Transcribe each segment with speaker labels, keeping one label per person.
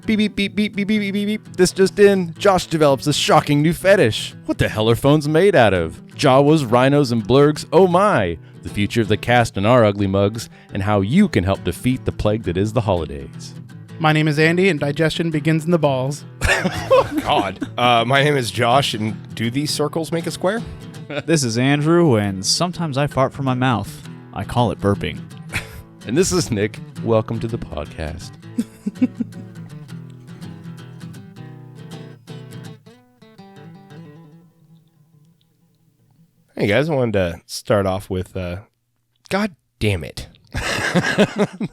Speaker 1: Beep, beep, beep, beep, beep, beep, beep, beep, beep. This just in. Josh develops a shocking new fetish. What the hell are phones made out of? Jawas, rhinos, and blurgs, oh my. The future of the cast and our ugly mugs, and how you can help defeat the plague that is the holidays.
Speaker 2: My name is Andy, and digestion begins in the balls.
Speaker 3: God. My name is Josh, and do these circles make a square?
Speaker 4: This is Andrew, and sometimes I fart from my mouth. I call it burping.
Speaker 1: And this is Nick. Welcome to the podcast.
Speaker 3: Hey guys, I wanted to start off with, God damn it.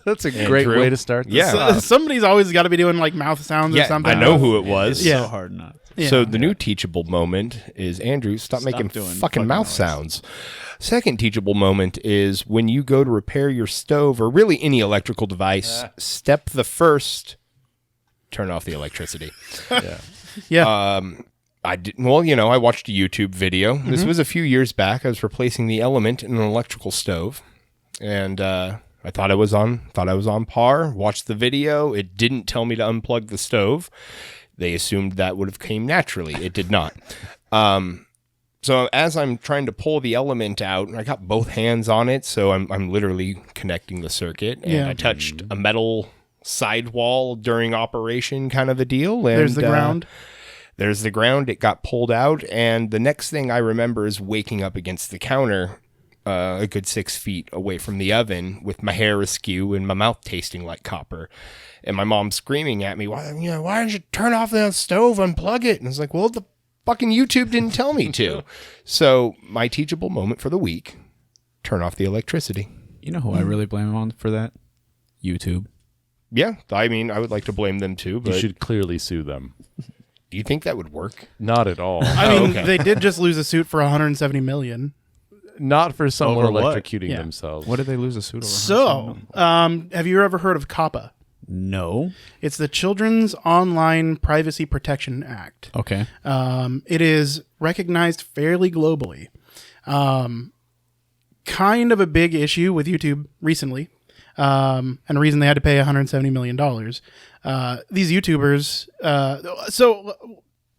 Speaker 1: That's a great way to start this.
Speaker 3: Yeah.
Speaker 2: Somebody's always got to be doing like mouth sounds or something.
Speaker 3: I know who it was.
Speaker 2: Yeah.
Speaker 4: So hard not.
Speaker 2: Yeah.
Speaker 3: So the new teachable moment is, Andrew, stop making
Speaker 4: doing
Speaker 3: fucking mouth
Speaker 4: noise.
Speaker 3: sounds. Second teachable moment is when you go to repair your stove or really any electrical device, step the first, turn off the electricity.
Speaker 2: Yeah.
Speaker 3: I watched a YouTube video. This was a few years back. I was replacing the element in an electrical stove, and I thought I was on par. Watched the video. It didn't tell me to unplug the stove. They assumed that would have came naturally. It did not. So as I'm trying to pull the element out, I got both hands on it, so I'm literally connecting the circuit, and
Speaker 2: Yeah.
Speaker 3: I touched a metal sidewall during operation, kind of a deal. And,
Speaker 2: There's the ground.
Speaker 3: There's the ground. It got pulled out, and the next thing I remember is waking up against the counter, a good 6 feet away from the oven, with my hair askew and my mouth tasting like copper, and my mom screaming at me, "Why didn't you turn off the stove, unplug it?" And I was like, "Well, the fucking YouTube didn't tell me to." So my teachable moment for the week: turn off the electricity.
Speaker 4: You know who I really blame on for that? YouTube.
Speaker 3: Yeah, I mean, I would like to blame them too,
Speaker 1: You
Speaker 3: but
Speaker 1: should clearly sue them.
Speaker 3: do you think that would work?
Speaker 1: Not at all.
Speaker 2: I mean,
Speaker 3: okay.
Speaker 2: they did just lose a suit for $170 million.
Speaker 1: Not for someone
Speaker 4: Over what?
Speaker 1: electrocuting
Speaker 2: Yeah.
Speaker 1: themselves.
Speaker 4: What did they lose a suit over?
Speaker 2: So, have you ever heard of COPPA?
Speaker 4: No.
Speaker 2: It's the Children's Online Privacy Protection Act.
Speaker 4: Okay.
Speaker 2: It is recognized fairly globally. Kind of a big issue with YouTube recently, and the reason they had to pay $170 million. These YouTubers, so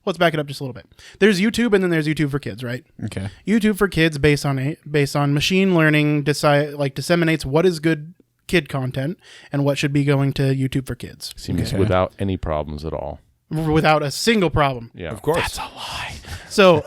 Speaker 2: let's back it up just a little bit. There's YouTube, and then there's YouTube for Kids, right?
Speaker 4: Okay.
Speaker 2: YouTube for Kids, based on machine learning, disseminates what is good kid content and what should be going to YouTube for Kids
Speaker 1: Seems
Speaker 4: Okay.
Speaker 1: without any problems at all.
Speaker 2: without a single problem.
Speaker 1: Yeah.
Speaker 3: Of course.
Speaker 2: That's a lie. So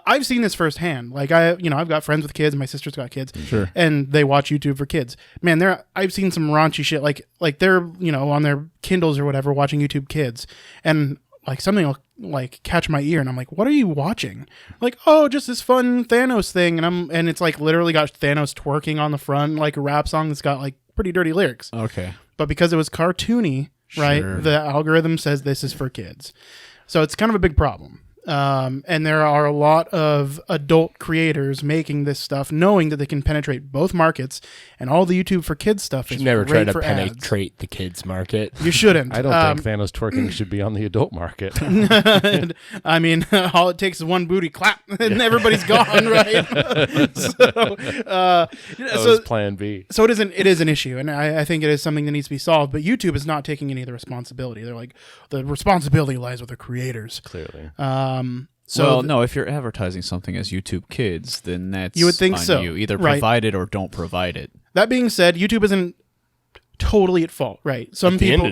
Speaker 2: I've seen this firsthand. Like I've got friends with kids. My sister's got kids.
Speaker 4: Sure.
Speaker 2: And they watch YouTube for Kids. Man, I've seen some raunchy shit. Like they're on their Kindles or whatever watching YouTube Kids, and like something will like catch my ear, and I'm like, "What are you watching?" Like, "Oh, just this fun Thanos thing," and it's like literally got Thanos twerking on the front, like a rap song that's got like pretty dirty lyrics.
Speaker 4: Okay.
Speaker 2: But because it was cartoony, right,
Speaker 4: Sure.
Speaker 2: the algorithm says this is for kids. So it's kind of a big problem. And there are a lot of adult creators making this stuff, knowing that they can penetrate both markets, and all the YouTube for Kids stuff is
Speaker 3: Never try
Speaker 2: great
Speaker 3: to
Speaker 2: for ads.
Speaker 3: penetrate the kids market.
Speaker 2: You shouldn't.
Speaker 1: I don't think Thanos twerking should be on the adult market.
Speaker 2: I mean, all it takes is one booty clap, and everybody's gone, right?
Speaker 1: That was plan B.
Speaker 2: So it is an issue, and I think it is something that needs to be solved. But YouTube is not taking any of the responsibility. They're like, the responsibility lies with the creators.
Speaker 1: Clearly.
Speaker 4: So no, if you're advertising something as YouTube Kids, then that's
Speaker 2: You would think
Speaker 4: on
Speaker 2: so,
Speaker 4: you. Either
Speaker 2: right.
Speaker 4: provide it or don't provide it.
Speaker 2: That being said, YouTube isn't totally at fault, right? Some
Speaker 3: At the
Speaker 2: people.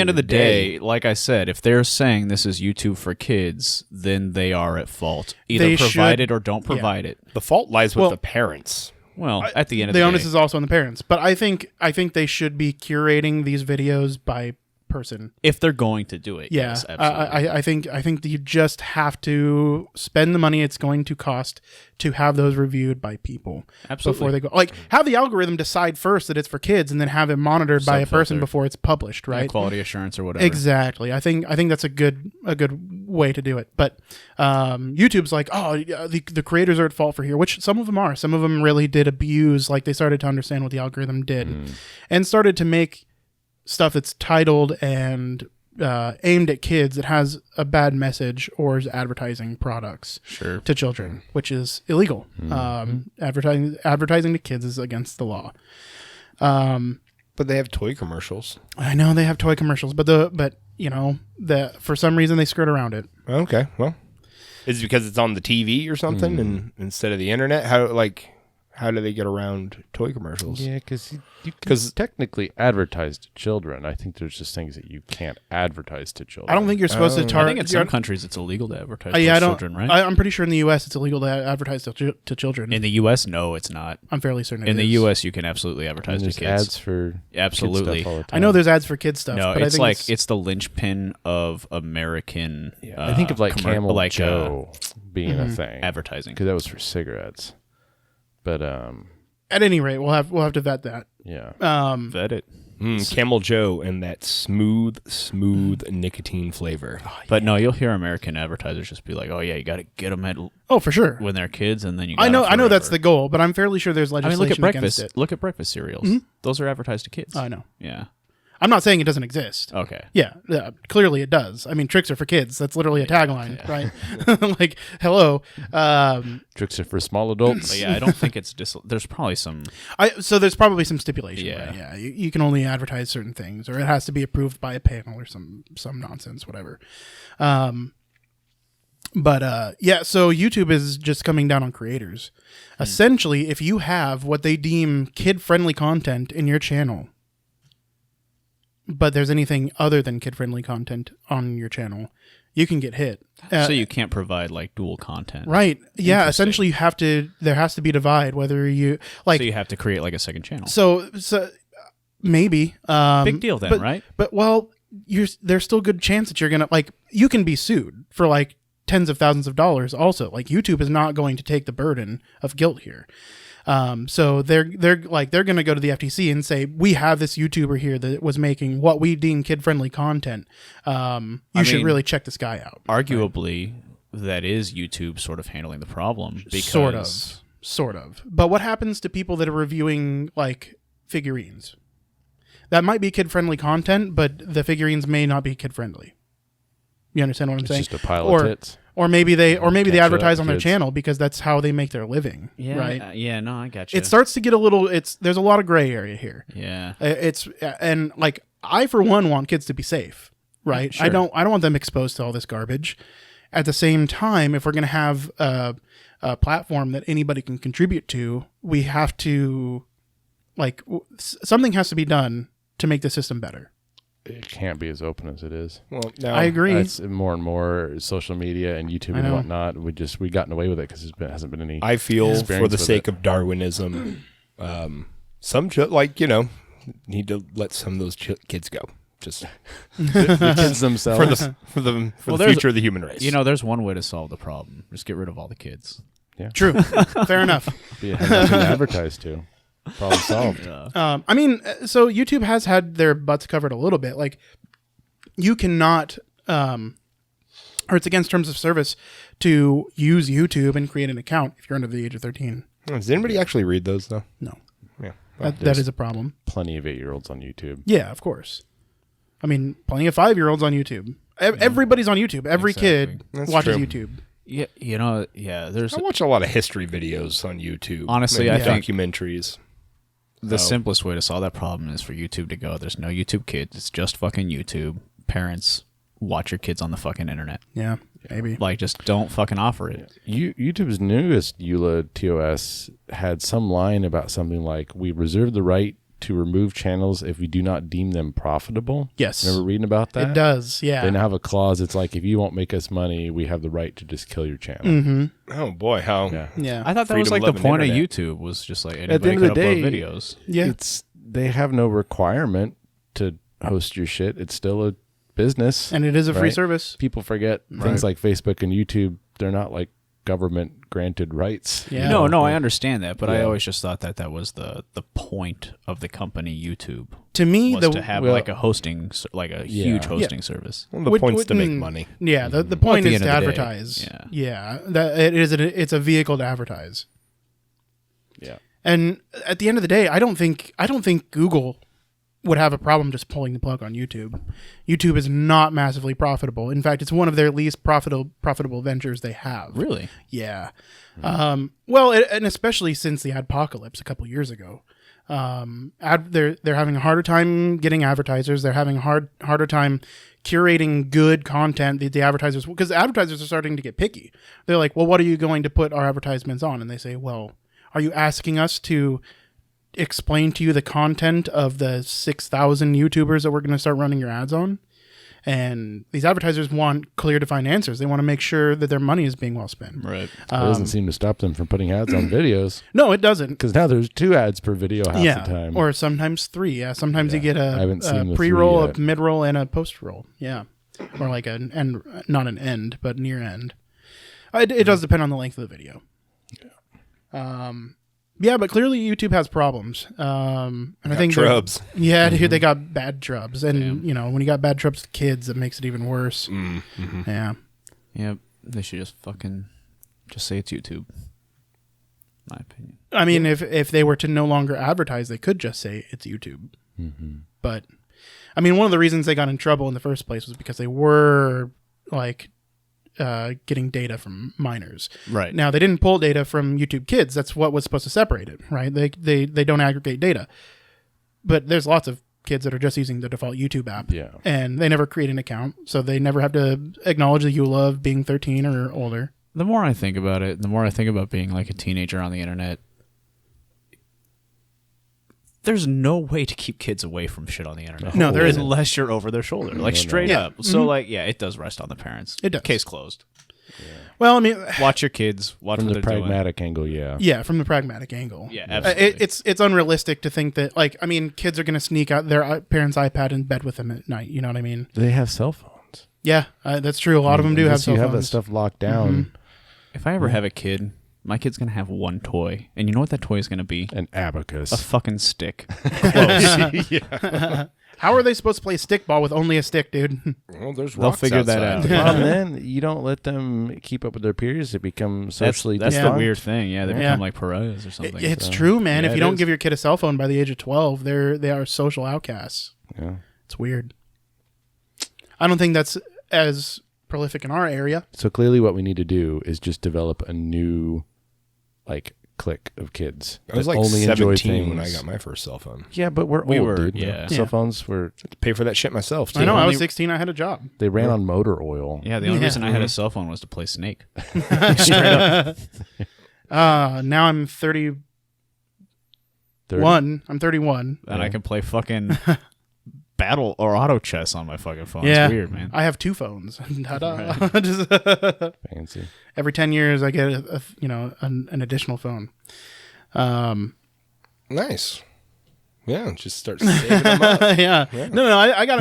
Speaker 3: end of the
Speaker 4: day, like I said, if they're saying this is YouTube for Kids, then they are at fault. Either
Speaker 2: They
Speaker 4: provide
Speaker 2: should-
Speaker 4: it or don't provide it.
Speaker 3: the fault lies with
Speaker 2: Well-
Speaker 3: the parents.
Speaker 4: Well, at the end of
Speaker 2: the
Speaker 4: the
Speaker 2: onus
Speaker 4: day,
Speaker 2: is also on the parents, but I think they should be curating these videos by person.
Speaker 4: if they're going to do it,
Speaker 2: Yeah,
Speaker 4: yes, absolutely.
Speaker 2: I think that you just have to spend the money it's going to cost to have those reviewed by people
Speaker 4: Absolutely.
Speaker 2: before they go. Like, have the algorithm decide first that it's for kids, and then have it monitored by a person
Speaker 1: Self-filtered.
Speaker 2: before it's published,
Speaker 4: Yeah,
Speaker 2: right?
Speaker 4: quality assurance or whatever.
Speaker 2: Exactly. I think that's a good way to do it. But YouTube's like, oh, yeah, the creators are at fault for here, which some of them are. Some of them really did abuse. Like, they started to understand what the algorithm did and started to make stuff that's titled and aimed at kids that has a bad message or is advertising products
Speaker 4: Sure.
Speaker 2: to children, which is illegal. Advertising to kids is against the law.
Speaker 3: But But they have toy commercials.
Speaker 2: I know they have toy commercials, but for some reason they skirt around it.
Speaker 3: Okay, well, is it because it's on the TV or something, and instead of the internet? How do they get around toy commercials?
Speaker 1: Yeah, because you can technically advertise to children. I think there's just things that you can't advertise to children.
Speaker 2: I don't think you're supposed to
Speaker 4: I
Speaker 2: target.
Speaker 4: think in some countries it's illegal to advertise to
Speaker 2: I don't.
Speaker 4: children, right?
Speaker 2: I'm pretty sure in the U.S. it's illegal to advertise to children.
Speaker 4: In the U.S., no, it's not.
Speaker 2: I'm fairly certain.
Speaker 4: In the
Speaker 2: is.
Speaker 4: U.S., you can absolutely advertise to
Speaker 1: There's
Speaker 4: kids.
Speaker 1: ads for
Speaker 4: Absolutely.
Speaker 1: kid stuff all the time.
Speaker 2: I know there's ads for kids stuff.
Speaker 4: No,
Speaker 2: but
Speaker 4: it's
Speaker 2: I think
Speaker 4: it's the linchpin of American.
Speaker 1: I think of like Camel
Speaker 4: like
Speaker 1: Joe being a thing,
Speaker 4: advertising.
Speaker 1: because that was for cigarettes. But
Speaker 2: at any rate, we'll have to vet that.
Speaker 1: yeah,
Speaker 4: Vet it.
Speaker 3: Camel Joe and that smooth nicotine flavor.
Speaker 4: But no, you'll hear American advertisers just be like, "Oh yeah, you got to get them at
Speaker 2: For sure.
Speaker 4: when they're kids, and then you."
Speaker 2: I
Speaker 4: got
Speaker 2: know
Speaker 4: 'em
Speaker 2: that's
Speaker 4: forever."
Speaker 2: the goal, but I'm fairly sure there's
Speaker 4: I mean,
Speaker 2: legislation
Speaker 4: look at
Speaker 2: against
Speaker 4: breakfast.
Speaker 2: it.
Speaker 4: Look at breakfast cereals. Those are advertised to kids.
Speaker 2: I know.
Speaker 4: Yeah.
Speaker 2: I'm not saying it doesn't exist.
Speaker 4: Okay.
Speaker 2: Yeah, clearly it does. I mean, tricks are for kids. That's literally a tagline, right? Like, hello.
Speaker 1: tricks are for small adults.
Speaker 4: But yeah, I don't think it's there's probably some.
Speaker 2: So there's probably some stipulation.
Speaker 4: Yeah.
Speaker 2: Right? Yeah. You can only advertise certain things, or it has to be approved by a panel, or some nonsense, whatever. So YouTube is just coming down on creators. Essentially, if you have what they deem kid-friendly content in your channel, but there's anything other than kid-friendly content on your channel, you can get hit.
Speaker 4: So you can't provide like dual content,
Speaker 2: Right. Yeah. Essentially, there has to be a divide. Whether you like,
Speaker 4: So you have to create like a second channel.
Speaker 2: so maybe
Speaker 4: Big deal then, right?
Speaker 2: But there's still a good chance that you're gonna you can be sued for like tens of thousands of dollars. Also, like YouTube is not going to take the burden of guilt here. So they're going to go to the FTC and say, we have this YouTuber here that was making what we deem kid-friendly content. You should really check this guy out.
Speaker 4: Arguably, that is YouTube sort of handling the problem. Because
Speaker 2: Sort of. But what happens to people that are reviewing like figurines? That might be kid-friendly content, but the figurines may not be kid-friendly. You understand what I'm saying?
Speaker 1: It's just a pile of tits.
Speaker 2: Or maybe they
Speaker 1: Can't
Speaker 2: advertise
Speaker 1: show
Speaker 2: on
Speaker 1: that
Speaker 2: their
Speaker 1: to kids.
Speaker 2: channel because that's how they make their living, right?
Speaker 4: Yeah, no, I got you.
Speaker 2: It starts to get a little. There's a lot of gray area here.
Speaker 4: Yeah.
Speaker 2: And like I for one want kids to be safe, right?
Speaker 4: Sure.
Speaker 2: I don't want them exposed to all this garbage. At the same time, if we're going to have a platform that anybody can contribute to, we have to something has to be done to make the system better.
Speaker 1: It can't be as open as it is.
Speaker 3: Well, no,
Speaker 2: I agree.
Speaker 1: It's more and more social media and YouTube
Speaker 2: I
Speaker 1: and
Speaker 2: know.
Speaker 1: whatnot. We gotten away with it because hasn't been any.
Speaker 3: I feel
Speaker 1: experience
Speaker 3: for the
Speaker 1: with
Speaker 3: sake
Speaker 1: it.
Speaker 3: of Darwinism, some need to let some of those kids go. Just
Speaker 1: the kids themselves.
Speaker 3: for the
Speaker 4: there's-
Speaker 3: future of the human race.
Speaker 4: There's one way to solve the problem. Just get rid of all the kids.
Speaker 2: True. Fair enough.
Speaker 1: Be nothing to advertise to. Problem solved.
Speaker 2: I mean, so YouTube has had their butts covered a little bit. Like, you cannot, or it's against terms of service to use YouTube and create an account if you're under the age of 13.
Speaker 3: Does anybody actually read those though?
Speaker 2: No,
Speaker 3: Yeah.
Speaker 2: that is a problem.
Speaker 1: Plenty of 8-year-olds on YouTube.
Speaker 2: Yeah, of course. I mean, plenty of 5-year-olds on YouTube. Everybody's on YouTube. Every kid
Speaker 3: That's
Speaker 2: watches
Speaker 3: true.
Speaker 2: YouTube.
Speaker 4: Yeah, there's
Speaker 3: I watch a lot of history videos on YouTube.
Speaker 4: Honestly,
Speaker 3: Maybe
Speaker 4: I think-
Speaker 3: documentaries.
Speaker 4: the simplest way to solve that problem is for YouTube to go, there's no YouTube Kids. It's just fucking YouTube. Parents, watch your kids on the fucking internet.
Speaker 2: Yeah, maybe.
Speaker 4: Like, just don't fucking offer it.
Speaker 1: YouTube's newest EULA TOS had some line about something like, we reserve the right to remove channels if we do not deem them profitable.
Speaker 2: Yes.
Speaker 1: Remember reading about that?
Speaker 2: It does, yeah.
Speaker 1: They now have a clause. It's like, if you won't make us money, we have the right to just kill your channel.
Speaker 2: Mm-hmm.
Speaker 3: Oh boy, how
Speaker 2: Yeah.
Speaker 4: I thought that was
Speaker 3: Freedom
Speaker 4: like the
Speaker 3: of
Speaker 4: point of
Speaker 3: internet.
Speaker 4: YouTube was just like
Speaker 1: At
Speaker 4: anybody
Speaker 1: the end of
Speaker 4: could
Speaker 1: the day,
Speaker 4: upload videos.
Speaker 2: Yeah.
Speaker 1: They have no requirement to host your shit. It's still a business.
Speaker 2: And it is a free
Speaker 1: Right.
Speaker 2: service.
Speaker 1: People forget things like Facebook and YouTube, they're not like government granted rights.
Speaker 2: Yeah.
Speaker 4: No, I understand that, but I
Speaker 1: Yeah.
Speaker 4: always just thought that was the point of the company YouTube
Speaker 2: To me,
Speaker 4: was to have like a hosting, like a huge hosting service.
Speaker 3: Well, the
Speaker 2: Which-
Speaker 3: point's to make
Speaker 2: mm,
Speaker 3: money.
Speaker 2: Yeah, the point
Speaker 4: the
Speaker 2: is
Speaker 4: end
Speaker 2: to
Speaker 4: of the day,
Speaker 2: advertise.
Speaker 4: yeah.
Speaker 2: That it's a vehicle to advertise.
Speaker 1: Yeah.
Speaker 2: And at the end of the day, I don't think Google would have a problem just pulling the plug on YouTube. YouTube is not massively profitable. In fact, it's one of their least profitable ventures they have.
Speaker 4: Really?
Speaker 2: Yeah. And especially since the adpocalypse a couple years ago. They're having a harder time getting advertisers. They're having a harder time curating good content. The advertisers, because the advertisers are starting to get picky. They're like, well, what are you going to put our advertisements on? And they say, well, are you asking us to explain to you the content of the 6,000 YouTubers that we're going to start running your ads on? And these advertisers want clear, defined answers. They want to make sure that their money is being well spent.
Speaker 4: Right.
Speaker 1: It doesn't seem to stop them from putting ads on videos.
Speaker 2: No, it doesn't.
Speaker 1: Because now there's 2 ads per video half the time.
Speaker 2: Or sometimes 3. Yeah, sometimes you get
Speaker 1: I haven't seen the
Speaker 2: pre-roll,
Speaker 1: 3
Speaker 2: a mid-roll, and a post-roll. Yeah, or like an end, not an end, but near end. It does depend on the length of the video. Yeah, but clearly YouTube has problems. And I think
Speaker 3: Trubs.
Speaker 2: Yeah, dude, they got bad trubs, and you know when you got bad trubs with kids, it makes it even worse. Yeah.
Speaker 4: Yeah, they should just say it's YouTube. My opinion.
Speaker 2: I mean, if they were to no longer advertise, they could just say it's YouTube. But I mean, one of the reasons they got in trouble in the first place was because they were like getting data from minors.
Speaker 4: Right.
Speaker 2: Now, they didn't pull data from YouTube Kids. That's what was supposed to separate it, right? They don't aggregate data. But there's lots of kids that are just using the default YouTube app.
Speaker 1: Yeah.
Speaker 2: And they never create an account, so they never have to acknowledge the EULA of being 13 or older.
Speaker 4: The more I think about it, the more I think about being like a teenager on the internet, there's no way to keep kids away from shit on the internet.
Speaker 2: No, there isn't.
Speaker 4: Unless you're over their shoulder. Like, straight
Speaker 2: Yeah.
Speaker 4: up. So, like, yeah, it does rest on the parents.
Speaker 2: It does.
Speaker 4: Case closed.
Speaker 2: Well, I mean,
Speaker 4: Watch your kids. Watch
Speaker 1: From
Speaker 4: what
Speaker 1: the
Speaker 4: they're doing.
Speaker 1: pragmatic angle, yeah.
Speaker 2: yeah, from the pragmatic angle.
Speaker 4: Yeah, absolutely.
Speaker 2: It's unrealistic to think that, like, I mean, kids are going to sneak out their parents' iPad in bed with them at night. You know what I mean?
Speaker 1: They have cell phones.
Speaker 2: Yeah, that's true. A lot of them do have
Speaker 1: Unless
Speaker 2: cell
Speaker 1: you
Speaker 2: phones.
Speaker 1: have that stuff locked down.
Speaker 4: If I ever have a kid, my kid's going to have one toy. And you know what that toy is going to be?
Speaker 1: An abacus.
Speaker 4: A fucking stick. Close.
Speaker 2: How are they supposed to play stickball with only a stick, dude?
Speaker 3: Well, there's
Speaker 4: They'll
Speaker 3: rocks
Speaker 4: figure that
Speaker 3: outside.
Speaker 4: out.
Speaker 1: Well, then you don't let them keep up with their peers. They become socially
Speaker 4: That's the
Speaker 1: defunct.
Speaker 4: weird thing. Yeah, they become like pariahs or something.
Speaker 2: It's true, man.
Speaker 4: Yeah,
Speaker 2: If you
Speaker 4: it
Speaker 2: don't
Speaker 4: is.
Speaker 2: give your kid a cell phone by the age of 12, they are social outcasts.
Speaker 1: Yeah.
Speaker 2: It's weird. I don't think that's as prolific in our area.
Speaker 1: So clearly what we need to do is just develop a new, like, clique of kids.
Speaker 3: I was
Speaker 1: that
Speaker 3: like
Speaker 1: only enjoy
Speaker 3: 17 when I
Speaker 1: things.
Speaker 3: got my first cell phone.
Speaker 1: Yeah, but we're
Speaker 4: We
Speaker 1: old,
Speaker 4: were,
Speaker 1: dude.
Speaker 4: yeah.
Speaker 1: Cell phones were,
Speaker 3: I had to pay for that shit myself, too.
Speaker 2: I know. I was
Speaker 4: only-
Speaker 2: 16. I had a job.
Speaker 1: they ran on motor oil.
Speaker 4: Yeah, the only
Speaker 2: Yeah.
Speaker 4: reason I had a cell phone was to play Snake.
Speaker 2: Now I'm 31.
Speaker 1: 30.
Speaker 2: I'm 31.
Speaker 4: And I can play fucking battle or auto chess on my fucking phone.
Speaker 2: Yeah.
Speaker 4: It's weird, man.
Speaker 2: I have 2 phones. Ta-da. Just
Speaker 1: Fancy.
Speaker 2: every 10 years, I get an additional phone.
Speaker 3: Nice. Yeah, just start saving them up.
Speaker 2: Yeah. No. I got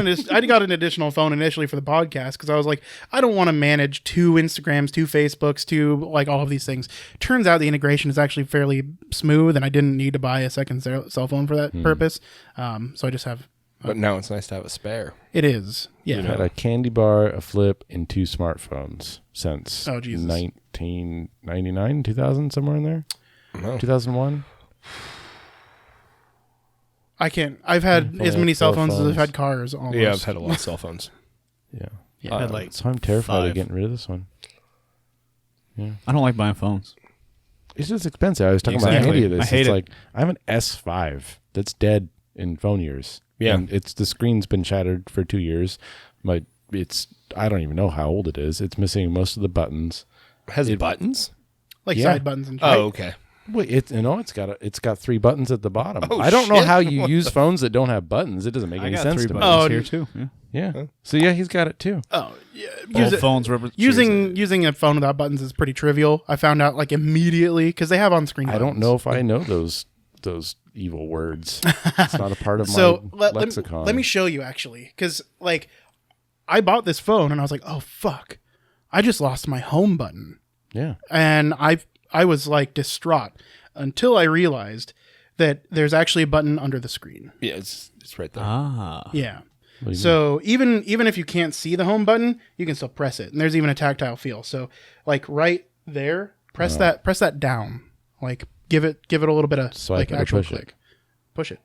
Speaker 2: an additional phone initially for the podcast because I was like, I don't want to manage 2 Instagrams, 2 Facebooks, 2 like all of these things. Turns out the integration is actually fairly smooth, and I didn't need to buy a second cell phone for that purpose. So I just have.
Speaker 3: But now it's nice to have a spare.
Speaker 2: It is. Yeah.
Speaker 1: I've had a candy bar, a flip, and 2 smartphones since
Speaker 2: Oh, Jesus.
Speaker 1: 1999, 2000, somewhere in there.
Speaker 3: No.
Speaker 1: 2001.
Speaker 2: I can't. I've had as many cell
Speaker 1: Four
Speaker 2: phones as I've
Speaker 1: phones.
Speaker 2: had cars. Almost.
Speaker 3: Yeah, I've had a lot of cell phones.
Speaker 1: Yeah.
Speaker 2: Yeah.
Speaker 4: I had like
Speaker 1: So I'm terrified
Speaker 4: 5.
Speaker 1: of getting rid of this one.
Speaker 4: I don't like buying phones.
Speaker 1: It's just expensive. I was talking about
Speaker 4: Exactly.
Speaker 1: handy of this.
Speaker 4: I hate
Speaker 1: It's
Speaker 4: it.
Speaker 1: like I have an S5 that's dead in phone years.
Speaker 3: Yeah.
Speaker 1: And the screen's been shattered for 2 years. I don't even know how old it is. It's missing most of the buttons.
Speaker 3: It has buttons?
Speaker 2: like
Speaker 1: Yeah.
Speaker 2: side buttons and.
Speaker 3: Oh, okay.
Speaker 1: Wait, it's got 3 buttons at the bottom.
Speaker 3: Oh,
Speaker 1: I don't know
Speaker 3: shit.
Speaker 1: how you use phones that don't have buttons. It doesn't make
Speaker 4: I
Speaker 1: any
Speaker 4: got
Speaker 1: sense
Speaker 4: 3
Speaker 1: to me.
Speaker 4: buttons
Speaker 2: Oh,
Speaker 4: here too. Yeah.
Speaker 1: Yeah. So yeah, he's got it too.
Speaker 2: Oh, yeah.
Speaker 4: Old phones
Speaker 2: Using a phone without buttons is pretty trivial. I found out like immediately because they have on-screen.
Speaker 1: I don't know if I know those evil words. It's not a part of
Speaker 2: So
Speaker 1: my lexicon.
Speaker 2: let me show you actually, because like I bought this phone and I was like, oh fuck, I just lost my home button,
Speaker 1: Yeah.
Speaker 2: and I was like distraught until I realized that there's actually a button under the screen.
Speaker 3: Yeah, it's right there.
Speaker 4: Ah.
Speaker 2: Yeah.
Speaker 1: What do you
Speaker 2: So even if you can't see the home button, you can still press it, and there's even a tactile feel. So like right there, press that down, like give it a little bit of
Speaker 1: Swipe
Speaker 2: like
Speaker 1: it or
Speaker 2: actual
Speaker 1: push it?
Speaker 2: click. Push it.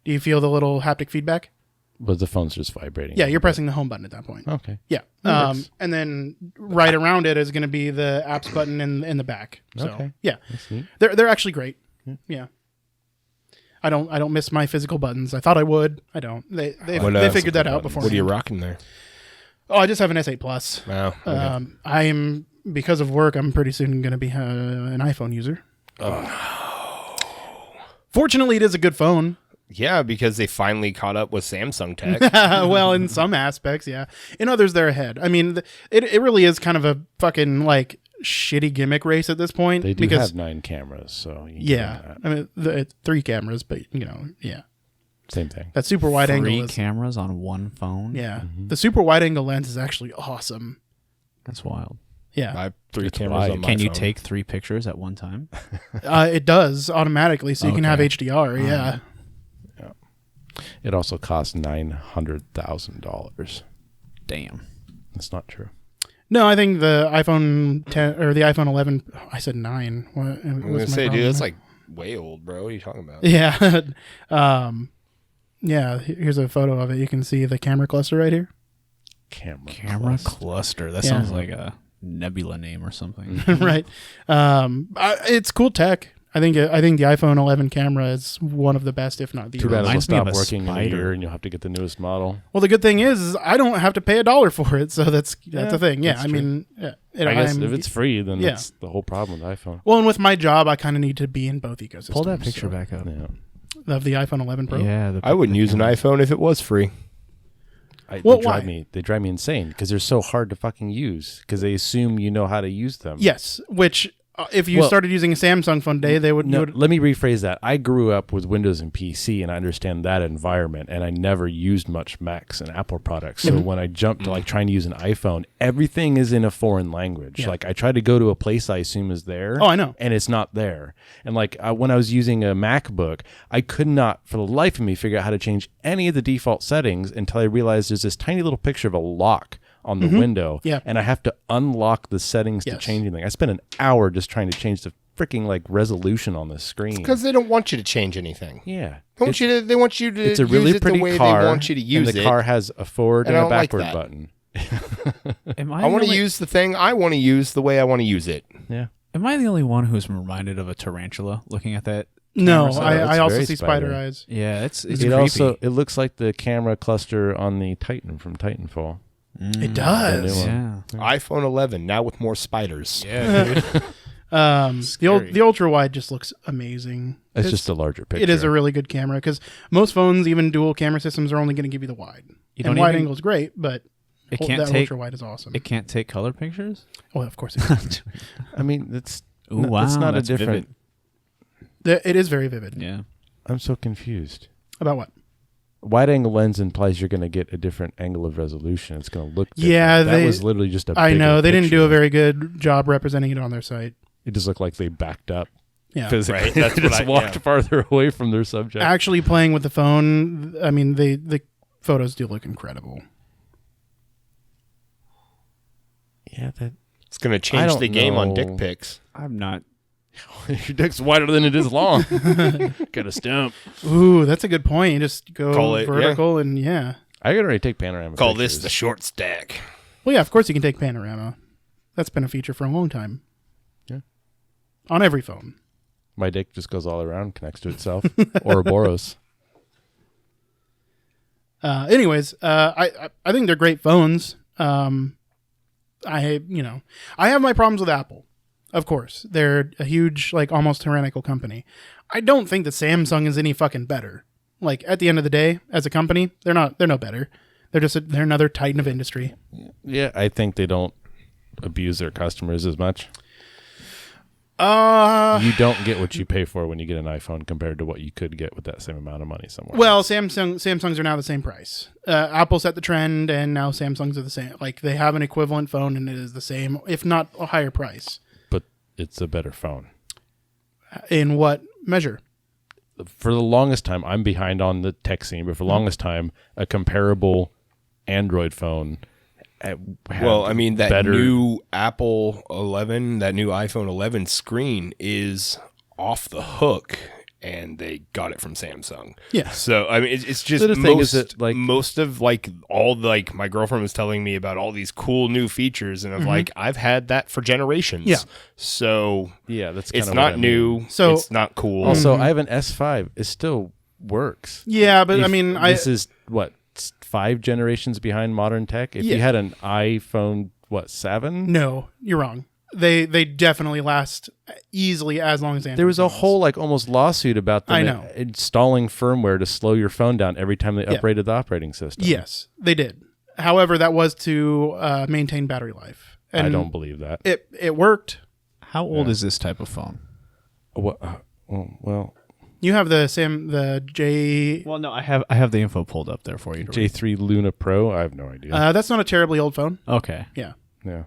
Speaker 2: Do you feel the little haptic feedback?
Speaker 1: But the phone's just vibrating.
Speaker 2: Yeah, you're pressing the home button at that point.
Speaker 1: Okay.
Speaker 2: Yeah. And then right around it is going to be the apps button in the back. So
Speaker 1: Okay.
Speaker 2: yeah,
Speaker 1: That's neat.
Speaker 2: they're actually great. Yeah. I don't miss my physical buttons. I thought I would. I don't. They figured that out before.
Speaker 3: What are you rocking there?
Speaker 2: Oh, I just have an S8 Plus.
Speaker 3: Wow. Okay.
Speaker 2: I'm because of work. I'm pretty soon going to be an iPhone user. Fortunately, it is a good phone.
Speaker 3: Yeah, because they finally caught up with Samsung tech.
Speaker 2: Well, in some aspects, yeah. In others, they're ahead. I mean, it really is kind of a fucking like shitty gimmick race at this point.
Speaker 1: They do have 9 cameras, so
Speaker 2: yeah. I mean, it's 3 cameras, but yeah.
Speaker 1: Same thing.
Speaker 2: That super wide angle
Speaker 4: 3
Speaker 2: is
Speaker 4: cameras on one phone.
Speaker 2: yeah. The super wide angle lens is actually awesome.
Speaker 4: That's wild.
Speaker 2: Yeah,
Speaker 3: I have 3
Speaker 1: It's
Speaker 3: cameras
Speaker 1: wide.
Speaker 3: on my
Speaker 4: Can you
Speaker 3: phone.
Speaker 4: take 3 pictures at one time?
Speaker 2: it does automatically, so you can have HDR. Yeah.
Speaker 1: It also costs $900,000.
Speaker 4: Damn.
Speaker 1: That's not true.
Speaker 2: No, I think the iPhone 10 or the iPhone 11. I said 9. What,
Speaker 3: I'm going to say, dude, that's like way old, bro. What are you talking about?
Speaker 2: Yeah. Yeah. Here's a photo of it. You can see the camera cluster right here.
Speaker 4: Camera cluster. That
Speaker 2: Yeah.
Speaker 4: sounds like a nebula name or something.
Speaker 2: Right. It's cool tech. I think the iPhone 11 camera is one of the best, if not the
Speaker 1: Too bad it'll
Speaker 4: Reminds me of
Speaker 1: stop
Speaker 4: a
Speaker 1: working in a
Speaker 4: spider.
Speaker 1: year and you'll have to get the newest model.
Speaker 2: Well, the good thing is I don't have to pay $1 for it, so that's the thing. Yeah,
Speaker 1: that's
Speaker 2: I mean, yeah,
Speaker 1: I guess if it's free, then
Speaker 2: yeah.
Speaker 1: that's the whole problem with iPhone.
Speaker 2: well, and with my job, I kind of need to be in both ecosystems.
Speaker 4: Pull that picture back up.
Speaker 1: Yeah.
Speaker 2: of the iPhone 11 Pro.
Speaker 4: Yeah.
Speaker 3: I wouldn't use an iPhone if it was free.
Speaker 2: Well,
Speaker 1: They drive me insane because they're so hard to fucking use because they assume you know how to use them.
Speaker 2: Yes, which if you
Speaker 1: Well,
Speaker 2: started using a Samsung phone today, they would.
Speaker 1: No,
Speaker 2: you would
Speaker 1: let me rephrase that. I grew up with Windows and PC, and I understand that environment, and I never used much Macs and Apple products. So when I jumped to like trying to use an iPhone, everything is in a foreign language.
Speaker 2: Yeah.
Speaker 1: Like I try to go to a place I assume is there.
Speaker 2: Oh, I know.
Speaker 1: And it's not there. And like when I was using a MacBook, I could not for the life of me figure out how to change any of the default settings until I realized there's this tiny little picture of a lock on the window.
Speaker 2: Yeah.
Speaker 1: And I have to unlock the settings to
Speaker 2: Yes.
Speaker 1: change anything. I spent an hour just trying to change the freaking like resolution on the screen.
Speaker 3: Because they don't want you to change anything.
Speaker 1: Yeah.
Speaker 3: They want you to
Speaker 1: It's a
Speaker 3: use
Speaker 1: really
Speaker 3: it
Speaker 1: pretty
Speaker 3: the way
Speaker 1: car.
Speaker 3: they want you to use
Speaker 1: and the
Speaker 3: it.
Speaker 1: car has a forward
Speaker 3: And
Speaker 1: and,
Speaker 3: I
Speaker 1: a
Speaker 3: don't like
Speaker 1: backward
Speaker 3: that.
Speaker 1: button.
Speaker 3: I want to use the thing I want to use the way I want to use it.
Speaker 1: Yeah.
Speaker 4: Am I the only one who's reminded of a tarantula looking at that?
Speaker 2: no,
Speaker 1: camera, so
Speaker 2: I
Speaker 1: it's
Speaker 2: also
Speaker 1: very
Speaker 2: see spider
Speaker 1: spider.
Speaker 2: eyes.
Speaker 4: Yeah, it's
Speaker 1: It
Speaker 4: creepy.
Speaker 1: also it looks like the camera cluster on the Titan from Titanfall.
Speaker 2: It does.
Speaker 1: new
Speaker 4: Yeah.
Speaker 3: iPhone 11 now with more spiders.
Speaker 4: Yeah, dude.
Speaker 2: The ultra wide just looks amazing.
Speaker 1: It's just a larger picture.
Speaker 2: It is a really good camera because most phones, even dual camera systems, are only going to give you the wide.
Speaker 4: You
Speaker 2: And
Speaker 4: don't
Speaker 2: wide
Speaker 4: even-
Speaker 2: angle is great, but
Speaker 4: It can't
Speaker 2: that
Speaker 4: take.
Speaker 2: ultra wide is awesome.
Speaker 4: It can't take color pictures.
Speaker 2: Well, of course, it can.
Speaker 1: I mean, it's
Speaker 4: Ooh, wow,
Speaker 1: it's not
Speaker 4: that's
Speaker 1: a different.
Speaker 2: It is very vivid.
Speaker 4: Yeah.
Speaker 1: I'm so confused.
Speaker 2: About what?
Speaker 1: Wide angle lens implies you're going to get a different angle of resolution. It's going to look different.
Speaker 2: Yeah,
Speaker 1: that was literally just a.
Speaker 2: I know
Speaker 1: bigger
Speaker 2: they didn't do a
Speaker 1: picture.
Speaker 2: very good job representing it on their site.
Speaker 1: It just looked like they backed up
Speaker 2: Yeah,
Speaker 1: physically.
Speaker 3: Right, that's
Speaker 1: They
Speaker 3: what
Speaker 1: just
Speaker 3: I-
Speaker 1: walked
Speaker 3: yeah.
Speaker 1: farther away from their subject.
Speaker 2: actually playing with the phone. I mean, the photos do look incredible.
Speaker 1: Yeah, that
Speaker 3: It's going to
Speaker 1: I
Speaker 3: change
Speaker 1: don't
Speaker 3: the game on
Speaker 1: know.
Speaker 3: dick pics.
Speaker 4: I'm not.
Speaker 1: your dick's wider than it is long. Got a stump.
Speaker 2: Ooh, that's a good point. You just go
Speaker 3: Call it,
Speaker 2: vertical and yeah.
Speaker 1: I can already take panorama.
Speaker 3: Call
Speaker 1: pictures.
Speaker 3: this the short stack.
Speaker 2: Well, yeah, of course you can take panorama. That's been a feature for a long time.
Speaker 1: Yeah.
Speaker 2: On every phone.
Speaker 1: My dick just goes all around, connects to itself. Ouroboros.
Speaker 2: Anyways, I think they're great phones. I have my problems with Apple. Of course, they're a huge, like, almost tyrannical company. I don't think that Samsung is any fucking better. Like, at the end of the day, as a company, they're no better. They're another titan of industry.
Speaker 1: Yeah, I think they don't abuse their customers as much.
Speaker 2: Uh,
Speaker 1: You don't get what you pay for when you get an iPhone compared to what you could get with that same amount of money somewhere.
Speaker 2: well, Samsungs are now the same price. Apple set the trend, and now Samsungs are the same. Like, they have an equivalent phone, and it is the same, if not a higher price.
Speaker 1: but it's a better phone.
Speaker 2: In what measure?
Speaker 1: For the longest time, I'm behind on the tech scene, but for the longest time, a comparable Android phone. Had
Speaker 3: Well, I mean, that
Speaker 1: better,
Speaker 3: new Apple 11, that new iPhone 11 screen is off the hook and they got it from Samsung.
Speaker 2: Yeah.
Speaker 3: So I mean, it's just
Speaker 1: So the thing is that, like-
Speaker 3: most of like all the, like my girlfriend was telling me about all these cool new features, and I'm like, I've had that for generations.
Speaker 2: Yeah.
Speaker 3: So
Speaker 1: Yeah, that's
Speaker 3: it's
Speaker 1: kinda
Speaker 3: not
Speaker 1: what I mean.
Speaker 3: new.
Speaker 2: So-
Speaker 3: it's not cool.
Speaker 1: Also, I have an S5. It still works.
Speaker 2: Yeah, but I
Speaker 1: If-
Speaker 2: mean,
Speaker 1: this is what 5 generations behind modern tech. If
Speaker 2: Yeah.
Speaker 1: you had an iPhone, 7?
Speaker 2: no, you're wrong. They definitely last easily as long as Android
Speaker 1: There was a
Speaker 2: phones.
Speaker 1: whole like almost lawsuit about them
Speaker 2: I know.
Speaker 1: installing firmware to slow your phone down every time they
Speaker 2: Yeah.
Speaker 1: upgraded the operating system.
Speaker 2: Yes, they did. However, that was to maintain battery life. And
Speaker 1: I don't believe that.
Speaker 2: it worked.
Speaker 4: How old is this type of phone?
Speaker 1: Well,
Speaker 2: You have the J.
Speaker 4: Well, no, I have the info pulled up there for you. To read.
Speaker 1: J3 Luna Pro. I have no idea.
Speaker 2: That's not a terribly old phone.
Speaker 4: Okay.
Speaker 2: Yeah.
Speaker 1: Yeah.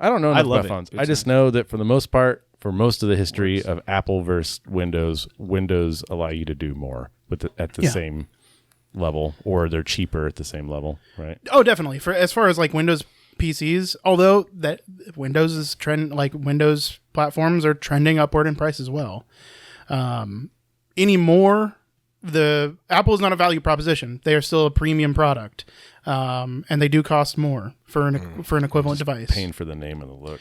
Speaker 1: I don't know enough
Speaker 4: love
Speaker 1: about
Speaker 4: it.
Speaker 1: phones.
Speaker 4: Good
Speaker 1: I just know that for the most part, for most of the history of Apple versus Windows, Windows allow you to do more at the
Speaker 2: Yeah.
Speaker 1: same level, or they're cheaper at the same level, right?
Speaker 2: Oh, definitely. For as far as like Windows PCs, although that Windows is Windows platforms are trending upward in price as well. Anymore, the Apple is not a value proposition. They are still a premium product, and they do cost more for an equivalent device.
Speaker 1: Paying for the name and the look.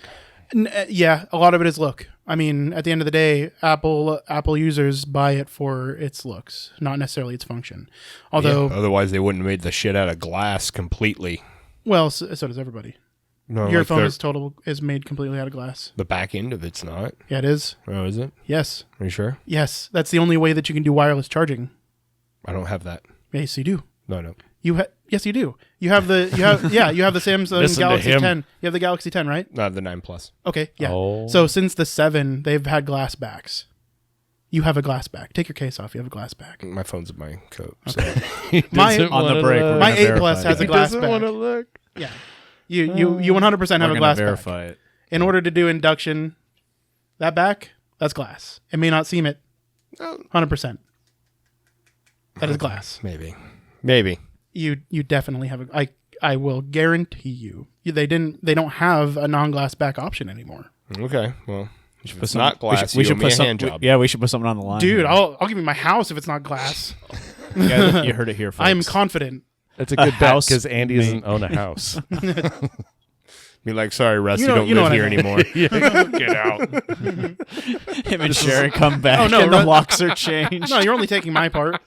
Speaker 2: Yeah, a lot of it is look. I mean, at the end of the day, Apple users buy it for its looks, not necessarily its function. Although,
Speaker 3: Otherwise, they wouldn't have made the shit out of glass completely.
Speaker 2: well, so does everybody.
Speaker 3: No,
Speaker 2: Your
Speaker 3: like
Speaker 2: phone
Speaker 3: the-
Speaker 2: is made completely out of glass.
Speaker 3: the back end of it's not.
Speaker 2: Yeah, it is.
Speaker 3: Oh, is it?
Speaker 2: Yes,
Speaker 3: Are you sure?
Speaker 2: yes. That's the only way that you can do wireless charging.
Speaker 3: I don't have that.
Speaker 2: Yes, you do.
Speaker 3: No.
Speaker 2: Yes, you do. You have the Samsung
Speaker 1: Listen to
Speaker 2: Galaxy
Speaker 1: him.
Speaker 2: 10. You have the Galaxy 10, right?
Speaker 3: Not the 9 Plus.
Speaker 2: Okay, yeah.
Speaker 1: Oh.
Speaker 2: So since the 7, they've had glass backs. You have a glass back. Take your case off. You have a glass back.
Speaker 3: My phone's in my coat. So.
Speaker 2: My
Speaker 4: On the break, we're
Speaker 2: my
Speaker 4: gonna
Speaker 2: 8
Speaker 4: verify
Speaker 2: Plus has
Speaker 4: that.
Speaker 2: a glass
Speaker 1: doesn't
Speaker 2: back.
Speaker 1: want to look.
Speaker 2: Yeah. You 100% have
Speaker 4: We're
Speaker 2: a
Speaker 4: gonna
Speaker 2: glass back.
Speaker 4: verify it.
Speaker 2: In order to do induction, that back, that's glass. It may not seem it. 100%. That is glass.
Speaker 3: Maybe.
Speaker 2: You definitely have a. I will guarantee you. They don't have a non-glass back option anymore.
Speaker 3: Okay. Well, if
Speaker 4: Put
Speaker 3: it's
Speaker 4: some-
Speaker 3: not glass,
Speaker 4: we
Speaker 3: you
Speaker 4: should
Speaker 3: owe me
Speaker 4: put
Speaker 3: a
Speaker 4: some,
Speaker 3: hand job.
Speaker 4: Yeah, we should put something on the line.
Speaker 2: Dude,
Speaker 4: here.
Speaker 2: I'll give you my house if it's not glass.
Speaker 4: Yeah, you heard it here, folks.
Speaker 2: I am confident.
Speaker 1: That's a good bet
Speaker 4: house
Speaker 1: because Andy doesn't own a house.
Speaker 3: Be like, sorry, Russ,
Speaker 2: You
Speaker 3: you,
Speaker 2: know-
Speaker 3: don't
Speaker 2: you know
Speaker 3: live
Speaker 2: what I
Speaker 3: here
Speaker 2: mean.
Speaker 3: anymore. Get out.
Speaker 4: Him and Sherry come back
Speaker 2: Oh, no,
Speaker 4: and the
Speaker 2: Russ-
Speaker 4: locks are changed.
Speaker 2: No, you're only taking my part.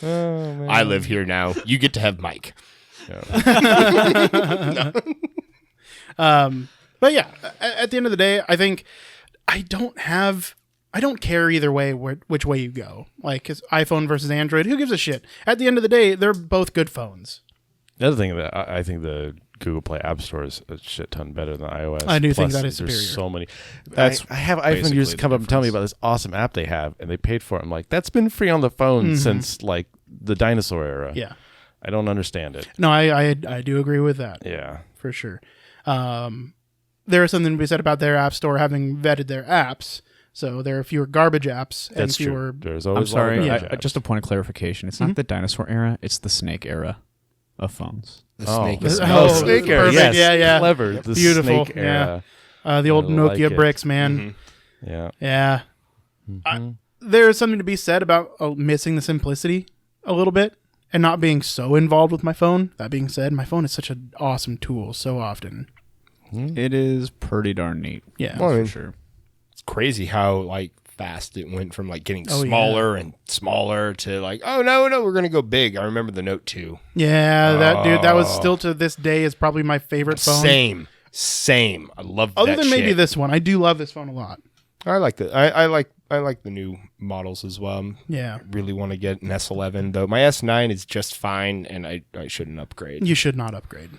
Speaker 1: Oh man.
Speaker 3: I live here now. You get to have Mike.
Speaker 2: But yeah, at the end of the day, I think I don't care either way which way you go. Like it's iPhone versus Android, who gives a shit? At the end of the day, they're both good phones.
Speaker 1: The other thing that I think the Google Play App Store is a shit ton better than iOS.
Speaker 2: I do think
Speaker 1: Plus,
Speaker 2: that is
Speaker 1: there's
Speaker 2: superior.
Speaker 1: so many.
Speaker 4: That's
Speaker 1: I have iPhone
Speaker 4: basically
Speaker 1: users
Speaker 4: the
Speaker 1: come up and tell me
Speaker 4: difference.
Speaker 1: about this awesome app they have, and they paid for it. I'm like, that's been free on the phone since like the dinosaur era.
Speaker 2: Yeah.
Speaker 1: I don't understand it.
Speaker 2: No, I do agree with that
Speaker 1: Yeah.
Speaker 2: for sure. There is something to be said about their app store having vetted their apps, so there are fewer garbage apps and
Speaker 1: That's
Speaker 2: fewer.
Speaker 1: true. There's
Speaker 4: I'm
Speaker 1: always a lot of
Speaker 4: sorry.
Speaker 1: garbage apps.
Speaker 4: Just a point of clarification. It's not the dinosaur era. It's the snake era of phones.
Speaker 3: The
Speaker 1: Oh.
Speaker 3: snake
Speaker 2: Oh,
Speaker 3: is
Speaker 1: Snake era.
Speaker 2: perfect.
Speaker 1: Yes.
Speaker 2: Yeah, yeah.
Speaker 1: Clever. The
Speaker 2: Beautiful.
Speaker 1: Snake
Speaker 2: Yeah.
Speaker 1: era.
Speaker 2: The old
Speaker 1: I
Speaker 2: Nokia
Speaker 1: like it.
Speaker 2: bricks, man.
Speaker 1: Yeah.
Speaker 2: Yeah. There's something to be said about missing the simplicity a little bit and not being so involved with my phone. That being said, my phone is such an awesome tool so often.
Speaker 4: It is pretty darn neat.
Speaker 2: Yeah.
Speaker 3: Well, I mean,
Speaker 4: For sure.
Speaker 3: it's crazy how like fast it went from like getting
Speaker 2: Oh,
Speaker 3: smaller and smaller to like, oh no, we're gonna go big. I remember the Note 2.
Speaker 2: Yeah, that was still to this day is probably my favorite phone.
Speaker 3: Same. I love
Speaker 2: Other
Speaker 3: that
Speaker 2: than maybe
Speaker 3: shit.
Speaker 2: this one. I do love this phone a lot.
Speaker 3: I like the I like the new models as well.
Speaker 2: Yeah.
Speaker 3: I really want to get an S11 though. My S9 is just fine, and I shouldn't upgrade.
Speaker 2: You should not upgrade.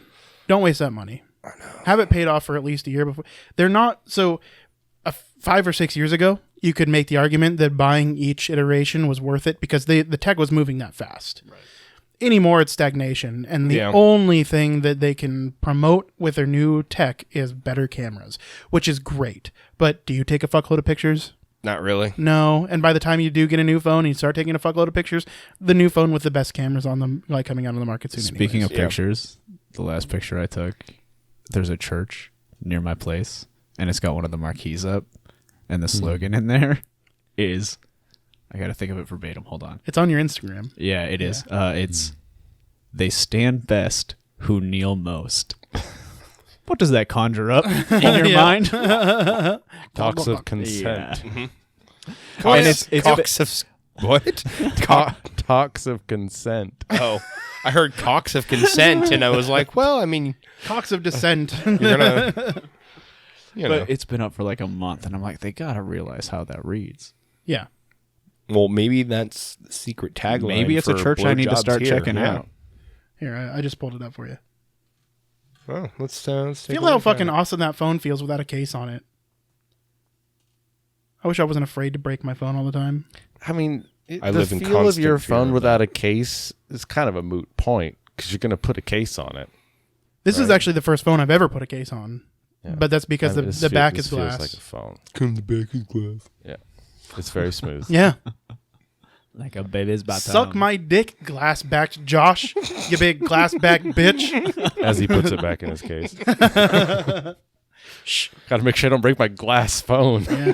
Speaker 2: Don't waste that money. I know. Have it paid off for at least a year before. They're not so. 5 or 6 years ago, you could make the argument that buying each iteration was worth it because the tech was moving that fast. Right. Anymore, it's stagnation, and the only thing that they can promote with their new tech is better cameras, which is great. But do you take a fuckload of pictures?
Speaker 3: Not really.
Speaker 2: No. And by the time you do get a new phone and you start taking a fuckload of pictures, the new phone with the best cameras on them, like coming out on the market soon.
Speaker 4: Speaking
Speaker 2: anyways.
Speaker 4: of pictures, the last picture I took, there's a church near my place, and it's got one of the marquees up, and the slogan in there is, I got to think of it verbatim. Hold on.
Speaker 2: It's on your Instagram.
Speaker 4: Yeah, it is. It's, they stand best who kneel most. What does that conjure up in your mind?
Speaker 1: Talks of consent.
Speaker 4: Yeah.
Speaker 3: And
Speaker 4: it's
Speaker 3: Cox of what?
Speaker 1: Talks of consent.
Speaker 3: Oh, I heard Cox of consent, and I was like, well, I mean,
Speaker 2: Cox of Descent.
Speaker 3: you're gonna, you know.
Speaker 4: But it's been up for like a month, and I'm like, they got to realize how that reads.
Speaker 2: Yeah.
Speaker 3: Well, maybe that's the secret tagline.
Speaker 4: Maybe it's a
Speaker 3: for
Speaker 4: church I need to
Speaker 3: blowjobs
Speaker 4: start
Speaker 3: here.
Speaker 4: checking
Speaker 3: Yeah.
Speaker 4: out.
Speaker 2: Here, I just pulled it up for you.
Speaker 3: Oh, let's take
Speaker 2: Feel
Speaker 3: a
Speaker 2: how
Speaker 3: look at
Speaker 2: fucking
Speaker 3: it.
Speaker 2: awesome that phone feels without a case on it. I wish I wasn't afraid to break my phone all the time.
Speaker 1: I mean,
Speaker 3: I
Speaker 1: the
Speaker 3: live in
Speaker 1: feel of
Speaker 3: constant
Speaker 1: your
Speaker 3: fear
Speaker 1: phone
Speaker 3: of
Speaker 1: without a case is kind of a moot point because you're going to put a case on it.
Speaker 2: This is actually the first phone I've ever put a case on.
Speaker 1: Yeah.
Speaker 2: But that's because
Speaker 1: And this
Speaker 2: the back
Speaker 1: this
Speaker 2: is
Speaker 1: feels
Speaker 2: glass.
Speaker 1: like a phone.
Speaker 3: Come the back is glass.
Speaker 1: Yeah, it's very smooth.
Speaker 2: Yeah.
Speaker 4: Like a baby's bottom.
Speaker 2: Suck my dick, glass backed Josh. You big glass back bitch.
Speaker 1: As he puts it back in his case. Got to make sure I don't break my glass phone.
Speaker 2: Yeah.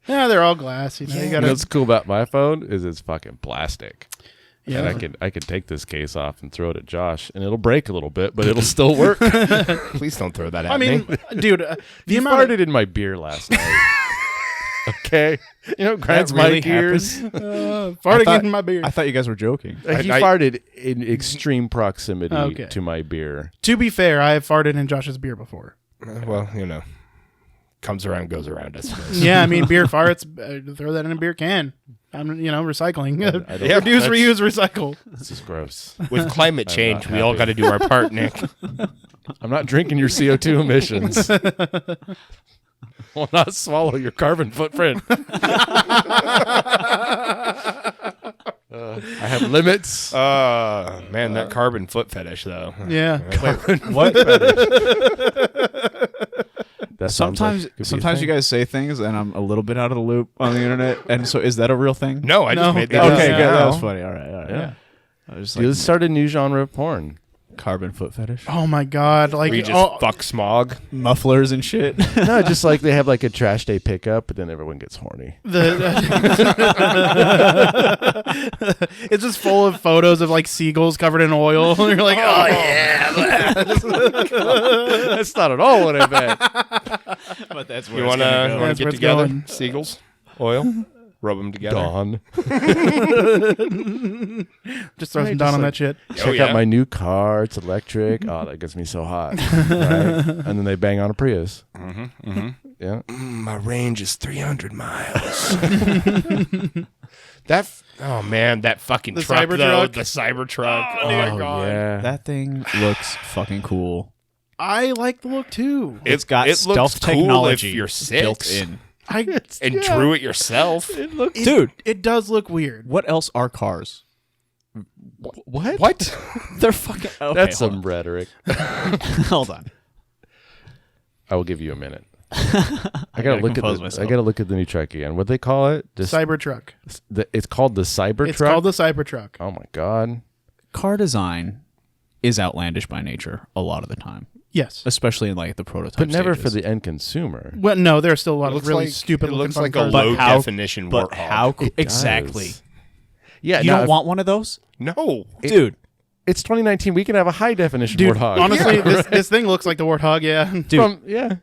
Speaker 2: Yeah, they're all glass. You know, you
Speaker 1: You
Speaker 2: gotta.
Speaker 1: know what's cool about my phone is it's fucking plastic.
Speaker 2: Yeah.
Speaker 1: And I could take this case off and throw it at Josh, and it'll break a little bit, but it'll still work.
Speaker 3: Please don't throw that at
Speaker 2: I mean,
Speaker 3: me.
Speaker 2: dude, the
Speaker 1: You
Speaker 2: amount of,
Speaker 1: farted in my beer last night. Okay, you know, grinds
Speaker 4: That
Speaker 1: my
Speaker 4: really
Speaker 1: gears.
Speaker 2: farting in my beard.
Speaker 4: I thought you guys were joking.
Speaker 1: He
Speaker 3: I-
Speaker 1: farted in extreme proximity
Speaker 2: Okay.
Speaker 1: to my beer.
Speaker 2: To be fair, I have farted in Josh's beer before.
Speaker 3: Well, you know, comes around, goes around, I suppose.
Speaker 2: Yeah, I mean, beer farts. Throw that in a beer can. I'm, recycling.
Speaker 1: I don't-
Speaker 3: Yeah,
Speaker 2: Reduce,
Speaker 3: that's-
Speaker 2: reuse, recycle.
Speaker 1: This is gross.
Speaker 3: With climate change,
Speaker 1: not
Speaker 3: we all
Speaker 1: happy.
Speaker 3: got to do our part, Nick.
Speaker 1: I'm not drinking your CO2 emissions. Will not swallow your carbon footprint. I have limits.
Speaker 3: Man, that carbon foot fetish, though.
Speaker 2: Yeah.
Speaker 4: What?
Speaker 1: That sounds like it could be a
Speaker 4: Sometimes you
Speaker 1: thing.
Speaker 4: guys say things, and I'm a little bit out of the loop on the internet. And so, is that a real thing?
Speaker 3: No, I just
Speaker 2: No.
Speaker 3: made that
Speaker 4: Okay,
Speaker 3: up
Speaker 4: good. That
Speaker 3: now.
Speaker 4: was funny. All right.
Speaker 1: Yeah.
Speaker 4: I was just
Speaker 1: You
Speaker 4: like,
Speaker 1: start a new genre of porn.
Speaker 4: carbon foot fetish,
Speaker 2: Oh my god! Like,
Speaker 3: Where you just
Speaker 2: oh,
Speaker 3: fuck smog.
Speaker 4: mufflers and shit.
Speaker 1: No, just like they have like a trash day pickup, but then everyone gets horny.
Speaker 2: it's just full of photos of like seagulls covered in oil. And you're like, oh yeah.
Speaker 1: That's not at all what I meant.
Speaker 4: But that's
Speaker 3: You want to
Speaker 2: That's
Speaker 3: get
Speaker 2: where it's
Speaker 3: together?
Speaker 2: going.
Speaker 3: Seagulls, oil, rub them together.
Speaker 1: Dawn.
Speaker 2: Just throw
Speaker 1: Hey,
Speaker 2: some down
Speaker 1: just
Speaker 2: on
Speaker 1: like-
Speaker 2: that shit.
Speaker 1: Check
Speaker 3: yeah?
Speaker 1: out my new car. It's electric. Oh, that gets me so hot. Right? And then they bang on a Prius. Yeah.
Speaker 3: My range is 300 miles. Oh man, that fucking
Speaker 2: The
Speaker 3: truck though,
Speaker 2: Cybertruck?
Speaker 3: the Cybertruck.
Speaker 2: Oh, dear God.
Speaker 1: yeah.
Speaker 4: That thing looks fucking cool.
Speaker 2: I like the look too.
Speaker 4: It's got
Speaker 3: it looks
Speaker 4: stealth
Speaker 3: cool
Speaker 4: technology
Speaker 3: if you're
Speaker 4: built
Speaker 3: 6
Speaker 4: in.
Speaker 3: and drew it yourself.
Speaker 4: Dude,
Speaker 2: It does look weird.
Speaker 4: what else are cars?
Speaker 1: What?
Speaker 3: What?
Speaker 4: They're fucking. Okay,
Speaker 1: That's
Speaker 4: hold
Speaker 1: some rhetoric.
Speaker 4: on. Hold on.
Speaker 1: I will give you a minute.
Speaker 4: I
Speaker 1: I gotta look at
Speaker 4: compose
Speaker 1: the,
Speaker 4: myself.
Speaker 1: I gotta look at the new truck again. What they call it? Just
Speaker 2: Cybertruck.
Speaker 1: it's called the Cybertruck.
Speaker 2: It's called the Cybertruck.
Speaker 1: Oh my god.
Speaker 4: Car design is outlandish by nature a lot of the time,
Speaker 2: Yes.
Speaker 4: especially in like the prototype.
Speaker 1: But never for
Speaker 4: stages.
Speaker 1: the end consumer.
Speaker 2: Well, no, there are still a lot
Speaker 3: It
Speaker 2: of
Speaker 3: looks
Speaker 2: really
Speaker 3: like,
Speaker 2: stupid
Speaker 3: it
Speaker 2: looking
Speaker 3: looks
Speaker 2: fun
Speaker 3: like a
Speaker 2: cars.
Speaker 3: low
Speaker 4: But how-
Speaker 3: definition
Speaker 4: But
Speaker 3: warthog.
Speaker 4: how
Speaker 1: It
Speaker 4: exactly?
Speaker 1: does. Yeah,
Speaker 4: You
Speaker 1: no,
Speaker 4: don't
Speaker 1: if-
Speaker 4: want one of those,
Speaker 3: No.
Speaker 4: dude.
Speaker 1: It's 2019. We can have a high definition
Speaker 2: Dude,
Speaker 1: warthog.
Speaker 2: honestly, this thing looks like the Warthog, yeah.
Speaker 4: Dude,
Speaker 1: Yeah.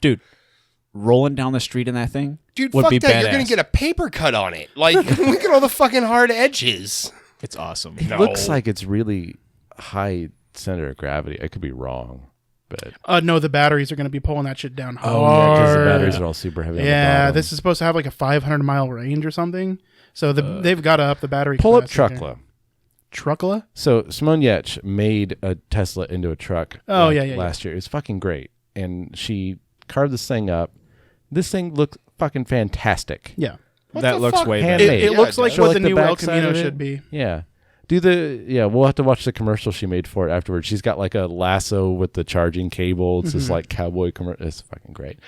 Speaker 4: rolling down the street in that thing,
Speaker 3: Dude,
Speaker 4: would
Speaker 3: fuck
Speaker 4: be
Speaker 3: that.
Speaker 4: badass.
Speaker 3: You're going to get a paper cut on it. Like, look at all the fucking hard edges.
Speaker 4: It's awesome.
Speaker 1: It
Speaker 3: No.
Speaker 1: looks like it's really high center of gravity. I could be wrong, but
Speaker 2: No, the batteries are going to be pulling that shit down hard.
Speaker 1: yeah, because the batteries are all super heavy. on the
Speaker 2: Yeah,
Speaker 1: bottom.
Speaker 2: this is supposed to have like a 500-mile range or something. So they've got to up the battery.
Speaker 1: Pull up
Speaker 2: capacity
Speaker 1: Truckla.
Speaker 2: there. Truckla?
Speaker 1: So Simone Yetch made a Tesla into a truck.
Speaker 2: Oh, yeah.
Speaker 1: last year. It's fucking great, and she carved this thing up. This thing looks fucking fantastic.
Speaker 2: Yeah.
Speaker 4: That looks way
Speaker 1: Handmade.
Speaker 4: better.
Speaker 2: It
Speaker 1: Yeah,
Speaker 2: looks
Speaker 3: it
Speaker 2: like
Speaker 3: does.
Speaker 2: what
Speaker 1: Show,
Speaker 2: the
Speaker 1: like, the
Speaker 2: new El
Speaker 1: backside
Speaker 2: Camino
Speaker 1: of it.
Speaker 2: should be.
Speaker 1: Yeah. We'll have to watch the commercial she made for it afterwards. She's got like a lasso with the charging cable. It's this like cowboy commercial. It's fucking great.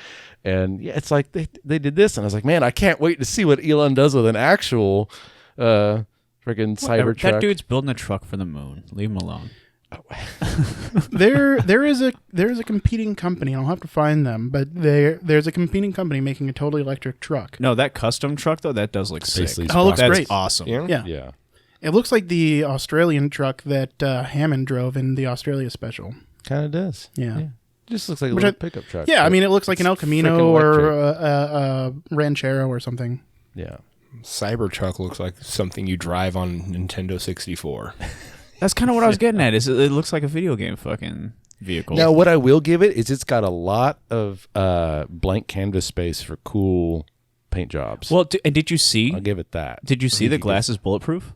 Speaker 1: And yeah, it's like they did this, and I was like, man, I can't wait to see what Elon does with an actual freaking Cybertruck.
Speaker 4: That dude's building a truck for the moon. Leave him alone.
Speaker 2: There is a competing company. I'll have to find them, but there's a competing company making a totally electric truck.
Speaker 4: No, that custom truck though, that does look sick.
Speaker 1: Basically
Speaker 2: Oh, it looks
Speaker 4: That's
Speaker 2: great.
Speaker 4: awesome.
Speaker 3: Yeah.
Speaker 2: Yeah.
Speaker 1: Yeah.
Speaker 2: It looks like the Australian truck that Hammond drove in the Australia special.
Speaker 1: Kind of does.
Speaker 2: Yeah.
Speaker 1: Just looks like a
Speaker 2: Which
Speaker 1: little pickup truck.
Speaker 2: Yeah, I
Speaker 1: but
Speaker 2: mean, it looks like an El
Speaker 1: it's
Speaker 2: Camino
Speaker 1: frickin'
Speaker 2: or
Speaker 1: electric.
Speaker 2: a Ranchero or something.
Speaker 1: Yeah.
Speaker 3: Cybertruck looks like something you drive on Nintendo 64.
Speaker 4: That's kind of what I was getting at. Is it looks like a video game fucking vehicle.
Speaker 1: Now, what I will give it is it's got a lot of blank canvas space for cool paint jobs.
Speaker 4: Well, and did you see?
Speaker 1: I'll give it that.
Speaker 4: Did you see the glass is bulletproof?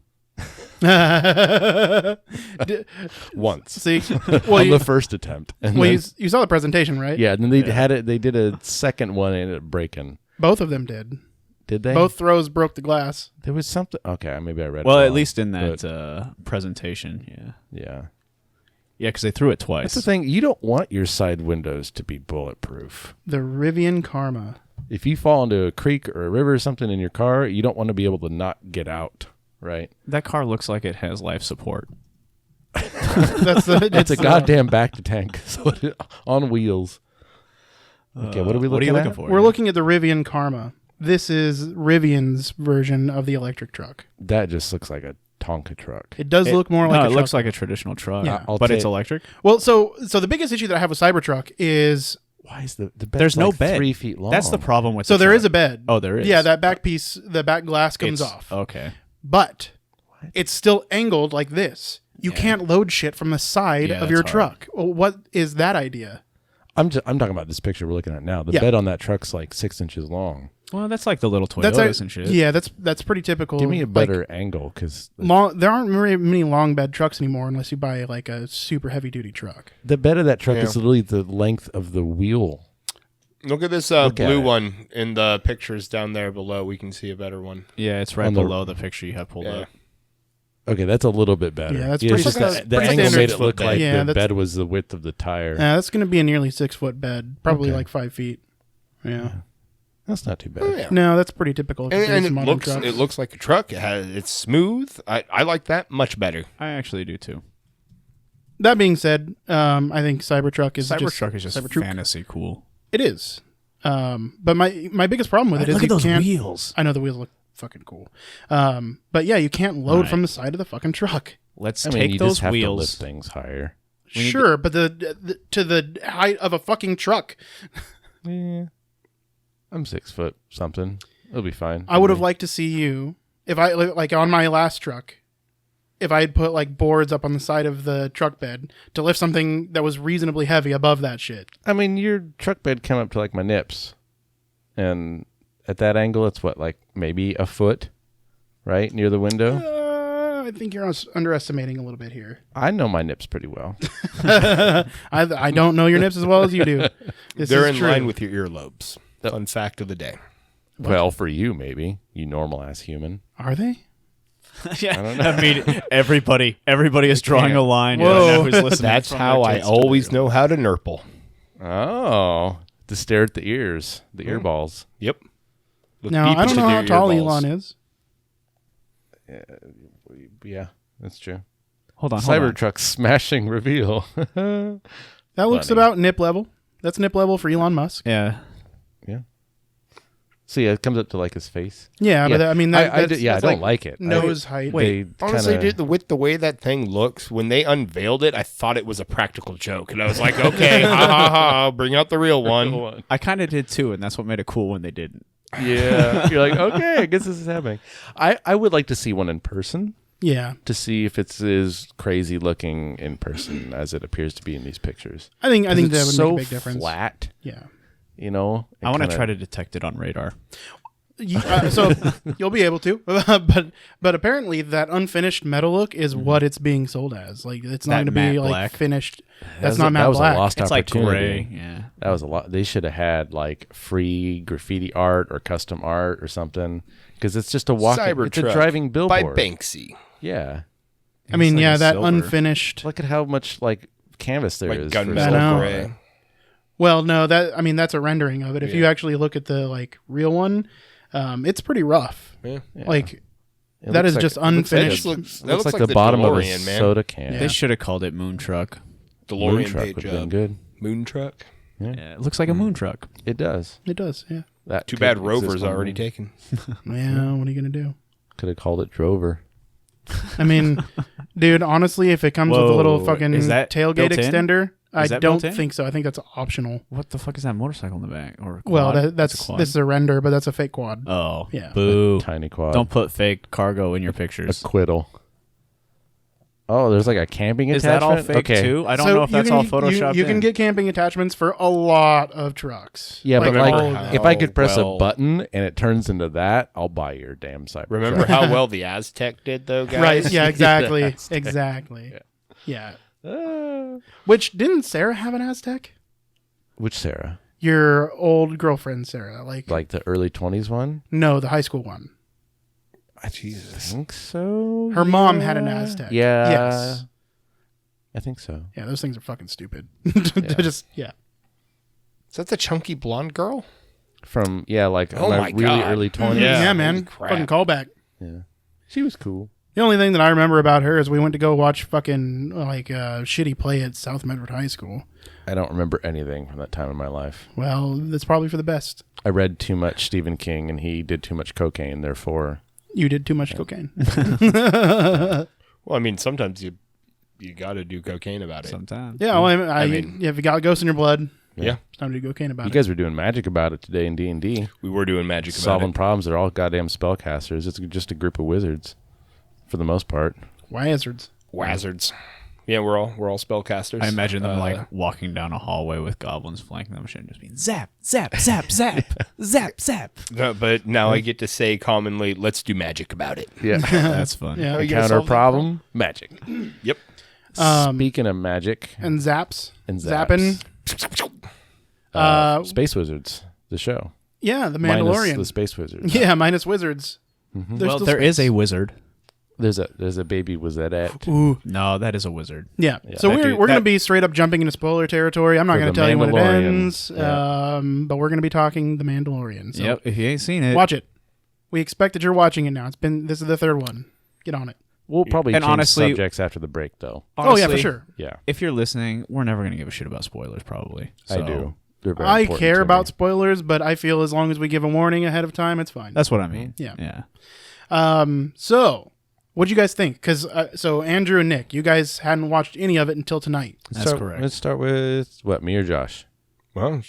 Speaker 1: Once
Speaker 2: See, well,
Speaker 1: on
Speaker 2: you,
Speaker 1: the first attempt. And
Speaker 2: well,
Speaker 1: then-
Speaker 2: you saw the presentation, right?
Speaker 1: yeah, and then they had it. They did a second one and it breaking.
Speaker 2: Both of them did.
Speaker 1: Did they?
Speaker 2: Both throws broke the glass.
Speaker 1: There was something. Okay, maybe I read.
Speaker 4: Well,
Speaker 1: it
Speaker 4: at
Speaker 1: wrong,
Speaker 4: least in that
Speaker 1: but
Speaker 4: presentation, yeah.
Speaker 1: yeah.
Speaker 4: Yeah, because they threw it twice.
Speaker 1: That's the thing. You don't want your side windows to be bulletproof.
Speaker 2: The Rivian Karma.
Speaker 1: If you fall into a creek or a river or something in your car, you don't want to be able to not get out, right?
Speaker 4: That car looks like it has life support.
Speaker 1: It's a goddamn back to tank so on wheels. Okay, what are we looking
Speaker 4: What are you looking
Speaker 1: at?
Speaker 4: for?
Speaker 2: We're looking at the Rivian Karma. This is Rivian's version of the electric truck.
Speaker 1: That just looks like a Tonka truck.
Speaker 2: It does look more like
Speaker 4: No,
Speaker 2: a
Speaker 4: it looks
Speaker 2: truck.
Speaker 4: like a traditional truck,
Speaker 2: Yeah.
Speaker 4: but it's electric.
Speaker 2: Well, so the biggest issue that I have with Cybertruck is
Speaker 1: Why is the bed
Speaker 4: There's no
Speaker 1: like
Speaker 4: bed.
Speaker 1: 3 feet long?
Speaker 4: That's the problem with
Speaker 2: so
Speaker 4: the
Speaker 2: there
Speaker 4: truck.
Speaker 2: is a bed.
Speaker 4: Oh, there is.
Speaker 2: Yeah, that back piece, the back glass comes
Speaker 4: It's-
Speaker 2: off.
Speaker 4: Okay.
Speaker 2: But it's still angled like this. You can't load shit from the side
Speaker 4: Yeah,
Speaker 2: of your
Speaker 4: that's hard.
Speaker 2: truck. Well, what is that idea?
Speaker 1: I'm talking about this picture we're looking at now. The
Speaker 2: Yeah.
Speaker 1: bed on that truck's like 6 inches long.
Speaker 4: Well, that's like the little
Speaker 2: That's
Speaker 4: Toyotas and shit.
Speaker 2: Yeah, that's pretty typical.
Speaker 1: Give me a
Speaker 2: Like,
Speaker 1: better angle because
Speaker 2: there aren't very many long bed trucks anymore unless you buy like a super heavy duty truck.
Speaker 1: the bed of that truck
Speaker 3: Yeah.
Speaker 1: is literally the length of the wheel.
Speaker 3: Look at this
Speaker 1: Look at
Speaker 3: blue
Speaker 1: it.
Speaker 3: one in the pictures down there below. We can see a better one.
Speaker 4: Yeah, it's right
Speaker 1: On the-
Speaker 4: below the picture you have pulled
Speaker 3: Yeah.
Speaker 4: up.
Speaker 1: Okay, that's a little bit better.
Speaker 2: Yeah, that's
Speaker 1: it's
Speaker 2: pretty
Speaker 1: just
Speaker 2: standard-
Speaker 1: the
Speaker 2: pretty
Speaker 1: angle
Speaker 2: standard
Speaker 1: made it
Speaker 3: foot
Speaker 1: look
Speaker 3: bed.
Speaker 1: like
Speaker 2: Yeah,
Speaker 1: the
Speaker 2: that's-
Speaker 1: bed was the width of the tire.
Speaker 2: Yeah, that's going to be a nearly 6 foot bed, probably
Speaker 1: Okay.
Speaker 2: like 5 feet. Yeah.
Speaker 1: That's not too bad.
Speaker 3: Oh, yeah.
Speaker 2: No, that's pretty typical. of
Speaker 3: And
Speaker 2: today's
Speaker 3: it
Speaker 2: modern
Speaker 3: looks
Speaker 2: trucks.
Speaker 3: it looks like a truck. It's smooth. I like that much better.
Speaker 4: I actually do too.
Speaker 2: That being said, I think Cybertruck is
Speaker 4: Cybertruck is just
Speaker 2: Cybertruck.
Speaker 4: fantasy cool.
Speaker 2: It is. But my biggest problem with it is
Speaker 4: Look
Speaker 2: you
Speaker 4: at those
Speaker 2: can't.
Speaker 4: wheels.
Speaker 2: I know the wheels look fucking cool. But yeah, you can't load
Speaker 4: Right.
Speaker 2: from the side of the fucking truck.
Speaker 4: Let's
Speaker 1: I mean,
Speaker 4: take
Speaker 1: you
Speaker 4: those
Speaker 1: just have to lift
Speaker 4: wheels.
Speaker 1: things higher.
Speaker 4: We need
Speaker 2: Sure, but the to the height of a fucking truck.
Speaker 1: Yeah. I'm 6 foot something. It'll be fine.
Speaker 2: I would have liked to see you if I like on my last truck. If I had put like boards up on the side of the truck bed to lift something that was reasonably heavy above that shit.
Speaker 1: I mean, your truck bed come up to like my nips, and at that angle, it's what, like maybe a foot, right near the window.
Speaker 2: I think you're underestimating a little bit here.
Speaker 1: I know my nips pretty well.
Speaker 2: I don't know your nips as well as you do.
Speaker 3: They're
Speaker 2: is
Speaker 3: in
Speaker 2: true.
Speaker 3: line with your earlobes. Fun fact of the day.
Speaker 1: Well, for you, maybe you normal ass human.
Speaker 2: Are they?
Speaker 4: Yeah, I mean, everybody is drawing a line.
Speaker 2: Whoa.
Speaker 4: Now who's listening
Speaker 3: That's
Speaker 4: from
Speaker 3: how
Speaker 4: their
Speaker 3: I
Speaker 4: tits to
Speaker 3: always
Speaker 4: the-
Speaker 3: know how to nurple.
Speaker 1: Oh, to stare at the ears, the ear balls.
Speaker 3: Yep. Look
Speaker 2: Now
Speaker 3: deep
Speaker 2: I don't
Speaker 3: into
Speaker 2: know how
Speaker 3: their
Speaker 2: tall
Speaker 3: earballs.
Speaker 2: Elon is.
Speaker 1: Yeah, that's true.
Speaker 4: Hold on, hold on.
Speaker 1: Cybertruck smashing reveal.
Speaker 2: That looks
Speaker 1: Funny.
Speaker 2: about nip level. That's nip level for Elon Musk.
Speaker 4: Yeah.
Speaker 1: See, it comes up to like his face.
Speaker 2: Yeah, but I mean,
Speaker 1: I
Speaker 2: that's
Speaker 1: don't
Speaker 2: like
Speaker 1: like it.
Speaker 2: nose height.
Speaker 1: They
Speaker 3: Honestly,
Speaker 1: kinda-
Speaker 3: dude, with the way that thing looks, when they unveiled it, I thought it was a practical joke. And I was like, okay, ha ha ha, bring out the real one.
Speaker 4: I kind of did too, and that's what made it cool when they didn't.
Speaker 1: Yeah, you're like, okay, I guess this is happening. I would like to see one in person
Speaker 2: Yeah,
Speaker 1: to see if it's as crazy looking in person as it appears to be in these pictures.
Speaker 2: I think that
Speaker 1: It's
Speaker 2: would
Speaker 1: so
Speaker 2: make a big difference.
Speaker 1: flat,
Speaker 2: Yeah.
Speaker 1: you know.
Speaker 4: I want to try to detect it on radar.
Speaker 2: So you'll be able to, but apparently that unfinished metal look is what it's being sold as. Like it's not
Speaker 4: That
Speaker 2: going to be
Speaker 4: matte
Speaker 2: like
Speaker 4: black.
Speaker 2: finished. That's not matte
Speaker 1: that was
Speaker 2: black.
Speaker 1: a lost
Speaker 4: It's like
Speaker 1: opportunity.
Speaker 4: gray. Yeah.
Speaker 1: That was a lot. They should have had like free graffiti art or custom art or something because it's just a walking. It's a
Speaker 3: Cybertruck
Speaker 1: driving
Speaker 3: by
Speaker 1: billboard.
Speaker 3: Banksy.
Speaker 1: Yeah,
Speaker 2: I mean,
Speaker 4: like
Speaker 2: yeah,
Speaker 4: a
Speaker 2: that
Speaker 4: silver.
Speaker 2: unfinished.
Speaker 1: look at how much like canvas there
Speaker 3: Like
Speaker 1: is. for
Speaker 3: gunmetal
Speaker 2: I know.
Speaker 3: gray.
Speaker 2: Well, no, that's a rendering of it. If you actually look at the like real one, it's pretty rough.
Speaker 3: Yeah.
Speaker 1: Yeah.
Speaker 2: Like
Speaker 1: It
Speaker 2: That
Speaker 1: looks
Speaker 2: is
Speaker 1: like-
Speaker 2: just
Speaker 1: it looks like
Speaker 2: unfinished.
Speaker 1: a-
Speaker 3: That
Speaker 1: looks
Speaker 3: looks
Speaker 1: like
Speaker 3: like
Speaker 1: the bottom of a
Speaker 3: DeLorean, man.
Speaker 1: soda can.
Speaker 2: Yeah.
Speaker 4: They should have called it Moon Truck.
Speaker 1: Moon
Speaker 3: DeLorean
Speaker 1: truck
Speaker 3: paint
Speaker 1: would have been
Speaker 3: job.
Speaker 1: good.
Speaker 3: Moon truck.
Speaker 4: Yeah, it looks like a moon truck.
Speaker 1: It does.
Speaker 2: It does, yeah.
Speaker 1: That
Speaker 3: Too
Speaker 1: could
Speaker 3: bad
Speaker 1: exist
Speaker 3: Rover's
Speaker 1: on
Speaker 3: already
Speaker 1: Moon.
Speaker 3: taken.
Speaker 2: Yeah, what are you gonna do?
Speaker 1: Could have called it Drover.
Speaker 2: I mean, dude, honestly, if it comes with a little
Speaker 4: Whoa,
Speaker 2: fucking
Speaker 4: is that
Speaker 2: tailgate
Speaker 4: built in?
Speaker 2: extender, I
Speaker 4: Is that
Speaker 2: don't
Speaker 4: built in?
Speaker 2: think so. I think that's optional.
Speaker 4: What the fuck is that motorcycle in the back? Or a
Speaker 2: Well,
Speaker 4: quad?
Speaker 2: that's
Speaker 4: It's a quad.
Speaker 2: this is a render, but that's a fake quad.
Speaker 4: Oh,
Speaker 2: Yeah.
Speaker 4: Boo!
Speaker 1: Tiny quad.
Speaker 4: Don't put fake cargo in your pictures.
Speaker 1: Acquittal. Oh, there's like a camping
Speaker 4: Is
Speaker 1: attachment?
Speaker 4: that all fake
Speaker 1: okay.
Speaker 4: too? I don't
Speaker 2: So
Speaker 4: know if
Speaker 2: you
Speaker 4: that's
Speaker 2: can-
Speaker 4: all photoshopped.
Speaker 2: You can
Speaker 4: in.
Speaker 2: get camping attachments for a lot of trucks.
Speaker 1: Yeah, but like,
Speaker 2: all of them.
Speaker 1: if I could press
Speaker 3: well-
Speaker 1: a button and it turns into that, I'll buy your damn Cybertruck.
Speaker 3: Remember how well the Aztec did, though, guys?
Speaker 2: Right? Yeah, exactly,
Speaker 1: Aztec.
Speaker 2: exactly. Yeah.
Speaker 1: Ah.
Speaker 2: Which didn't Sarah have an Aztec?
Speaker 1: Which Sarah?
Speaker 2: Your old girlfriend, Sarah.
Speaker 1: Like the early 20s one?
Speaker 2: No, the high school one.
Speaker 1: I think so.
Speaker 2: Her mom had an Aztec.
Speaker 1: Yeah.
Speaker 2: Yes.
Speaker 1: I think so.
Speaker 2: Yeah, those things are fucking stupid.
Speaker 1: Yeah.
Speaker 2: Just yeah.
Speaker 3: Is that the chunky blonde girl?
Speaker 1: From, like
Speaker 3: Oh
Speaker 1: my
Speaker 3: my
Speaker 1: really
Speaker 3: God.
Speaker 1: early 20s.
Speaker 3: Yeah,
Speaker 2: Yeah, man.
Speaker 3: holy crap.
Speaker 2: Fucking callback.
Speaker 1: Yeah. She was cool.
Speaker 2: The only thing that I remember about her is we went to go watch fucking like shitty play at South Medford High School.
Speaker 1: I don't remember anything from that time in my life.
Speaker 2: Well, that's probably for the best.
Speaker 1: I read too much Stephen King and he did too much cocaine, therefore.
Speaker 2: You did too much cocaine.
Speaker 3: Well, I mean, sometimes you got to do cocaine about it.
Speaker 4: sometimes.
Speaker 2: Yeah, well,
Speaker 3: I mean-
Speaker 2: if you got ghost in your blood,
Speaker 3: Yeah.
Speaker 2: it's time to do cocaine about
Speaker 1: You
Speaker 2: it.
Speaker 1: guys were doing magic about it today in D&D.
Speaker 3: We were doing magic about
Speaker 1: Solving
Speaker 3: it.
Speaker 1: problems. They're all goddamn spellcasters. It's just a group of wizards for the most part.
Speaker 2: Wizards.
Speaker 3: Wizards. Yeah, we're all spellcasters.
Speaker 4: I imagine them
Speaker 3: Uh,
Speaker 4: like walking down a hallway with goblins flanking them, and just being zap, zap, zap, zap, zap, zap.
Speaker 3: no, but now I get to say commonly, let's do magic about it.
Speaker 1: Yeah.
Speaker 4: That's fun.
Speaker 2: Yeah.
Speaker 3: you gonna
Speaker 1: Counter
Speaker 3: solve that
Speaker 1: problem, magic.
Speaker 3: Yep.
Speaker 1: Speaking of magic
Speaker 2: And zaps.
Speaker 1: and
Speaker 2: Zapping.
Speaker 1: Space Wizards, the show.
Speaker 2: Yeah, the
Speaker 1: Minus
Speaker 2: Mandalorian.
Speaker 1: the Space Wizards.
Speaker 2: Yeah, minus wizards. There's
Speaker 4: Well,
Speaker 2: still
Speaker 4: there is
Speaker 2: space.
Speaker 4: a wizard.
Speaker 1: There's a baby Wizardette.
Speaker 2: Ooh.
Speaker 4: No, that is a wizard.
Speaker 2: Yeah. So
Speaker 4: That
Speaker 2: we're
Speaker 4: dude-
Speaker 2: we're gonna
Speaker 4: that-
Speaker 2: be straight up jumping into spoiler territory. I'm not
Speaker 1: For
Speaker 2: gonna
Speaker 1: The
Speaker 2: tell you when it
Speaker 1: Mandalorian.
Speaker 2: ends.
Speaker 1: Yeah.
Speaker 2: But we're gonna be talking the Mandalorian. So
Speaker 4: Yep. If you ain't seen it,
Speaker 2: watch it. We expect that you're watching it now. This is the third one. Get on it.
Speaker 1: We'll probably
Speaker 4: And
Speaker 1: change
Speaker 4: honestly-
Speaker 1: subjects after the break, though.
Speaker 2: Oh yeah, for
Speaker 4: honestly,
Speaker 2: sure.
Speaker 1: Yeah,
Speaker 4: If you're listening, we're never gonna give a shit about spoilers. Probably.
Speaker 1: I
Speaker 4: So,
Speaker 1: do. They're very
Speaker 2: I
Speaker 1: important
Speaker 2: care
Speaker 1: to
Speaker 2: about
Speaker 1: me.
Speaker 2: spoilers, but I feel as long as we give a warning ahead of time, it's fine.
Speaker 4: That's what I mean.
Speaker 2: Yeah.
Speaker 4: Yeah.
Speaker 2: So what'd you guys think? Because so Andrew and Nick, you guys hadn't watched any of it until tonight.
Speaker 4: That's correct.
Speaker 1: Let's start with what, me or Josh?
Speaker 3: Well,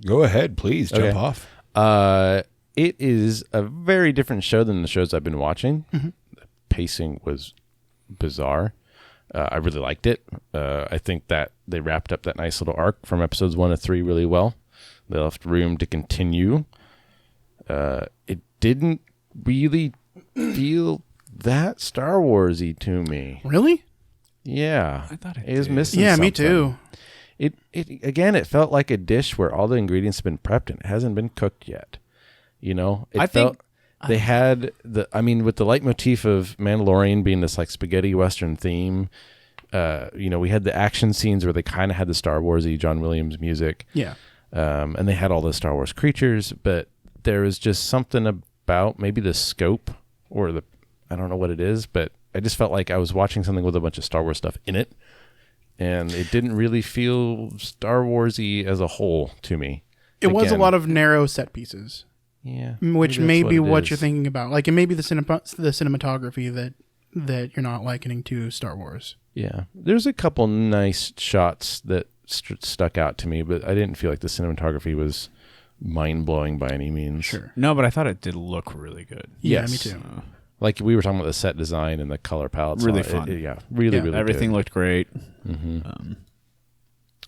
Speaker 3: go ahead, please jump
Speaker 1: Okay.
Speaker 3: off.
Speaker 1: It is a very different show than the shows I've been watching.
Speaker 2: Mm-hmm.
Speaker 1: The pacing was bizarre. I really liked it. I think that they wrapped up that nice little arc from episodes 1 to 3 really well. They left room to continue. It didn't really feel that Star Wars-y to me.
Speaker 2: Really?
Speaker 1: Yeah.
Speaker 4: I thought it
Speaker 1: was
Speaker 4: did.
Speaker 1: missing
Speaker 2: Yeah, me
Speaker 1: something.
Speaker 2: too.
Speaker 1: It again, it felt like a dish where all the ingredients have been prepped and it hasn't been cooked yet. You know, it
Speaker 4: I
Speaker 1: felt
Speaker 4: think-
Speaker 1: they had with the leitmotif of Mandalorian being this like spaghetti Western theme. We had the action scenes where they kind of had the Star Wars-y John Williams music.
Speaker 2: Yeah.
Speaker 1: And they had all the Star Wars creatures, but there was just something about maybe the scope or I don't know what it is, but I just felt like I was watching something with a bunch of Star Wars stuff in it. And it didn't really feel Star Wars-y as a whole to me.
Speaker 2: It was a
Speaker 1: Again,
Speaker 2: lot of narrow set pieces,
Speaker 1: yeah,
Speaker 2: which
Speaker 1: maybe
Speaker 2: may
Speaker 1: that's
Speaker 2: be
Speaker 1: it
Speaker 2: what you're
Speaker 1: is.
Speaker 2: thinking about. Like, it may be the cinematography that you're not likening to Star Wars.
Speaker 1: Yeah, there's a couple nice shots that stuck out to me, but I didn't feel like the cinematography was mind-blowing by any means.
Speaker 2: Sure.
Speaker 4: No, but I thought it did look really good.
Speaker 2: Yeah,
Speaker 1: Yes.
Speaker 2: me too.
Speaker 1: Like we were talking about the set design and the color palettes.
Speaker 4: Really
Speaker 1: and all,
Speaker 4: fun.
Speaker 1: yeah, really,
Speaker 2: Yeah,
Speaker 1: really
Speaker 4: Everything
Speaker 1: good.
Speaker 4: looked great.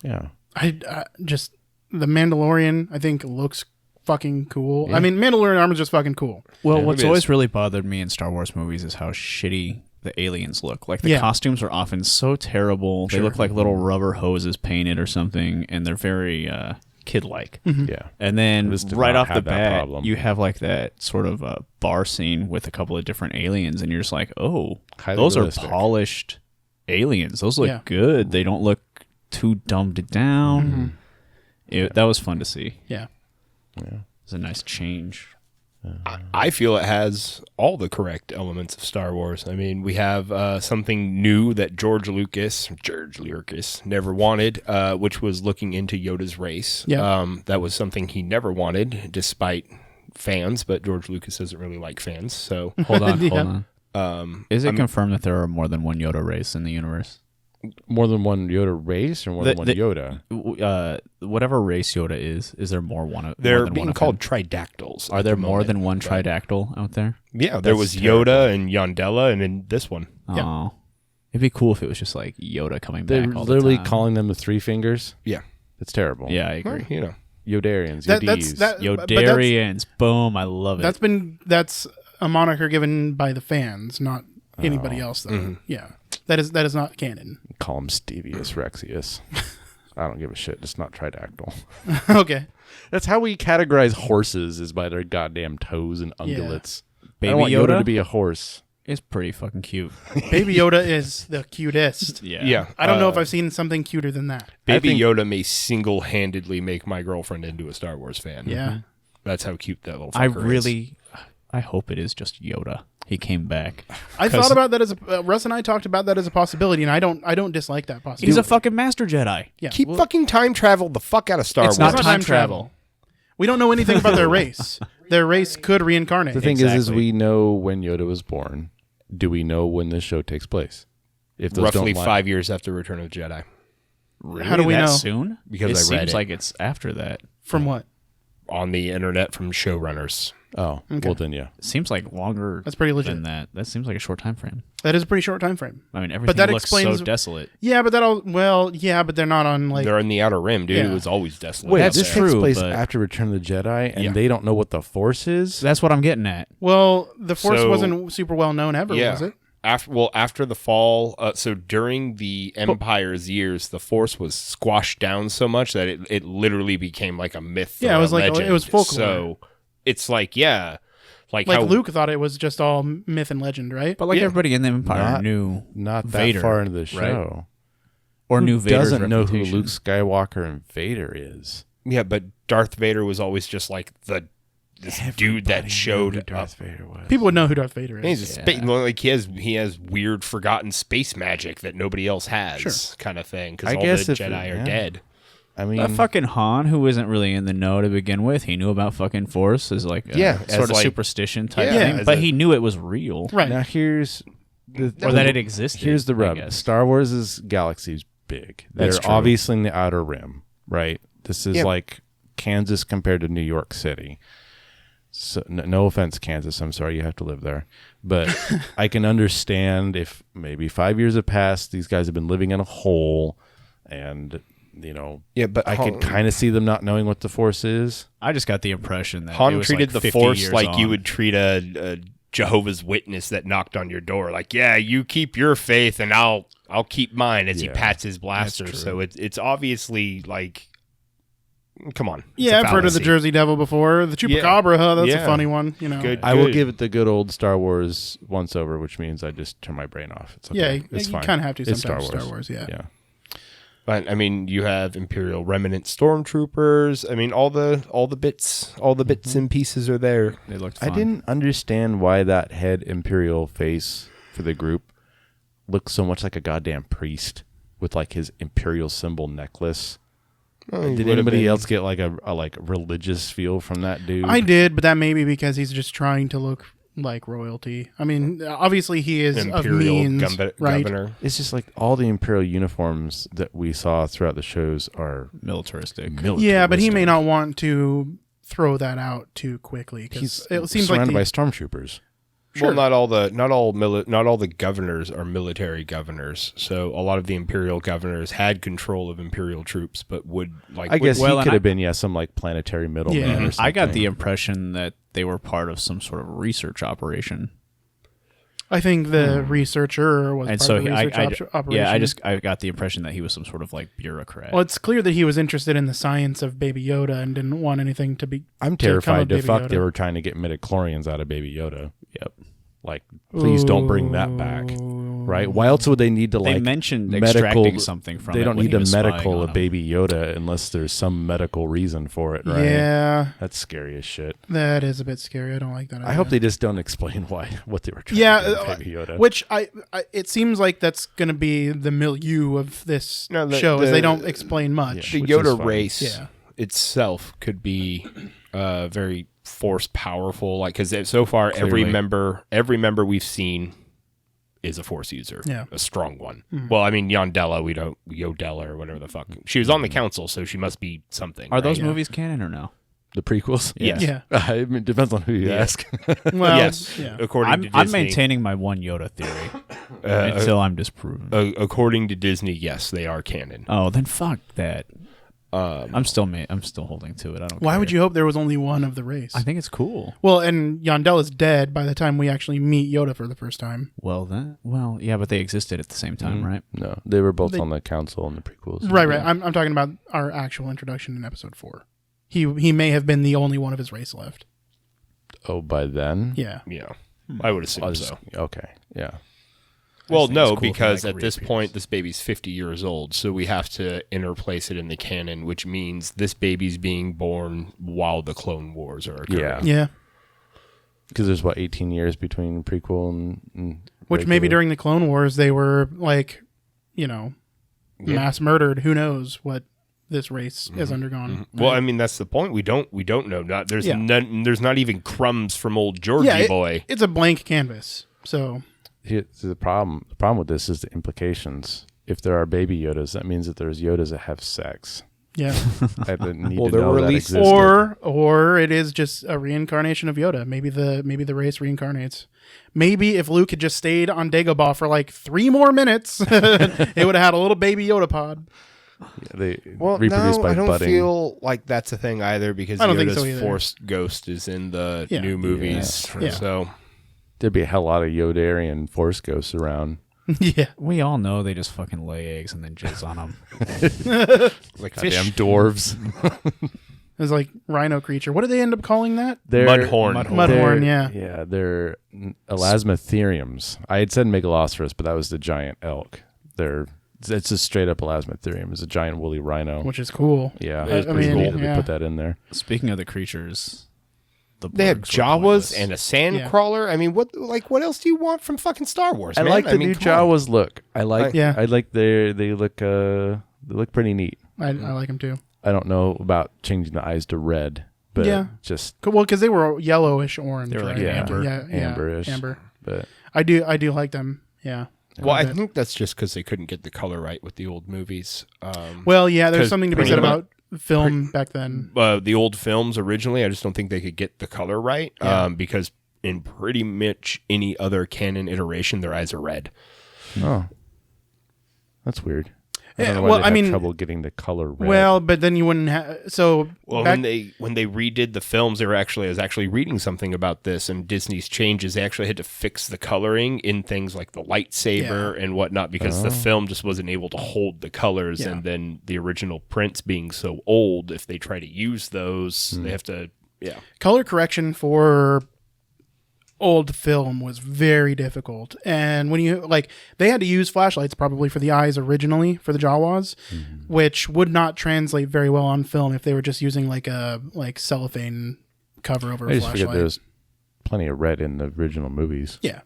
Speaker 1: Yeah.
Speaker 2: I just the Mandalorian. I think looks fucking cool.
Speaker 1: Yeah.
Speaker 2: I mean, Mandalorian armor is just fucking cool.
Speaker 4: Well,
Speaker 1: Yeah,
Speaker 4: what's
Speaker 3: it
Speaker 4: always
Speaker 3: is.
Speaker 4: really bothered me in Star Wars movies is how shitty the aliens look. Like the
Speaker 2: Yeah.
Speaker 4: costumes are often so terrible. They
Speaker 2: Sure.
Speaker 4: look like little rubber hoses painted or something, and they're very kid-like.
Speaker 1: Yeah.
Speaker 4: And then
Speaker 1: This did
Speaker 4: right
Speaker 1: not
Speaker 4: off the
Speaker 1: have that
Speaker 4: bat,
Speaker 1: problem.
Speaker 4: you have like that sort of bar scene with a couple of different aliens, and you're just like, oh,
Speaker 1: Highly
Speaker 4: those
Speaker 1: realistic.
Speaker 4: are polished aliens. Those look
Speaker 2: Yeah.
Speaker 4: good. They don't look too dumbed down. That was fun to see.
Speaker 2: Yeah.
Speaker 1: Yeah.
Speaker 4: It was a nice change.
Speaker 3: I feel it has all the correct elements of Star Wars. I mean, we have something new that George Lucas never wanted, which was looking into Yoda's race.
Speaker 2: Yeah.
Speaker 3: That was something he never wanted, despite fans, but George Lucas doesn't really like fans. So
Speaker 4: Hold on,
Speaker 2: Yeah.
Speaker 4: hold on. Is it confirmed that there are more than one Yoda race in the universe?
Speaker 1: More than one Yoda race or more than one Yoda?
Speaker 4: Whatever race Yoda is there more one?
Speaker 3: they're
Speaker 4: more than
Speaker 3: being
Speaker 4: one of
Speaker 3: called
Speaker 4: him?
Speaker 3: tridactyls.
Speaker 4: Are
Speaker 3: at
Speaker 4: there
Speaker 3: the
Speaker 4: more
Speaker 3: moment,
Speaker 4: than one
Speaker 3: but-
Speaker 4: tridactyl out there?
Speaker 3: Yeah, there was
Speaker 1: terrible.
Speaker 3: Yoda and Yondella, and then this one.
Speaker 2: Yeah.
Speaker 4: Oh, it'd be cool if it was just like Yoda coming
Speaker 1: They're
Speaker 4: back. All
Speaker 1: literally
Speaker 4: the time.
Speaker 1: calling them the Three Fingers.
Speaker 3: Yeah.
Speaker 1: That's terrible.
Speaker 4: Yeah, I agree.
Speaker 3: You know.
Speaker 1: Yodarians,
Speaker 2: That's
Speaker 1: Yodis.
Speaker 2: that. but
Speaker 4: Yodarians, boom! I love it.
Speaker 2: That's a moniker given by the fans, not anybody else. Though. Yeah, that is not canon.
Speaker 1: Call him Stevius Rexius. I don't give a shit. Just not tridactyl.
Speaker 2: Okay.
Speaker 1: That's how we categorize horses, is by their goddamn toes and ungulates. I
Speaker 4: Baby
Speaker 1: don't want Yoda
Speaker 4: Yoda
Speaker 1: to be a horse.
Speaker 4: It's pretty fucking cute.
Speaker 2: Baby Yoda is the cutest.
Speaker 3: Yeah.
Speaker 2: I don't know if I've seen something cuter than that.
Speaker 3: Baby Yoda may single-handedly make my girlfriend into a Star Wars fan.
Speaker 2: Yeah.
Speaker 3: That's how cute that little fucker is.
Speaker 4: I hope it is just Yoda. He came back.
Speaker 2: I thought about that as Russ and I talked about that as a possibility, and I don't dislike that possibility.
Speaker 4: He's a fucking master Jedi.
Speaker 2: Yeah.
Speaker 3: Keep fucking time travel the fuck out of Star
Speaker 4: It's
Speaker 3: Wars.
Speaker 4: not time travel.
Speaker 2: We don't know anything about their race. Their race could reincarnate.
Speaker 1: The thing is
Speaker 4: Exactly.
Speaker 1: we know when Yoda was born. Do we know when this show takes place? If those
Speaker 3: Roughly
Speaker 1: don't line-
Speaker 3: 5 years after Return of the Jedi.
Speaker 2: How do we
Speaker 4: that
Speaker 2: know?
Speaker 4: soon?
Speaker 3: Because
Speaker 4: it
Speaker 3: I read
Speaker 4: seems
Speaker 3: it.
Speaker 4: like it's after that.
Speaker 2: From what?
Speaker 3: On the internet from showrunners.
Speaker 1: Oh, well then, yeah.
Speaker 4: It seems like longer.
Speaker 2: That's pretty legit.
Speaker 4: than that. That seems like a short time frame.
Speaker 2: That is a pretty short time frame.
Speaker 4: I mean, everything
Speaker 2: that
Speaker 4: looks
Speaker 2: explains-
Speaker 4: so desolate.
Speaker 2: Yeah, but but they're not on like.
Speaker 3: They're in the Outer Rim, dude.
Speaker 2: Yeah.
Speaker 3: It was always desolate.
Speaker 1: Wait,
Speaker 3: out
Speaker 1: this
Speaker 3: there.
Speaker 1: takes
Speaker 4: true,
Speaker 1: place
Speaker 4: but-
Speaker 1: after Return of the Jedi, and
Speaker 3: Yeah.
Speaker 1: they don't know what the Force is?
Speaker 4: That's what I'm getting at.
Speaker 2: Well, the Force
Speaker 3: So-
Speaker 2: wasn't super well known ever, was it?
Speaker 3: After the fall, so during the Empire's years, the Force was squashed down so much that it literally became like a myth.
Speaker 2: Yeah,
Speaker 3: or
Speaker 2: it was
Speaker 3: a
Speaker 2: like-
Speaker 3: legend.
Speaker 2: it was folklore.
Speaker 3: So it's like, yeah, like
Speaker 2: Like
Speaker 3: how
Speaker 2: Luke thought it was just all myth and legend, right?
Speaker 4: But like
Speaker 3: Yeah.
Speaker 4: everybody in the Empire
Speaker 1: Not-
Speaker 4: knew
Speaker 1: Not that
Speaker 4: Vader,
Speaker 1: far into the
Speaker 4: right?
Speaker 1: show.
Speaker 4: or
Speaker 1: Who
Speaker 4: knew Vader's
Speaker 1: doesn't know who
Speaker 4: reputation.
Speaker 1: Luke Skywalker and Vader is?
Speaker 3: yeah, but Darth Vader was always just like this dude that showed up.
Speaker 1: Darth Vader was.
Speaker 2: People would know who Darth Vader
Speaker 3: He's
Speaker 2: is.
Speaker 3: a like he has weird forgotten space magic that nobody else has, kind of thing. Because
Speaker 1: I
Speaker 3: all
Speaker 1: guess
Speaker 3: the
Speaker 1: if
Speaker 3: Jedi
Speaker 1: it-
Speaker 3: are
Speaker 1: yeah.
Speaker 3: dead.
Speaker 1: I mean,
Speaker 4: Fucking Han, who isn't really in the know to begin with, he knew about fucking Force as like a
Speaker 3: Yeah, as
Speaker 4: sort of
Speaker 3: like-
Speaker 4: superstition type
Speaker 3: Yeah,
Speaker 4: thing,
Speaker 3: as
Speaker 4: but
Speaker 3: a-
Speaker 4: he knew it was real,
Speaker 2: Right.
Speaker 1: now here's the
Speaker 4: or that it existed.
Speaker 1: Here's the
Speaker 4: I
Speaker 1: rub.
Speaker 4: guess.
Speaker 1: Star Wars' galaxy is big.
Speaker 4: That's
Speaker 1: They're
Speaker 4: true.
Speaker 1: obviously in the Outer Rim, right? This is
Speaker 3: Yeah.
Speaker 1: like Kansas compared to New York City. So, no offense, Kansas. I'm sorry you have to live there. But I can understand if maybe 5 years have passed, these guys have been living in a hole, and, you know,
Speaker 3: Yeah, but
Speaker 1: I can kind of see them not knowing what the Force is.
Speaker 4: I just got the impression that it
Speaker 3: Han
Speaker 4: was
Speaker 3: treated
Speaker 4: like
Speaker 3: the
Speaker 4: 50
Speaker 3: Force
Speaker 4: years
Speaker 3: like you
Speaker 4: on.
Speaker 3: would treat a Jehovah's Witness that knocked on your door. Like, yeah, you keep your faith and I'll keep mine, as he
Speaker 1: Yeah,
Speaker 3: pats his blaster. So it's obviously like, come on. It's
Speaker 2: Yeah,
Speaker 3: a
Speaker 2: I've heard of the
Speaker 3: fallacy.
Speaker 2: Jersey Devil before. The Chupacabra, huh? That's
Speaker 3: Yeah.
Speaker 2: a funny one. You know.
Speaker 3: Good.
Speaker 1: I will give it the good old Star Wars once over, which means I just turn my brain off. It's okay.
Speaker 2: Yeah,
Speaker 1: it's
Speaker 2: you
Speaker 1: fine.
Speaker 2: kind of have to
Speaker 1: It's
Speaker 2: sometimes. Star Wars, yeah.
Speaker 1: Yeah.
Speaker 3: But I mean, you have Imperial remnant stormtroopers. I mean, all the bits and pieces are there.
Speaker 4: They looked
Speaker 1: I
Speaker 4: fun.
Speaker 1: didn't understand why that head Imperial face for the group looked so much like a goddamn priest with like his Imperial symbol necklace. Did anybody else get like a like religious feel from that dude?
Speaker 2: I did, but that may be because he's just trying to look like royalty. I mean, obviously he is of
Speaker 3: Imperial
Speaker 2: means, right?
Speaker 3: governor.
Speaker 1: It's just like all the Imperial uniforms that we saw throughout the shows are
Speaker 4: militaristic.
Speaker 1: militaristic.
Speaker 2: Yeah, but he may not want to throw that out too quickly
Speaker 1: He's
Speaker 2: because it seems like
Speaker 1: surrounded
Speaker 2: the,
Speaker 1: by stormtroopers.
Speaker 3: Well, not all the governors are military governors. So a lot of the imperial governors had control of imperial troops, but would like.
Speaker 1: I guess
Speaker 4: well,
Speaker 1: he
Speaker 4: and
Speaker 1: could
Speaker 4: I-
Speaker 1: have been some like planetary middleman
Speaker 2: Yeah.
Speaker 1: or something.
Speaker 4: I got the impression that they were part of some sort of research operation,
Speaker 2: I think the researcher was
Speaker 4: and
Speaker 2: part
Speaker 4: so
Speaker 2: of the research operation.
Speaker 4: I got the impression that he was some sort of like bureaucrat.
Speaker 2: Well, it's clear that he was interested in the science of Baby Yoda and didn't want anything to be.
Speaker 1: I'm
Speaker 2: to come of
Speaker 1: terrified to
Speaker 2: Baby
Speaker 1: fuck
Speaker 2: Yoda.
Speaker 1: they were trying to get midichlorians out of Baby Yoda.
Speaker 4: Yep.
Speaker 1: Like, please don't bring that back. right? Why else would they need to
Speaker 4: They
Speaker 1: like
Speaker 4: mentioned
Speaker 1: medical
Speaker 4: extracting something from
Speaker 1: They
Speaker 4: it
Speaker 1: don't
Speaker 4: when
Speaker 1: need
Speaker 4: he
Speaker 1: to
Speaker 4: was spying
Speaker 1: medical a
Speaker 4: on him.
Speaker 1: baby Yoda unless there's some medical reason for it, right?
Speaker 2: Yeah,
Speaker 1: That's scary as shit.
Speaker 2: that is a bit scary. I don't like that.
Speaker 1: I hope they just don't explain what they were trying
Speaker 2: Yeah,
Speaker 1: to do with baby Yoda.
Speaker 2: which it seems like that's going to be the milieu of this show, is they don't explain much.
Speaker 3: The
Speaker 1: Which is
Speaker 3: Yoda
Speaker 1: fine.
Speaker 3: race itself could be very force powerful, like because so far every member we've seen is a force user, a strong one. Well, I mean Yodella or whatever the fuck. She was on the council, so she must be something.
Speaker 4: Are those
Speaker 3: right?
Speaker 4: movies canon or no?
Speaker 1: The prequels?
Speaker 3: Yes.
Speaker 2: Yeah.
Speaker 1: I mean, it depends on who you ask.
Speaker 2: Well,
Speaker 3: Yes.
Speaker 2: yeah.
Speaker 3: According to Disney,
Speaker 4: I'm maintaining my one Yoda theory until I'm disproven.
Speaker 3: according to Disney, yes, they are canon.
Speaker 4: Oh, then fuck that. I'm still holding to it. I don't.
Speaker 2: Why
Speaker 4: care.
Speaker 2: would you hope there was only one of the race?
Speaker 4: I think it's cool.
Speaker 2: Well, and Yondella's dead by the time we actually meet Yoda for the first time.
Speaker 4: Well, yeah, but they existed at the same time, right?
Speaker 1: No, they were both on the council in the prequels.
Speaker 2: Right. I'm talking about our actual introduction in episode 4. He may have been the only one of his race left.
Speaker 1: Oh, by then?
Speaker 2: Yeah.
Speaker 3: Yeah, I would assume so.
Speaker 1: Okay, yeah.
Speaker 3: Well,
Speaker 4: think
Speaker 3: no,
Speaker 4: it's cool if he,
Speaker 3: because
Speaker 4: like,
Speaker 3: at this
Speaker 4: reappears.
Speaker 3: point, this baby's 50 years old, so we have to interplace it in the canon, which means this baby's being born while the Clone Wars are occurring.
Speaker 1: Yeah.
Speaker 2: Yeah.
Speaker 1: Because there's, 18 years between prequel and
Speaker 2: Which maybe
Speaker 1: regular?
Speaker 2: during the Clone Wars they were like, mass murdered. Who knows what this race has undergone?
Speaker 3: Well, I mean, that's the point. We don't know. There's
Speaker 2: Yeah.
Speaker 3: there's not even crumbs from old Georgie
Speaker 2: Yeah,
Speaker 3: boy.
Speaker 2: it's a blank canvas. So
Speaker 1: Here's the problem. The problem with this is the implications. If there are baby Yodas, that means that there's Yodas that have sex.
Speaker 2: yeah.
Speaker 1: I didn't need
Speaker 3: Well,
Speaker 1: to
Speaker 3: there
Speaker 1: know
Speaker 3: were
Speaker 1: that
Speaker 3: at least-
Speaker 1: existed.
Speaker 2: or it is just a reincarnation of Yoda. Maybe the race reincarnates. Maybe if Luke had just stayed on Dagobah for like 3 more minutes, it would have had a little baby Yoda pod.
Speaker 1: They
Speaker 3: Well,
Speaker 1: reproduce
Speaker 3: no,
Speaker 1: by
Speaker 3: I don't
Speaker 1: budding.
Speaker 3: feel like that's a thing either, because
Speaker 2: I don't think
Speaker 3: Yoda's
Speaker 2: so either.
Speaker 3: Force Ghost is in the
Speaker 2: Yeah.
Speaker 3: new movies.
Speaker 2: Yeah.
Speaker 3: So
Speaker 1: There'd be a hell lot of Yodarian Force ghosts around.
Speaker 2: Yeah.
Speaker 4: We all know they just fucking lay eggs and then jizz on them.
Speaker 3: like
Speaker 1: Goddamn dwarves.
Speaker 2: It was like rhino creature. What did they end up calling that?
Speaker 1: They're,
Speaker 3: Mudhorn.
Speaker 2: Mudhorn, yeah.
Speaker 1: Yeah, they're elasmotheriums. I had said megaloceros, but that was the giant elk. It's a straight up elasmotherium. It's a giant woolly rhino.
Speaker 2: Which is cool.
Speaker 1: Yeah,
Speaker 3: That is
Speaker 1: it's pretty
Speaker 3: pretty
Speaker 1: cool
Speaker 3: cool.
Speaker 1: that
Speaker 2: Yeah.
Speaker 1: they put that in there.
Speaker 4: Speaking of the creatures,
Speaker 3: They had
Speaker 4: Blurgs were
Speaker 3: Jawas
Speaker 4: pointless.
Speaker 3: and a sand crawler. I mean, what else do you want from fucking Star Wars?
Speaker 1: I
Speaker 3: man?
Speaker 1: like the
Speaker 3: mean,
Speaker 1: new
Speaker 3: come on.
Speaker 1: Jawas look. I like.
Speaker 2: Yeah.
Speaker 1: I like they look. They look pretty neat.
Speaker 2: I like them too.
Speaker 1: I don't know about changing the eyes to red, but
Speaker 2: Yeah.
Speaker 1: just
Speaker 2: Well, because they were yellowish orange.
Speaker 4: They were like
Speaker 2: right?
Speaker 4: amber.
Speaker 2: Yeah,
Speaker 1: amberish.
Speaker 2: amber.
Speaker 1: But
Speaker 2: I do like them. Yeah.
Speaker 3: Well, I
Speaker 2: Okay.
Speaker 3: think that's just because they couldn't get the color right with the old movies.
Speaker 2: Well, yeah. There's
Speaker 3: 'Cause
Speaker 2: something to be
Speaker 3: pretty
Speaker 2: said
Speaker 3: much-
Speaker 2: about film back then.
Speaker 3: The old films originally, I just don't think they could get the color right,
Speaker 2: Yeah.
Speaker 3: because in pretty much any other canon iteration, their eyes are red.
Speaker 1: oh, that's weird. I
Speaker 2: Yeah,
Speaker 1: don't know why
Speaker 2: well,
Speaker 1: they
Speaker 2: I
Speaker 1: have
Speaker 2: mean-
Speaker 1: trouble getting the color red.
Speaker 2: Well, but then you wouldn't have. So
Speaker 3: Well,
Speaker 2: back,
Speaker 3: when they redid the films, I was actually reading something about this, and Disney's changes. They actually had to fix the coloring in things like the lightsaber and whatnot, because the film just wasn't able to hold the colors.
Speaker 2: Yeah.
Speaker 3: And then the original prints being so old, if they try to use those, they have to. Yeah,
Speaker 2: color correction for old film was very difficult, and when you they had to use flashlights probably for the eyes originally for the Jawas, which would not translate very well on film if they were just using like a cellophane cover over
Speaker 1: I
Speaker 2: a
Speaker 1: just
Speaker 2: flashlight.
Speaker 1: forget there's plenty of red in the original movies.
Speaker 2: Yeah,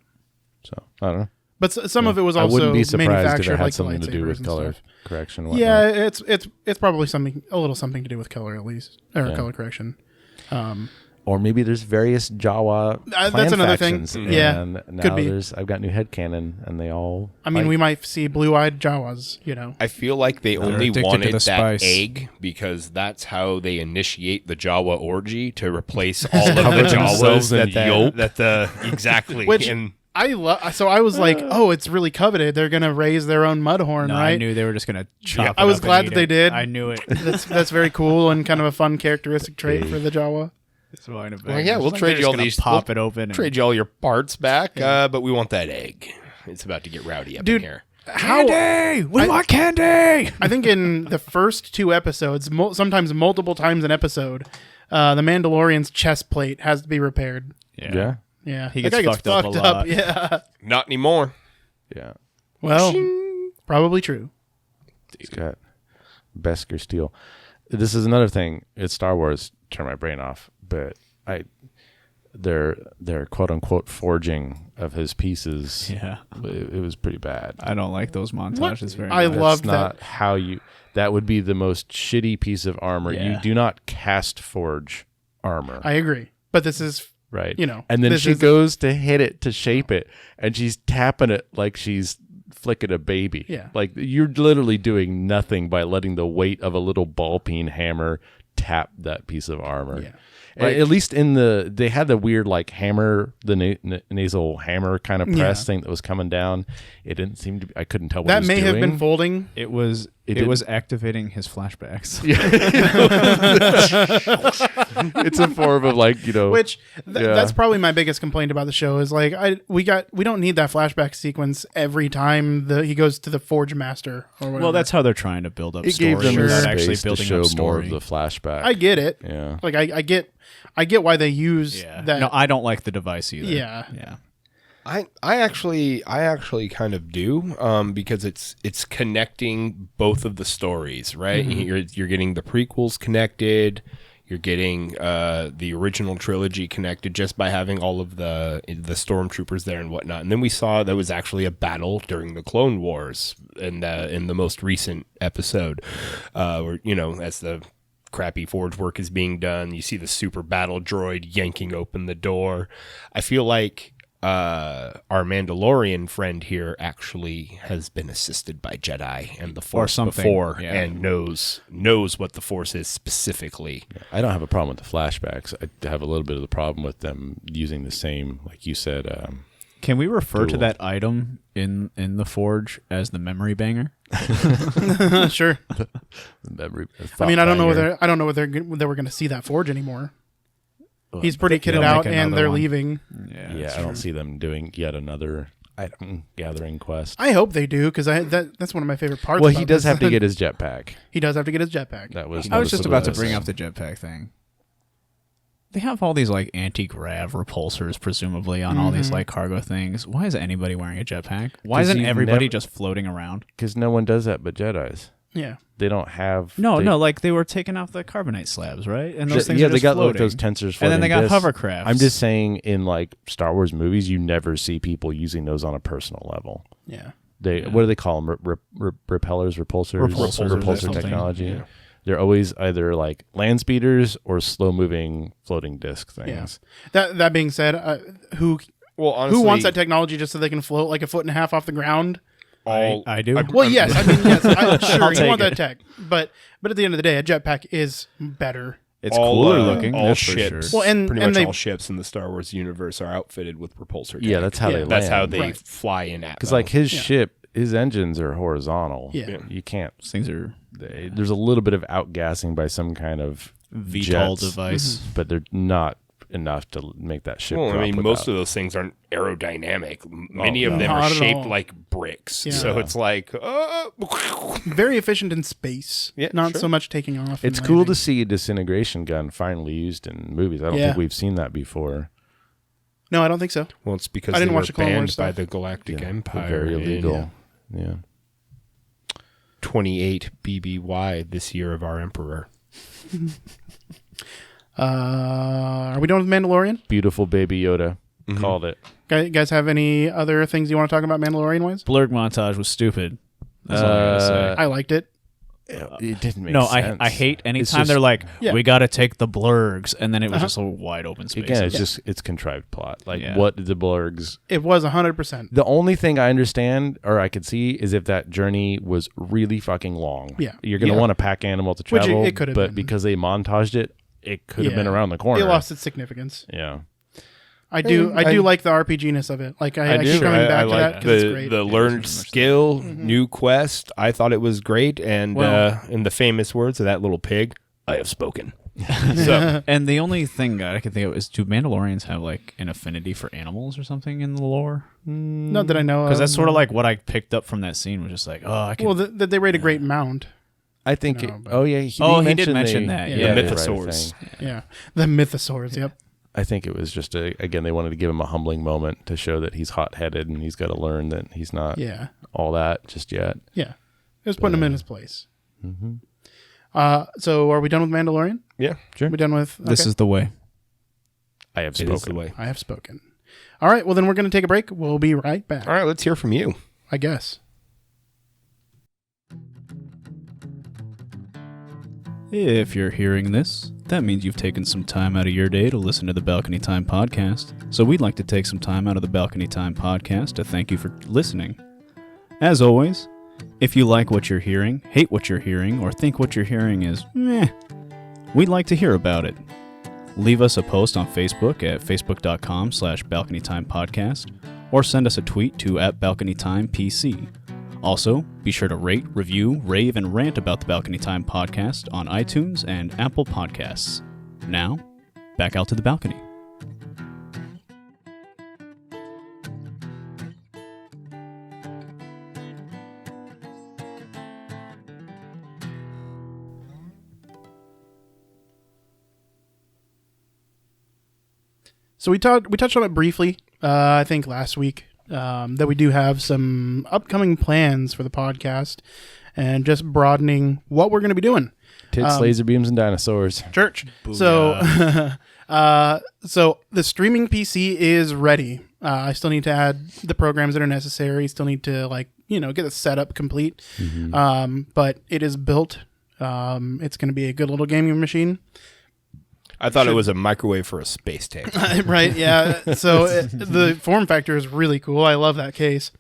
Speaker 1: So I don't know.
Speaker 2: but some of it was
Speaker 1: I
Speaker 2: also
Speaker 1: wouldn't be surprised if
Speaker 2: manufactured
Speaker 1: it had
Speaker 2: like
Speaker 1: something to do
Speaker 2: lightsabers
Speaker 1: with
Speaker 2: and
Speaker 1: color
Speaker 2: stuff.
Speaker 1: correction. And
Speaker 2: Yeah,
Speaker 1: whatnot.
Speaker 2: it's probably a little something to do with color at least, or
Speaker 1: Yeah.
Speaker 2: color correction.
Speaker 1: Or maybe there's various Jawa
Speaker 2: that's
Speaker 1: clan
Speaker 2: another thing.
Speaker 1: factions,
Speaker 2: Yeah,
Speaker 1: and now
Speaker 2: could be.
Speaker 1: I've got new headcanon, and they all.
Speaker 2: I mean,
Speaker 1: fight.
Speaker 2: we might see blue-eyed Jawas.
Speaker 3: I feel like they only
Speaker 4: addicted to
Speaker 3: wanted
Speaker 4: the
Speaker 3: that
Speaker 4: spice.
Speaker 3: egg because that's how they initiate the Jawa orgy, to replace all of the
Speaker 1: Cover themselves
Speaker 3: Jawas
Speaker 1: in yolk.
Speaker 3: exactly.
Speaker 2: Which
Speaker 3: and
Speaker 2: so I was like, oh, it's really coveted. They're gonna raise their own Mudhorn,
Speaker 4: No,
Speaker 2: right?
Speaker 4: I knew they were just gonna chop.
Speaker 2: I
Speaker 4: it
Speaker 2: was
Speaker 4: up and
Speaker 2: glad
Speaker 4: eat
Speaker 2: that they
Speaker 4: it.
Speaker 2: did.
Speaker 4: I knew it.
Speaker 2: That's very cool and kind of a fun characteristic trait for the Jawa.
Speaker 3: Well, yeah, we'll trade you all these.
Speaker 4: Pop
Speaker 3: we'll
Speaker 4: it open. And
Speaker 3: Trade you all your parts back, but we want that egg. It's about to get rowdy up
Speaker 2: Dude,
Speaker 3: in here.
Speaker 4: candy. We want candy.
Speaker 2: I think in the first 2 episodes, sometimes multiple times an episode, the Mandalorian's chest plate has to be repaired.
Speaker 1: Yeah.
Speaker 2: Yeah,
Speaker 4: He
Speaker 2: That
Speaker 4: gets
Speaker 2: guy
Speaker 4: fucked up a lot.
Speaker 2: Yeah,
Speaker 3: Not anymore.
Speaker 1: Yeah.
Speaker 2: Well, probably true.
Speaker 1: He's got Beskar steel. This is another thing. It's Star Wars. Turn my brain off. But their quote unquote forging of his pieces.
Speaker 4: Yeah.
Speaker 1: It was pretty bad.
Speaker 4: I don't like those montages very
Speaker 2: I
Speaker 4: much.
Speaker 2: love
Speaker 1: That's not
Speaker 2: that.
Speaker 1: how you. That would be the most shitty piece of armor.
Speaker 4: Yeah.
Speaker 1: You do not cast forge armor.
Speaker 2: I agree. But this is,
Speaker 1: Right.
Speaker 2: you know,
Speaker 1: and then
Speaker 2: this
Speaker 1: she
Speaker 2: is-
Speaker 1: goes to hit it to shape it, and she's tapping it like she's flicking a baby.
Speaker 2: Yeah.
Speaker 1: Like you're literally doing nothing by letting the weight of a little ball peen hammer tap that piece of armor.
Speaker 2: Yeah.
Speaker 1: At least they had the weird like hammer, the nasal hammer kind of press
Speaker 2: Yeah.
Speaker 1: thing that was coming down. It didn't seem to be, I couldn't tell what
Speaker 2: that
Speaker 1: it was
Speaker 2: may have been
Speaker 1: doing.
Speaker 2: folding.
Speaker 4: It was activating his flashbacks.
Speaker 1: It's a form of like,
Speaker 2: Which
Speaker 1: Yeah.
Speaker 2: that's probably my biggest complaint about the show is like we don't need that flashback sequence every time he goes to the Forge Master or whatever.
Speaker 4: Well, that's how they're trying to build up
Speaker 1: it
Speaker 4: story
Speaker 1: gave them the
Speaker 4: without
Speaker 1: space
Speaker 4: actually
Speaker 1: to
Speaker 4: building
Speaker 1: show
Speaker 4: up
Speaker 1: more
Speaker 4: story.
Speaker 1: of the flashback.
Speaker 2: I get it.
Speaker 1: Yeah.
Speaker 2: Like I get why they use
Speaker 4: Yeah.
Speaker 2: that.
Speaker 4: No, I don't like the device either.
Speaker 2: Yeah.
Speaker 4: Yeah.
Speaker 3: I actually kind of do because it's connecting both of the stories, right? You're getting the prequels connected, you're getting the original trilogy connected just by having all of the stormtroopers there and whatnot. And then we saw there was actually a battle during the Clone Wars in the most recent episode, where as the crappy forge work is being done, you see the super battle droid yanking open the door. I feel like our Mandalorian friend here actually has been assisted by Jedi and the Force
Speaker 4: something,
Speaker 3: before,
Speaker 4: yeah.
Speaker 3: and knows what the Force is specifically.
Speaker 1: I don't have a problem with the flashbacks. I have a little bit of the problem with them using the same, like you said.
Speaker 4: Can we refer to
Speaker 1: Cool.
Speaker 4: that item in the forge as the memory banger?
Speaker 2: Sure.
Speaker 1: Memory,
Speaker 2: I mean, I don't know
Speaker 1: whether.
Speaker 2: whether they were going to see that Forge anymore. He's pretty
Speaker 4: they'll
Speaker 2: kitted out,
Speaker 4: make
Speaker 2: and
Speaker 4: another
Speaker 2: they're
Speaker 4: one.
Speaker 2: leaving.
Speaker 1: Yeah, I don't see them doing yet another item gathering quest.
Speaker 2: I hope they do because that's one of my favorite parts.
Speaker 1: Well,
Speaker 2: about
Speaker 1: he does
Speaker 2: this.
Speaker 1: have to get his jetpack.
Speaker 2: He does have to get his jetpack.
Speaker 1: That was.
Speaker 4: I was just about to
Speaker 1: noticeable.
Speaker 4: bring up the jetpack thing. They have all these like anti-grav repulsors, presumably, on all these like cargo things. Why is anybody wearing a jetpack? Why
Speaker 1: 'Cause
Speaker 4: isn't
Speaker 1: you've
Speaker 4: everybody
Speaker 1: never-
Speaker 4: just floating around?
Speaker 1: Because no one does that but Jedi's.
Speaker 2: Yeah.
Speaker 1: They don't have.
Speaker 4: No,
Speaker 1: they,
Speaker 4: no, like they were taking off the carbonate slabs, right? And those things
Speaker 1: yeah,
Speaker 4: are
Speaker 1: they
Speaker 4: just
Speaker 1: got like
Speaker 4: floating.
Speaker 1: those tensors.
Speaker 4: And then they got
Speaker 1: floating discs.
Speaker 4: hovercrafts.
Speaker 1: I'm just saying, in like Star Wars movies, you never see people using those on a personal level.
Speaker 2: Yeah.
Speaker 1: What do they call them? Repellers, repulsors,
Speaker 4: Repulsors or
Speaker 1: repulsor
Speaker 4: something.
Speaker 1: technology.
Speaker 3: Yeah.
Speaker 1: They're always either like land speeders or slow moving floating disc things.
Speaker 2: That being said, who
Speaker 3: Well,
Speaker 2: wants that technology just so they can float like a foot and a half off the ground?
Speaker 4: I do.
Speaker 2: Well, yes, I mean, yes, sure,
Speaker 4: I'll
Speaker 2: you
Speaker 4: take
Speaker 2: want that
Speaker 4: it.
Speaker 2: tech, but at the end of the day, a jetpack is better.
Speaker 4: It's cooler
Speaker 3: all,
Speaker 4: looking.
Speaker 3: All
Speaker 4: that's for
Speaker 3: ships,
Speaker 4: sure.
Speaker 2: Well, and
Speaker 3: pretty
Speaker 2: and
Speaker 3: much
Speaker 2: they
Speaker 3: all ships in the Star Wars universe are outfitted with propulsor.
Speaker 1: Yeah,
Speaker 3: tech.
Speaker 1: that's how
Speaker 2: Yeah.
Speaker 1: they
Speaker 3: That's
Speaker 1: land.
Speaker 3: how they
Speaker 2: Right.
Speaker 3: fly in at.
Speaker 1: Because like his
Speaker 2: Yeah.
Speaker 1: ship, his engines are horizontal.
Speaker 2: Yeah.
Speaker 1: You can't.
Speaker 4: These things are
Speaker 1: There's a little bit of outgassing by some kind of
Speaker 4: VTOL
Speaker 1: jets,
Speaker 4: device.
Speaker 1: but they're not enough to make that ship.
Speaker 3: Well, I
Speaker 1: drop
Speaker 3: mean,
Speaker 1: without-
Speaker 3: most of those things aren't aerodynamic. Many of
Speaker 1: no.
Speaker 3: them
Speaker 2: Not
Speaker 3: are
Speaker 2: at
Speaker 3: shaped
Speaker 2: all.
Speaker 3: like bricks.
Speaker 2: Yeah.
Speaker 3: So it's like,
Speaker 2: Very efficient in space.
Speaker 3: Yeah,
Speaker 2: not
Speaker 3: sure.
Speaker 2: so much taking off.
Speaker 1: It's
Speaker 2: and
Speaker 1: cool to
Speaker 2: landing.
Speaker 1: see a disintegration gun finally used in movies. I don't
Speaker 2: Yeah.
Speaker 1: think we've seen that before.
Speaker 2: No, I don't think so.
Speaker 3: well, it's because
Speaker 2: I didn't
Speaker 3: they
Speaker 2: watch
Speaker 3: were
Speaker 2: the Clone Wars
Speaker 3: banned by
Speaker 2: stuff.
Speaker 3: the Galactic
Speaker 1: Yeah,
Speaker 3: Empire.
Speaker 1: very
Speaker 3: in
Speaker 1: illegal. Yeah.
Speaker 3: 28 BBY this year of our Emperor.
Speaker 2: Are we done with Mandalorian?
Speaker 1: Beautiful baby Yoda.
Speaker 3: Mm-hmm.
Speaker 1: Called it.
Speaker 2: Guys, have any other things you want to talk about Mandalorian wise?
Speaker 4: Blurg montage was stupid. That's all I gotta say.
Speaker 2: I liked it.
Speaker 1: It didn't make
Speaker 4: No,
Speaker 1: sense.
Speaker 4: I hate
Speaker 1: It's
Speaker 4: anytime
Speaker 1: just-
Speaker 4: they're like,
Speaker 2: Yeah.
Speaker 4: we got to take the blurgs, and then it was just a wide open space.
Speaker 1: Again, it's contrived plot. Like
Speaker 4: Yeah.
Speaker 1: what the blurgs.
Speaker 2: It was 100%.
Speaker 1: The only thing I understand or I could see is if that journey was really fucking long.
Speaker 2: Yeah.
Speaker 1: You're gonna
Speaker 2: Yeah.
Speaker 1: want a pack animal to
Speaker 2: Which
Speaker 1: travel.
Speaker 2: it could have
Speaker 1: but
Speaker 2: been.
Speaker 1: because they montaged it, it could have been around the corner.
Speaker 2: It lost its significance.
Speaker 1: Yeah.
Speaker 2: I do like the RPGness of it. Like I
Speaker 1: do.
Speaker 2: keep coming back to
Speaker 3: like
Speaker 2: that because it's
Speaker 3: the
Speaker 2: great.
Speaker 3: the learned skill,
Speaker 2: Mm-hmm.
Speaker 3: new quest. I thought it was great, and
Speaker 4: Well-
Speaker 3: in the famous words of that little pig, I have spoken. So
Speaker 4: And the only thing I can think of is, do Mandalorians have like an affinity for animals or something in the lore?
Speaker 2: Not that I know of.
Speaker 4: Because that's sort of like what I picked up from that scene was just like, oh, I can.
Speaker 2: Well, that they raid a great mound.
Speaker 1: I think.
Speaker 2: No, but-
Speaker 1: Oh yeah.
Speaker 4: He did mention that,
Speaker 1: the
Speaker 4: yeah.
Speaker 3: The
Speaker 1: right
Speaker 3: mythosaurs.
Speaker 1: thing.
Speaker 2: Yeah, the mythosaurs. Yep.
Speaker 1: I think it was just again, they wanted to give him a humbling moment to show that he's hot-headed and he's got to learn that he's not all that just yet.
Speaker 2: Yeah. Just putting him in his place. Mm-hmm. So are we done with Mandalorian?
Speaker 3: Yeah, sure.
Speaker 2: Are we done with... Okay.
Speaker 4: This is the way.
Speaker 1: I have
Speaker 3: It is the
Speaker 1: spoken.
Speaker 3: way.
Speaker 2: I have spoken. All right, well then we're going to take a break. We'll be right back.
Speaker 3: All right, let's hear from you.
Speaker 2: I guess.
Speaker 4: If you're hearing this, that means you've taken some time out of your day to listen to the Balcony Time podcast. So we'd like to take some time out of the Balcony Time podcast to thank you for listening. As always, if you like what you're hearing, hate what you're hearing, or think what you're hearing is meh, we'd like to hear about it. Leave us a post on Facebook at facebook.com/balconytimepodcast or send us a tweet to @balconytimepc. Also, be sure to rate, review, rave, and rant about the Balcony Time podcast on iTunes and Apple Podcasts. Now, back out to the balcony.
Speaker 2: So we touched on it briefly, I think last week, that we do have some upcoming plans for the podcast and just broadening what we're going to be doing.
Speaker 1: Tits, laser beams, and dinosaurs.
Speaker 2: Church. So, so the streaming PC is ready. I still need to add the programs that are necessary. Still need to get the setup complete. Mm-hmm. But it is built. It's going to be a good little gaming machine.
Speaker 3: I thought it was a microwave for a space tank.
Speaker 2: Right, yeah. So the form factor is really cool. I love that case.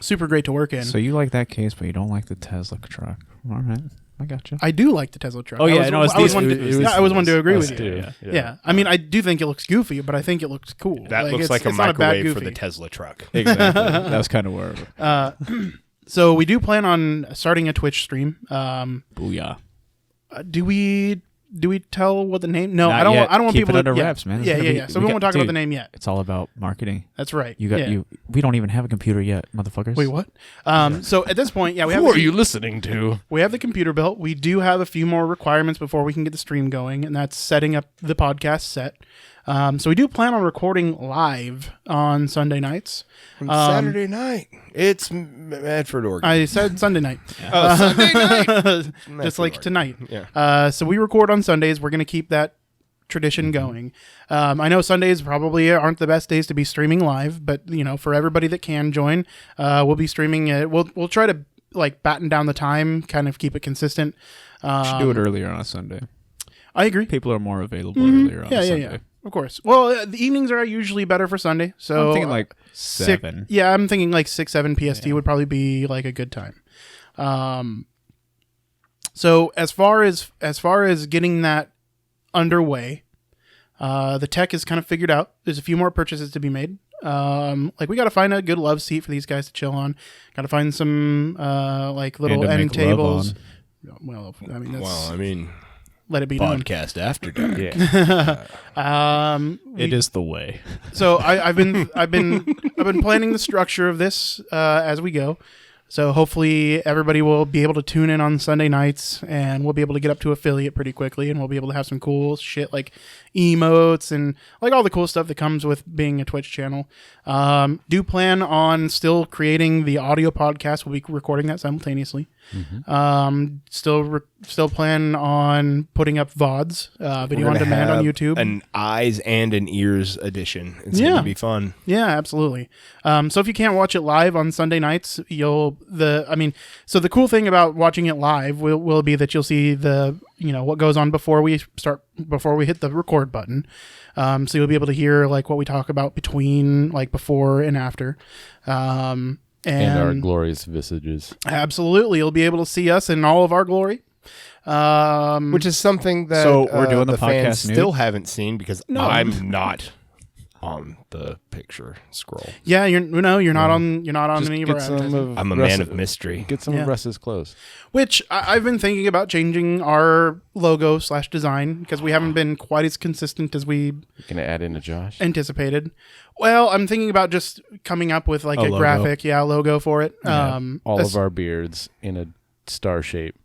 Speaker 2: Super great to work in.
Speaker 4: So you like that case, but you don't like the Tesla truck. All right, I got you.
Speaker 2: I do like the Tesla truck.
Speaker 4: Oh, yeah, I was one
Speaker 2: to agree with you.
Speaker 1: Yeah.
Speaker 2: I mean, I do think it looks goofy, but I think it looks cool.
Speaker 3: That looks like a microwave for the Tesla truck.
Speaker 4: Exactly. That was kind of where.
Speaker 2: So we do plan on starting a Twitch stream.
Speaker 4: Booyah.
Speaker 2: Do we tell what the name? No,
Speaker 4: Not
Speaker 2: I don't.
Speaker 4: yet.
Speaker 2: I don't want
Speaker 4: Keep
Speaker 2: people
Speaker 4: it
Speaker 2: to
Speaker 4: under wraps, man.
Speaker 2: Yeah. So we won't talk about the name yet.
Speaker 4: It's all about marketing.
Speaker 2: That's right.
Speaker 4: You. We don't even have a computer yet, motherfuckers.
Speaker 2: Wait, what? So at this point, we have.
Speaker 1: Who are you listening to?
Speaker 2: We have the computer built. We do have a few more requirements before we can get the stream going, and that's setting up the podcast set. So we do plan on recording live on Sunday nights.
Speaker 3: Saturday night. It's Medford, Oregon.
Speaker 2: I said Sunday night.
Speaker 3: Oh, Sunday night.
Speaker 2: Just like tonight.
Speaker 3: Yeah.
Speaker 2: So we record on Sundays. We're going to keep that tradition going. I know Sundays probably aren't the best days to be streaming live, but for everybody that can join, we'll be streaming it. We'll try to batten down the time, kind of keep it consistent.
Speaker 4: Should do it earlier on a Sunday.
Speaker 2: I agree.
Speaker 4: People are more available earlier on a Sunday.
Speaker 2: Yeah. Of course. Well, the evenings are usually better for Sunday. So
Speaker 4: I'm thinking 7.
Speaker 2: I'm thinking 6, 7 PST would probably be a good time. So as far as getting that underway, the tech is kind of figured out. There's a few more purchases to be made. We got to find a good love seat for these guys to chill on. Got to find some little end tables. Well, I mean, let it be known.
Speaker 3: Podcast after dark.
Speaker 1: Yeah.
Speaker 4: It is the way.
Speaker 2: So I've been planning the structure of this as we go. So hopefully everybody will be able to tune in on Sunday nights, and we'll be able to get up to affiliate pretty quickly, and we'll be able to have some cool shit like emotes and all the cool stuff that comes with being a Twitch channel. Do plan on still creating the audio podcast. We'll be recording that simultaneously. Mm-hmm. Still plan on putting up VODs, video on demand on YouTube.
Speaker 3: An eyes and an ears edition. It's going to be fun.
Speaker 2: Yeah, absolutely. So if you can't watch it live on Sunday nights, so the cool thing about watching it live will be that you'll see what goes on before we hit the record button. So you'll be able to hear what we talk about between before and after. And
Speaker 1: our glorious visages.
Speaker 2: Absolutely. You'll be able to see us in all of our glory.
Speaker 3: Which is something that
Speaker 4: we're doing the podcast
Speaker 3: fans
Speaker 4: nude?
Speaker 3: still haven't seen because I'm not on the picture scroll.
Speaker 2: Yeah, you're not on any of our advertising.
Speaker 3: I'm a man of mystery.
Speaker 1: Get some of Russ's clothes.
Speaker 2: Which I've been thinking about changing our logo / design because we haven't been quite as consistent as we
Speaker 1: Gonna add in a Josh.
Speaker 2: anticipated. Well, I'm thinking about just coming up with a
Speaker 4: logo.
Speaker 2: graphic, logo for it.
Speaker 1: All of our beards in a star shape.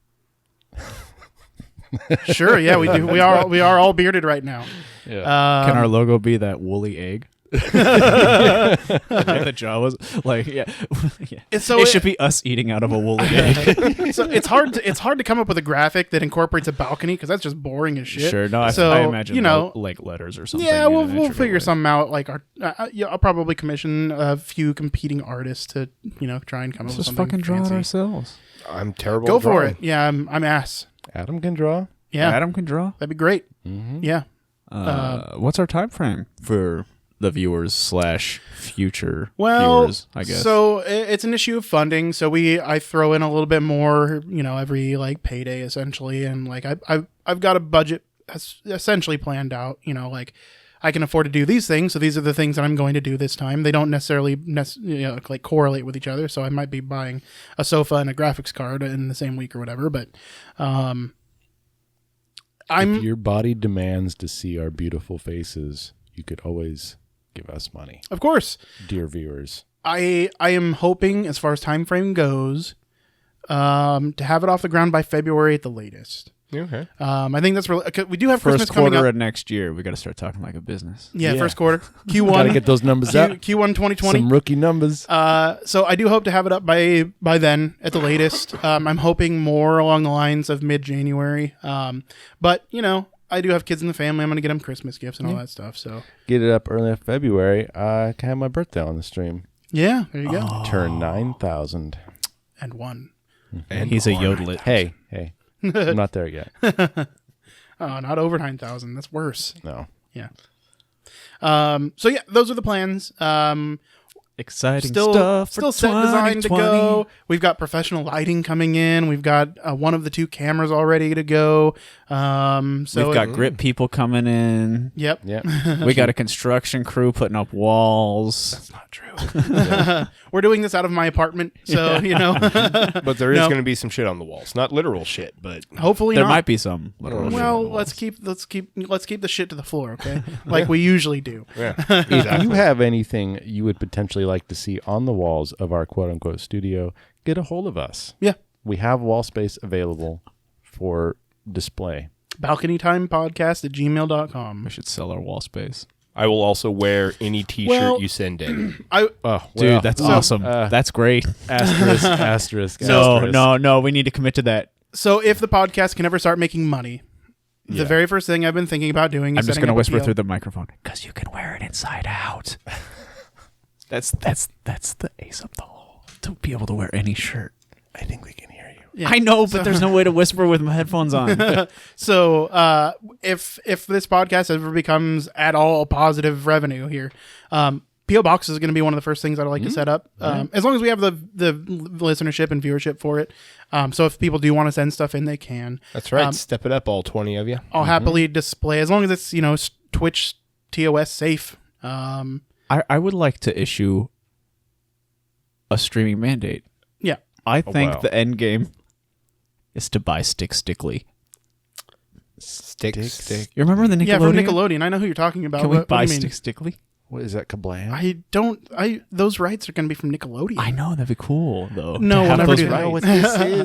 Speaker 2: Sure, yeah, we do. We are all bearded right now.
Speaker 1: Yeah.
Speaker 4: Can our logo be that woolly egg? The jaw was like, yeah.
Speaker 2: So
Speaker 4: it should be us eating out of a woolly egg.
Speaker 2: So it's hard to come up with a graphic that incorporates a balcony because that's just boring as shit.
Speaker 4: Sure, no, I imagine like letters or something.
Speaker 2: Yeah,
Speaker 4: in
Speaker 2: we'll
Speaker 4: an
Speaker 2: figure
Speaker 4: intricate way.
Speaker 2: something out. Like I'll probably commission a few competing artists to try and come up with
Speaker 4: Just
Speaker 2: something
Speaker 4: fucking draw it
Speaker 2: fancy.
Speaker 4: ourselves.
Speaker 3: I'm terrible.
Speaker 2: Go
Speaker 3: at
Speaker 2: for
Speaker 3: drawing.
Speaker 2: it. Yeah, I'm ass.
Speaker 1: Adam can draw.
Speaker 2: Yeah,
Speaker 4: Adam can draw.
Speaker 2: that'd be great.
Speaker 1: Mm-hmm.
Speaker 2: Yeah.
Speaker 4: What's our time frame for the viewers / future
Speaker 2: Well,
Speaker 4: viewers? I guess.
Speaker 2: so it's an issue of funding. So I throw in a little bit more, every like payday essentially, and like I've got a budget essentially planned out. Like I can afford to do these things, so these are the things that I'm going to do this time. They don't necessarily like correlate with each other. So I might be buying a sofa and a graphics card in the same week or whatever. But
Speaker 1: If your body demands to see our beautiful faces, you could always give us money,
Speaker 2: of course.
Speaker 1: dear viewers.
Speaker 2: I am hoping, as far as time frame goes, to have it off the ground by February at the latest.
Speaker 3: Okay.
Speaker 2: I think that's really. We do have
Speaker 4: first
Speaker 2: Christmas coming
Speaker 4: quarter
Speaker 2: up.
Speaker 4: of next year, we got to start talking like a business.
Speaker 2: Yeah,
Speaker 1: Yeah.
Speaker 2: first quarter. Q1.
Speaker 1: Gotta get those numbers up.
Speaker 2: Q1 2020.
Speaker 1: Some rookie numbers.
Speaker 2: So I do hope to have it up by then at the latest. I'm hoping more along the lines of mid-January. But I do have kids in the family. I'm going to get them Christmas gifts and all that stuff. So
Speaker 1: Get it up early in February. I can have my birthday on the stream.
Speaker 2: yeah, there you go.
Speaker 1: Turn 9,000.
Speaker 2: And one.
Speaker 3: And
Speaker 4: He's a yodelet.
Speaker 1: Hey. I'm not there yet.
Speaker 2: Oh, not over 9,000. That's worse.
Speaker 1: No.
Speaker 2: Yeah. So yeah, those are the plans.
Speaker 4: Exciting
Speaker 2: Still
Speaker 4: stuff.
Speaker 2: still
Speaker 4: for
Speaker 2: set design to
Speaker 4: 2020.
Speaker 2: go. We've got professional lighting coming in. We've got one of the 2 cameras all ready to go. So
Speaker 4: We've got grip people coming in.
Speaker 2: Yep.
Speaker 1: Yeah.
Speaker 4: We got a construction crew putting up walls.
Speaker 3: not true.
Speaker 2: We're doing this out of my apartment, so
Speaker 3: But there is
Speaker 2: No.
Speaker 3: going to be some shit on the walls. Not literal shit, but
Speaker 2: hopefully
Speaker 4: There
Speaker 2: not.
Speaker 4: might be some. literal shit on
Speaker 2: Well,
Speaker 4: the
Speaker 2: let's
Speaker 4: walls.
Speaker 2: keep the shit to the floor, okay? Like we usually do.
Speaker 3: yeah.
Speaker 1: If you have anything you would potentially like to see on the walls of our quote-unquote studio, get a hold of us.
Speaker 2: Yeah.
Speaker 1: We have wall space available for display.
Speaker 2: balconytimepodcast@gmail.com.
Speaker 4: We should sell our wall space.
Speaker 3: I will also wear any T-shirt
Speaker 2: Well-
Speaker 3: you send in.
Speaker 1: Oh,
Speaker 4: Dude, that's awesome. That's great.
Speaker 1: asterisk.
Speaker 4: No. We need to commit to that.
Speaker 2: So if the podcast can ever start making money,
Speaker 1: Yeah.
Speaker 2: the very first thing I've been thinking about doing is
Speaker 4: I'm just
Speaker 2: setting
Speaker 4: going to
Speaker 2: up a
Speaker 4: whisper
Speaker 2: PO.
Speaker 4: through the microphone. Because you can wear it inside out. That's the ace up the hole. To be able to wear any shirt.
Speaker 1: I think we can hear you.
Speaker 2: Yeah.
Speaker 4: I know, but there's no way to whisper with my headphones on.
Speaker 2: So if this podcast ever becomes at all positive revenue here, PO Box is going to be one of the first things I'd like to set up, as long as we have the listenership and viewership for it. So if people do want to send stuff in, they can.
Speaker 3: That's right. Step it up, all 20 of you.
Speaker 2: I'll happily display, as long as it's Twitch TOS safe.
Speaker 4: I would like to issue a streaming mandate.
Speaker 2: Yeah.
Speaker 4: I think
Speaker 1: wow.
Speaker 4: the end game is to buy Stickly.
Speaker 3: Stick.
Speaker 4: You remember the Nickelodeon?
Speaker 2: Yeah, from Nickelodeon. I know who you're talking about.
Speaker 4: Can we
Speaker 2: What
Speaker 4: buy
Speaker 2: do you mean?
Speaker 4: Stickly?
Speaker 1: What is that, Kablam?
Speaker 2: Those rights are going to be from Nickelodeon.
Speaker 4: I know, that'd be cool, though.
Speaker 2: No,
Speaker 4: to
Speaker 2: we'll
Speaker 4: have
Speaker 2: never
Speaker 4: those
Speaker 2: do that.
Speaker 1: know
Speaker 4: rights.
Speaker 1: what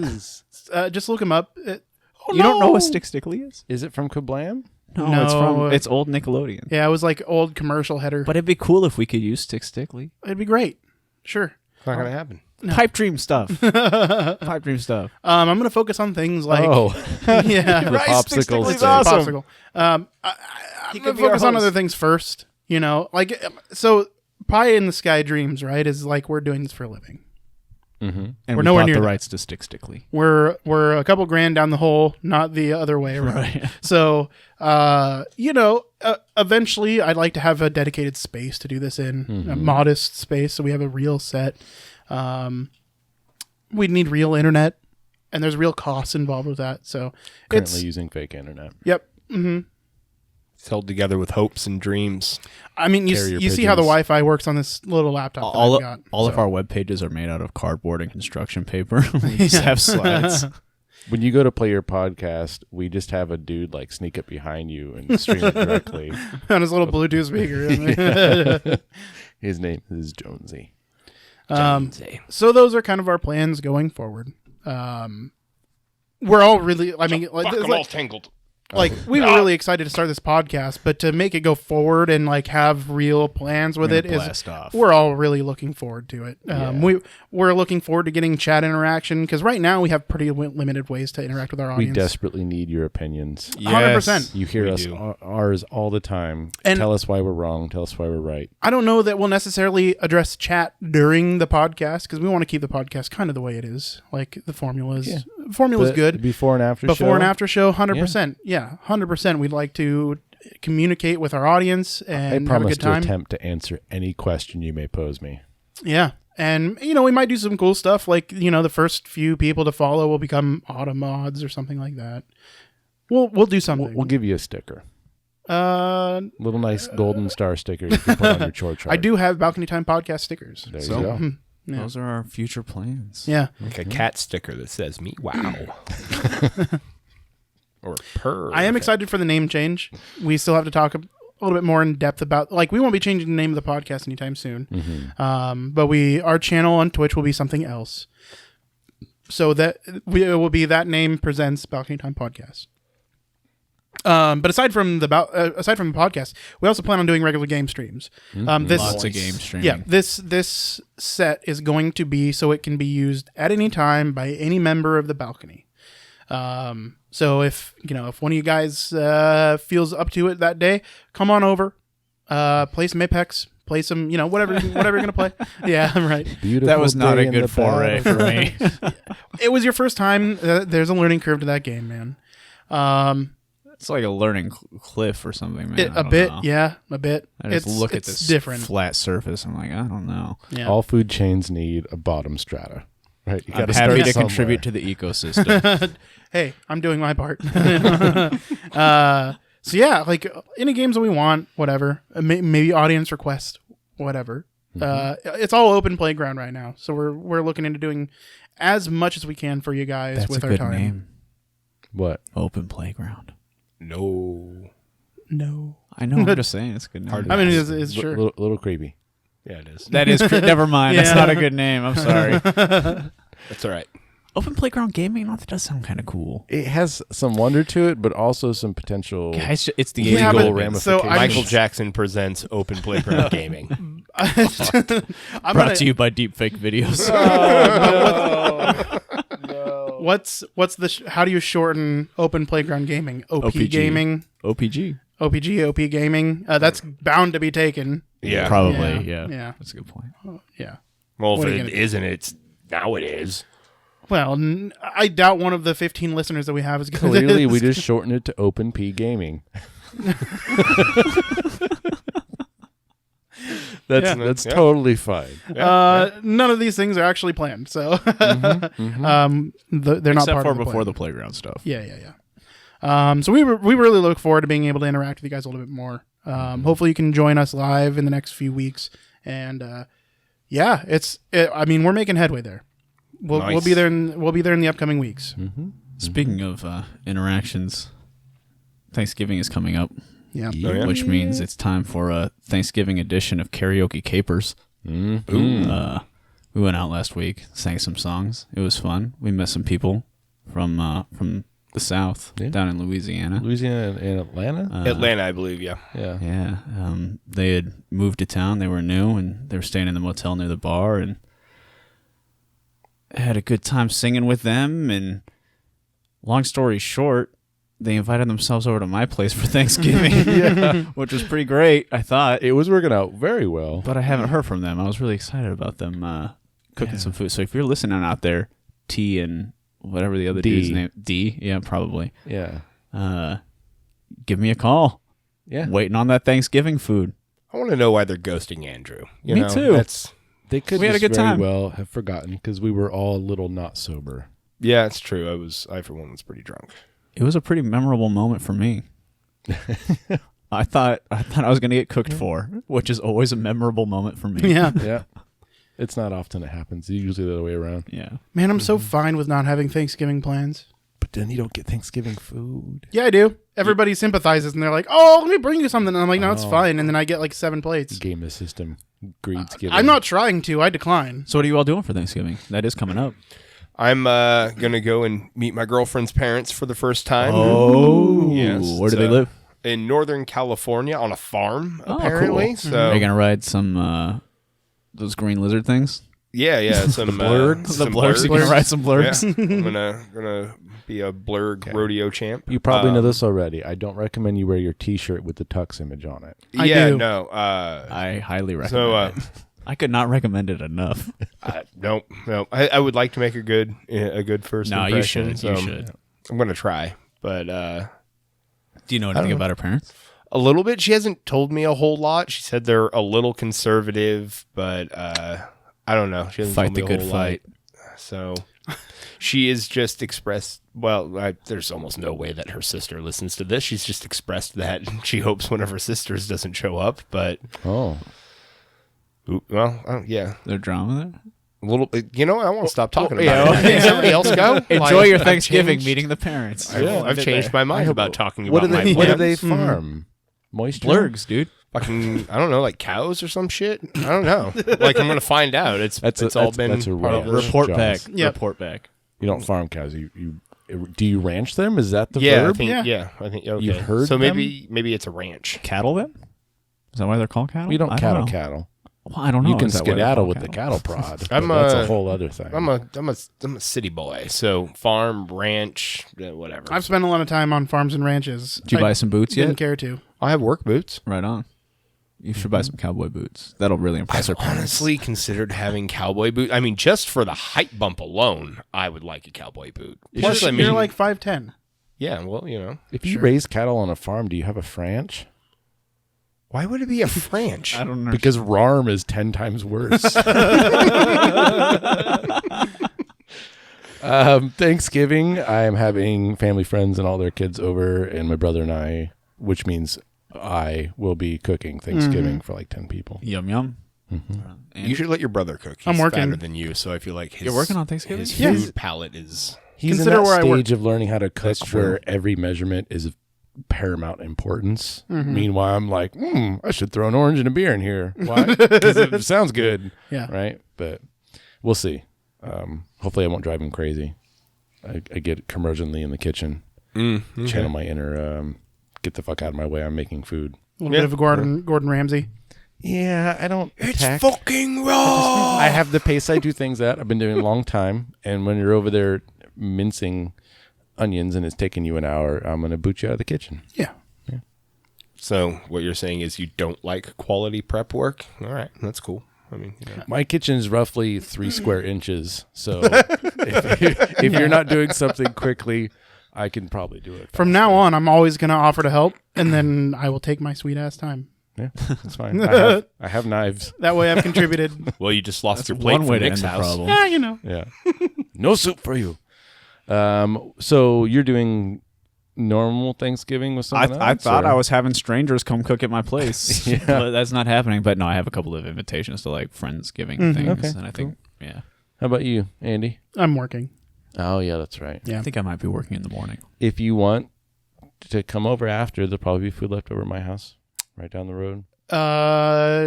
Speaker 1: this is.
Speaker 2: Just look them up.
Speaker 4: You don't know what Stickly is?
Speaker 1: Is it from Kablam?
Speaker 2: No.
Speaker 4: It's old Nickelodeon.
Speaker 2: Yeah, it was like old commercial header.
Speaker 4: But it'd be cool if we could use Stickly.
Speaker 2: It'd be great. Sure.
Speaker 3: It's not going to happen.
Speaker 4: Pipe dream stuff. Pipe dream stuff.
Speaker 2: I'm going to focus on things like yeah,
Speaker 1: the popsicles.
Speaker 4: Stickly's
Speaker 1: thing.
Speaker 4: awesome.
Speaker 2: popsicle. I'm going to focus on other things first. So pie in the sky dreams, right? Is like we're doing this for a living.
Speaker 4: And
Speaker 2: We're
Speaker 4: we
Speaker 2: nowhere
Speaker 4: bought
Speaker 2: near
Speaker 4: the
Speaker 2: that.
Speaker 4: rights to Stickly.
Speaker 2: We're a couple grand down the hole, not the other way around.
Speaker 4: Right.
Speaker 2: So, eventually, I'd like to have a dedicated space to do this in, a modest space, so we have a real set. We'd need real internet, and there's real costs involved with that. So,
Speaker 1: Currently using fake internet.
Speaker 2: yep.
Speaker 3: It's held together with hopes and dreams.
Speaker 2: I mean, you
Speaker 1: Carrier
Speaker 2: see how the
Speaker 1: pigeons.
Speaker 2: Wi-Fi works on this little laptop.
Speaker 4: All
Speaker 2: that I've got,
Speaker 4: of
Speaker 2: so.
Speaker 4: our web pages are made out of cardboard and construction paper. We just have slides.
Speaker 1: When you go to play your podcast, we just have a dude like sneak up behind you and stream it directly.
Speaker 2: on his little Bluetooth speaker.
Speaker 1: His name is Jonesy.
Speaker 2: So those are kind of our plans going forward. we're all really. I mean,
Speaker 3: Fuck,
Speaker 2: it's
Speaker 3: I'm all tangled.
Speaker 2: like we were really excited to start this podcast, but to make it go forward and like have real plans with
Speaker 4: We're
Speaker 2: it
Speaker 4: gonna
Speaker 2: is
Speaker 4: blast off.
Speaker 2: we're all really looking forward to it. We're looking forward to getting chat interaction because right now we have pretty limited ways to interact with our
Speaker 1: We
Speaker 2: audience.
Speaker 1: desperately need your opinions.
Speaker 2: 100%.
Speaker 1: You hear
Speaker 3: we
Speaker 1: us
Speaker 3: do.
Speaker 1: ours all the time.
Speaker 2: And-
Speaker 1: tell us why we're wrong. Tell us why we're right.
Speaker 2: I don't know that we'll necessarily address chat during the podcast because we want to keep the podcast kind of the way it is. Like the formula's
Speaker 1: The
Speaker 2: good.
Speaker 1: Before and after
Speaker 2: Before
Speaker 1: show.
Speaker 2: and after show, 100%. Yeah, 100%. We'd like to communicate with our audience
Speaker 1: I
Speaker 2: and have a
Speaker 1: promise
Speaker 2: good
Speaker 1: to
Speaker 2: time.
Speaker 1: attempt to answer any question you may pose me.
Speaker 2: Yeah. And, we might do some cool stuff like, the first few people to follow will become auto mods or something like that. We'll do something.
Speaker 1: We'll give you a sticker.
Speaker 2: Little
Speaker 1: nice golden star sticker you can put on your chore chart.
Speaker 2: I do have Balcony Time podcast stickers.
Speaker 1: There
Speaker 4: So-
Speaker 1: you go.
Speaker 2: Yeah.
Speaker 4: Those are our future plans.
Speaker 2: Yeah.
Speaker 3: Like a cat sticker that says "me wow" or purr.
Speaker 2: I am excited for the name change. We still have to talk a little bit more in depth about, like, we won't be changing the name of the podcast anytime soon. But our channel on Twitch will be something else. So that it will be That Name Presents Balcony Time Podcast. But aside from the podcast, we also plan on doing regular game streams.
Speaker 4: Lots of game streaming.
Speaker 2: Yeah, this set is going to be so it can be used at any time by any member of the balcony. So if one of you guys feels up to it that day, come on over, play some Apex, play some whatever you're gonna play. Yeah, right.
Speaker 1: Beautiful
Speaker 4: That was not
Speaker 1: day
Speaker 4: a
Speaker 1: in
Speaker 4: good
Speaker 1: the
Speaker 4: foray for me.
Speaker 2: It was your first time. There's a learning curve to that game, man.
Speaker 4: It's like a learning cliff or something, man. I
Speaker 2: A
Speaker 4: don't
Speaker 2: bit,
Speaker 4: know.
Speaker 2: yeah, a bit.
Speaker 4: I just look at
Speaker 2: it's
Speaker 4: this
Speaker 2: different.
Speaker 4: flat surface. I'm like, I don't know.
Speaker 2: Yeah.
Speaker 1: All food chains need a bottom strata. Right? You
Speaker 4: I'm
Speaker 1: gotta
Speaker 4: happy
Speaker 1: start
Speaker 4: to
Speaker 1: somewhere.
Speaker 4: contribute to the ecosystem.
Speaker 2: Hey, I'm doing my part. So yeah, like any games that we want, whatever. Maybe audience request, whatever. It's all open playground right now, so we're looking into doing as much as we can for you guys
Speaker 4: That's
Speaker 2: with
Speaker 4: a
Speaker 2: our
Speaker 4: good
Speaker 2: time.
Speaker 4: name.
Speaker 1: What?
Speaker 4: Open playground.
Speaker 3: No.
Speaker 2: No,
Speaker 4: I know. I'm just saying, it's a good name.
Speaker 3: Hard
Speaker 2: I mean it's
Speaker 1: L-
Speaker 2: sure.
Speaker 1: little creepy.
Speaker 3: Yeah, it is.
Speaker 4: That is. Never mind.
Speaker 2: Yeah.
Speaker 4: That's not a good name. I'm sorry.
Speaker 3: That's all right.
Speaker 4: Open playground gaming. That does sound kind of cool.
Speaker 1: It has some wonder to it, but also some potential.
Speaker 4: Guys, it's the
Speaker 2: Yeah,
Speaker 4: illegal
Speaker 2: but-
Speaker 4: ramifications.
Speaker 2: so
Speaker 3: Michael Jackson presents Open Playground Gaming.
Speaker 2: I'm
Speaker 4: Brought to you by deepfake videos.
Speaker 2: What's the how do you shorten open playground gaming?
Speaker 4: OPG.
Speaker 2: Gaming,
Speaker 4: OPG.
Speaker 2: OPG, OP gaming. That's bound to be taken.
Speaker 3: Yeah.
Speaker 4: Probably.
Speaker 2: Yeah.
Speaker 4: Yeah.
Speaker 2: Yeah.
Speaker 4: That's a good point.
Speaker 2: Yeah.
Speaker 3: Well,
Speaker 2: What are
Speaker 3: if
Speaker 2: you
Speaker 3: it
Speaker 2: gonna do?
Speaker 3: isn't, it's now it is.
Speaker 2: Well, I doubt one of the 15 listeners that we have is going to
Speaker 1: Clearly, we just shortened it to Open P Gaming. That's
Speaker 3: Yeah.
Speaker 1: totally fine.
Speaker 2: None of these things are actually planned, so they're not
Speaker 4: Except
Speaker 2: part
Speaker 4: for
Speaker 2: of the
Speaker 4: before
Speaker 2: plan.
Speaker 4: the playground stuff.
Speaker 2: Yeah. So we really look forward to being able to interact with you guys a little bit more. Hopefully, you can join us live in the next few weeks, and I mean, we're making headway there. We'll
Speaker 3: Nice.
Speaker 2: be there. We'll be there in the upcoming weeks.
Speaker 4: Speaking of interactions, Thanksgiving is coming up,
Speaker 2: Yeah.
Speaker 3: Oh, yeah?
Speaker 4: which means it's time for a Thanksgiving edition of Karaoke Capers. We went out last week, sang some songs. It was fun. We met some people from the South, down in Louisiana.
Speaker 1: Louisiana and Atlanta?
Speaker 3: Atlanta, I believe, yeah.
Speaker 1: Yeah.
Speaker 4: Yeah, they had moved to town. They were new, and they were staying in the motel near the bar, and I had a good time singing with them. And long story short, they invited themselves over to my place for Thanksgiving, which was pretty great, I thought.
Speaker 1: It was working out very well.
Speaker 4: But I haven't heard from them. I was really excited about them cooking some food. So if you're listening out there, T and whatever the other
Speaker 1: D.
Speaker 4: dude's name, D, yeah, probably.
Speaker 1: Yeah.
Speaker 4: Give me a call.
Speaker 1: Yeah.
Speaker 4: Waiting on that Thanksgiving food.
Speaker 3: I want to know why they're ghosting Andrew. You
Speaker 4: Me
Speaker 3: know,
Speaker 4: too.
Speaker 3: That's,
Speaker 1: They could
Speaker 4: We had a
Speaker 1: just
Speaker 4: good
Speaker 1: very
Speaker 4: time.
Speaker 1: well have forgotten because we were all a little not sober.
Speaker 3: yeah, it's true. I for one was pretty drunk.
Speaker 4: It was a pretty memorable moment for me. I thought I was going to get cooked for, which is always a memorable moment for me.
Speaker 2: Yeah.
Speaker 1: Yeah. It's not often it happens. It's usually the other way around.
Speaker 4: Yeah.
Speaker 2: Man, I'm so fine with not having Thanksgiving plans.
Speaker 1: But then you don't get Thanksgiving food.
Speaker 2: Yeah, I do. Everybody sympathizes, and they're like, "Oh, let me bring you something." And I'm like, "No, it's fine." And then I get like 7 plates.
Speaker 1: Game the system. Greed's giving.
Speaker 2: I'm not trying to. I decline.
Speaker 4: So what are you all doing for Thanksgiving? That is coming up.
Speaker 3: I'm gonna go and meet my girlfriend's parents for the first time.
Speaker 4: Oh,
Speaker 3: Yes,
Speaker 4: where do they live?
Speaker 3: In Northern California on a farm,
Speaker 4: Oh,
Speaker 3: apparently.
Speaker 4: cool.
Speaker 3: So
Speaker 4: Are you gonna ride some those green lizard things?
Speaker 3: yeah, some blurgs.
Speaker 4: The blurgs. You gonna ride some blurgs?
Speaker 3: Yeah. I'm gonna be a blurg rodeo champ.
Speaker 1: You probably know this already. I don't recommend you wear your T-shirt with the tux image on it.
Speaker 2: I do.
Speaker 3: No.
Speaker 4: I highly recommend it. I could not recommend it enough.
Speaker 3: No. I would like to make a good first
Speaker 4: No,
Speaker 3: impression.
Speaker 4: you should. You should.
Speaker 3: I'm gonna try, but
Speaker 4: Do you know anything about her parents?
Speaker 3: a little bit. She hasn't told me a whole lot. She said they're a little conservative, but I don't know. She hasn't
Speaker 4: Fight
Speaker 3: told me
Speaker 4: the
Speaker 3: a
Speaker 4: good
Speaker 3: whole
Speaker 4: fight.
Speaker 3: lot. So she is just expressed. Well, there's almost no way that her sister listens to this. She's just expressed that she hopes one of her sisters doesn't show up. But
Speaker 1: Oh,
Speaker 3: yeah,
Speaker 4: There's drama there.
Speaker 3: a little. I want to stop talking about
Speaker 4: yeah,
Speaker 3: it. Can somebody else go?
Speaker 4: Enjoy your
Speaker 3: I've
Speaker 4: Thanksgiving
Speaker 3: changed-
Speaker 4: meeting the parents.
Speaker 3: I've changed my mind about talking
Speaker 1: what
Speaker 3: about
Speaker 1: do they?
Speaker 3: my
Speaker 1: What do
Speaker 3: plans.
Speaker 1: they farm? Moisture.
Speaker 4: Blurgs, dude.
Speaker 3: Fucking, I don't know, like cows or some shit. I don't know. Like I'm gonna find out. It's all been
Speaker 1: that's a
Speaker 3: part of
Speaker 1: ranch.
Speaker 3: the
Speaker 4: Report
Speaker 1: Jones.
Speaker 4: back.
Speaker 2: Yep.
Speaker 4: Report back.
Speaker 1: You don't farm cows. You do you ranch them? Is that the
Speaker 3: Yeah, I
Speaker 1: verb?
Speaker 3: think.
Speaker 2: Yeah.
Speaker 3: Yeah, I think. Okay.
Speaker 1: You've heard
Speaker 3: so
Speaker 1: them?
Speaker 3: maybe it's a ranch.
Speaker 4: Cattle then? Is that why they're called cattle?
Speaker 1: You don't
Speaker 4: I
Speaker 1: cattle
Speaker 4: know.
Speaker 1: cattle.
Speaker 4: Well, I don't know.
Speaker 1: You can
Speaker 4: Is that why they're
Speaker 1: skedaddle
Speaker 4: called
Speaker 1: with the
Speaker 4: cattle?
Speaker 1: cattle prod.
Speaker 3: I'm
Speaker 1: but that's
Speaker 3: a-
Speaker 1: a whole other thing.
Speaker 3: I'm a city boy. So farm, ranch, whatever.
Speaker 2: I've spent a lot of time on farms and ranches.
Speaker 4: Did you buy some boots
Speaker 2: Didn't
Speaker 4: yet?
Speaker 2: care to.
Speaker 3: I have work boots.
Speaker 4: Right on. You should buy some cowboy boots. That'll really impress
Speaker 3: I've
Speaker 4: our parents.
Speaker 3: honestly considered having cowboy boots. I mean, just for the height bump alone, I would like a cowboy boot. Plus, I mean,
Speaker 2: You're like 5'10".
Speaker 3: yeah. Well,
Speaker 1: if you raise cattle on a farm, do you have a franch?
Speaker 3: why would it be a ranch?
Speaker 4: I don't know.
Speaker 1: Because RARM is 10 times worse. Thanksgiving, I am having family friends and all their kids over, and my brother and I, which means I will be cooking Thanksgiving for like 10 people.
Speaker 4: Yum yum.
Speaker 3: You should let your brother cook. He's
Speaker 2: I'm working.
Speaker 3: fatter than you, so I feel like
Speaker 4: You're working on Thanksgiving?
Speaker 3: His
Speaker 2: Yes.
Speaker 3: food palette is.
Speaker 1: He's
Speaker 2: Consider
Speaker 1: in that
Speaker 2: where I work.
Speaker 1: stage of learning how to cook
Speaker 3: That's true.
Speaker 1: where every measurement is of paramount importance. Meanwhile, I'm like, I should throw an orange and a beer in here. Why? Because it sounds good.
Speaker 2: Yeah.
Speaker 1: Right? But we'll see. Hopefully I won't drive him crazy. I get curmudgeonly in the kitchen. Channel my inner, get the fuck out of my way. I'm making food.
Speaker 2: A little bit of a Gordon Ramsay.
Speaker 1: Yeah, I don't attack.
Speaker 3: fucking raw.
Speaker 1: I have the pace I do things at. I've been doing it a long time. And when you're over there mincing onions and it's taking you an hour, I'm going to boot you out of the kitchen.
Speaker 2: Yeah.
Speaker 3: So what you're saying is you don't like quality prep work? All right, that's cool. I mean,
Speaker 1: My kitchen is roughly 3 square inches. So if you're not doing something quickly, I can probably do it.
Speaker 2: From now on, I'm always going to offer to help, and then I will take my sweet ass time.
Speaker 1: Yeah, that's fine. I have knives.
Speaker 2: That way I've contributed.
Speaker 3: well, you just lost your plate
Speaker 4: One
Speaker 3: from
Speaker 4: way to
Speaker 3: Nick's
Speaker 4: end the
Speaker 3: house.
Speaker 4: problem.
Speaker 2: Yeah, you know.
Speaker 1: Yeah. No soup for you. So you're doing normal Thanksgiving with someone
Speaker 4: I
Speaker 1: else?
Speaker 4: thought
Speaker 1: or-
Speaker 4: I was having strangers come cook at my place.
Speaker 1: Yeah.
Speaker 4: But that's not happening. But no, I have a couple of invitations to like Friendsgiving things.
Speaker 1: Okay,
Speaker 4: And I think, yeah.
Speaker 1: How about you, Andy?
Speaker 2: I'm working.
Speaker 1: Oh, yeah, that's right.
Speaker 2: Yeah.
Speaker 4: I think I might be working in the morning.
Speaker 1: If you want to come over after, there'll probably be food left over at my house right down the road.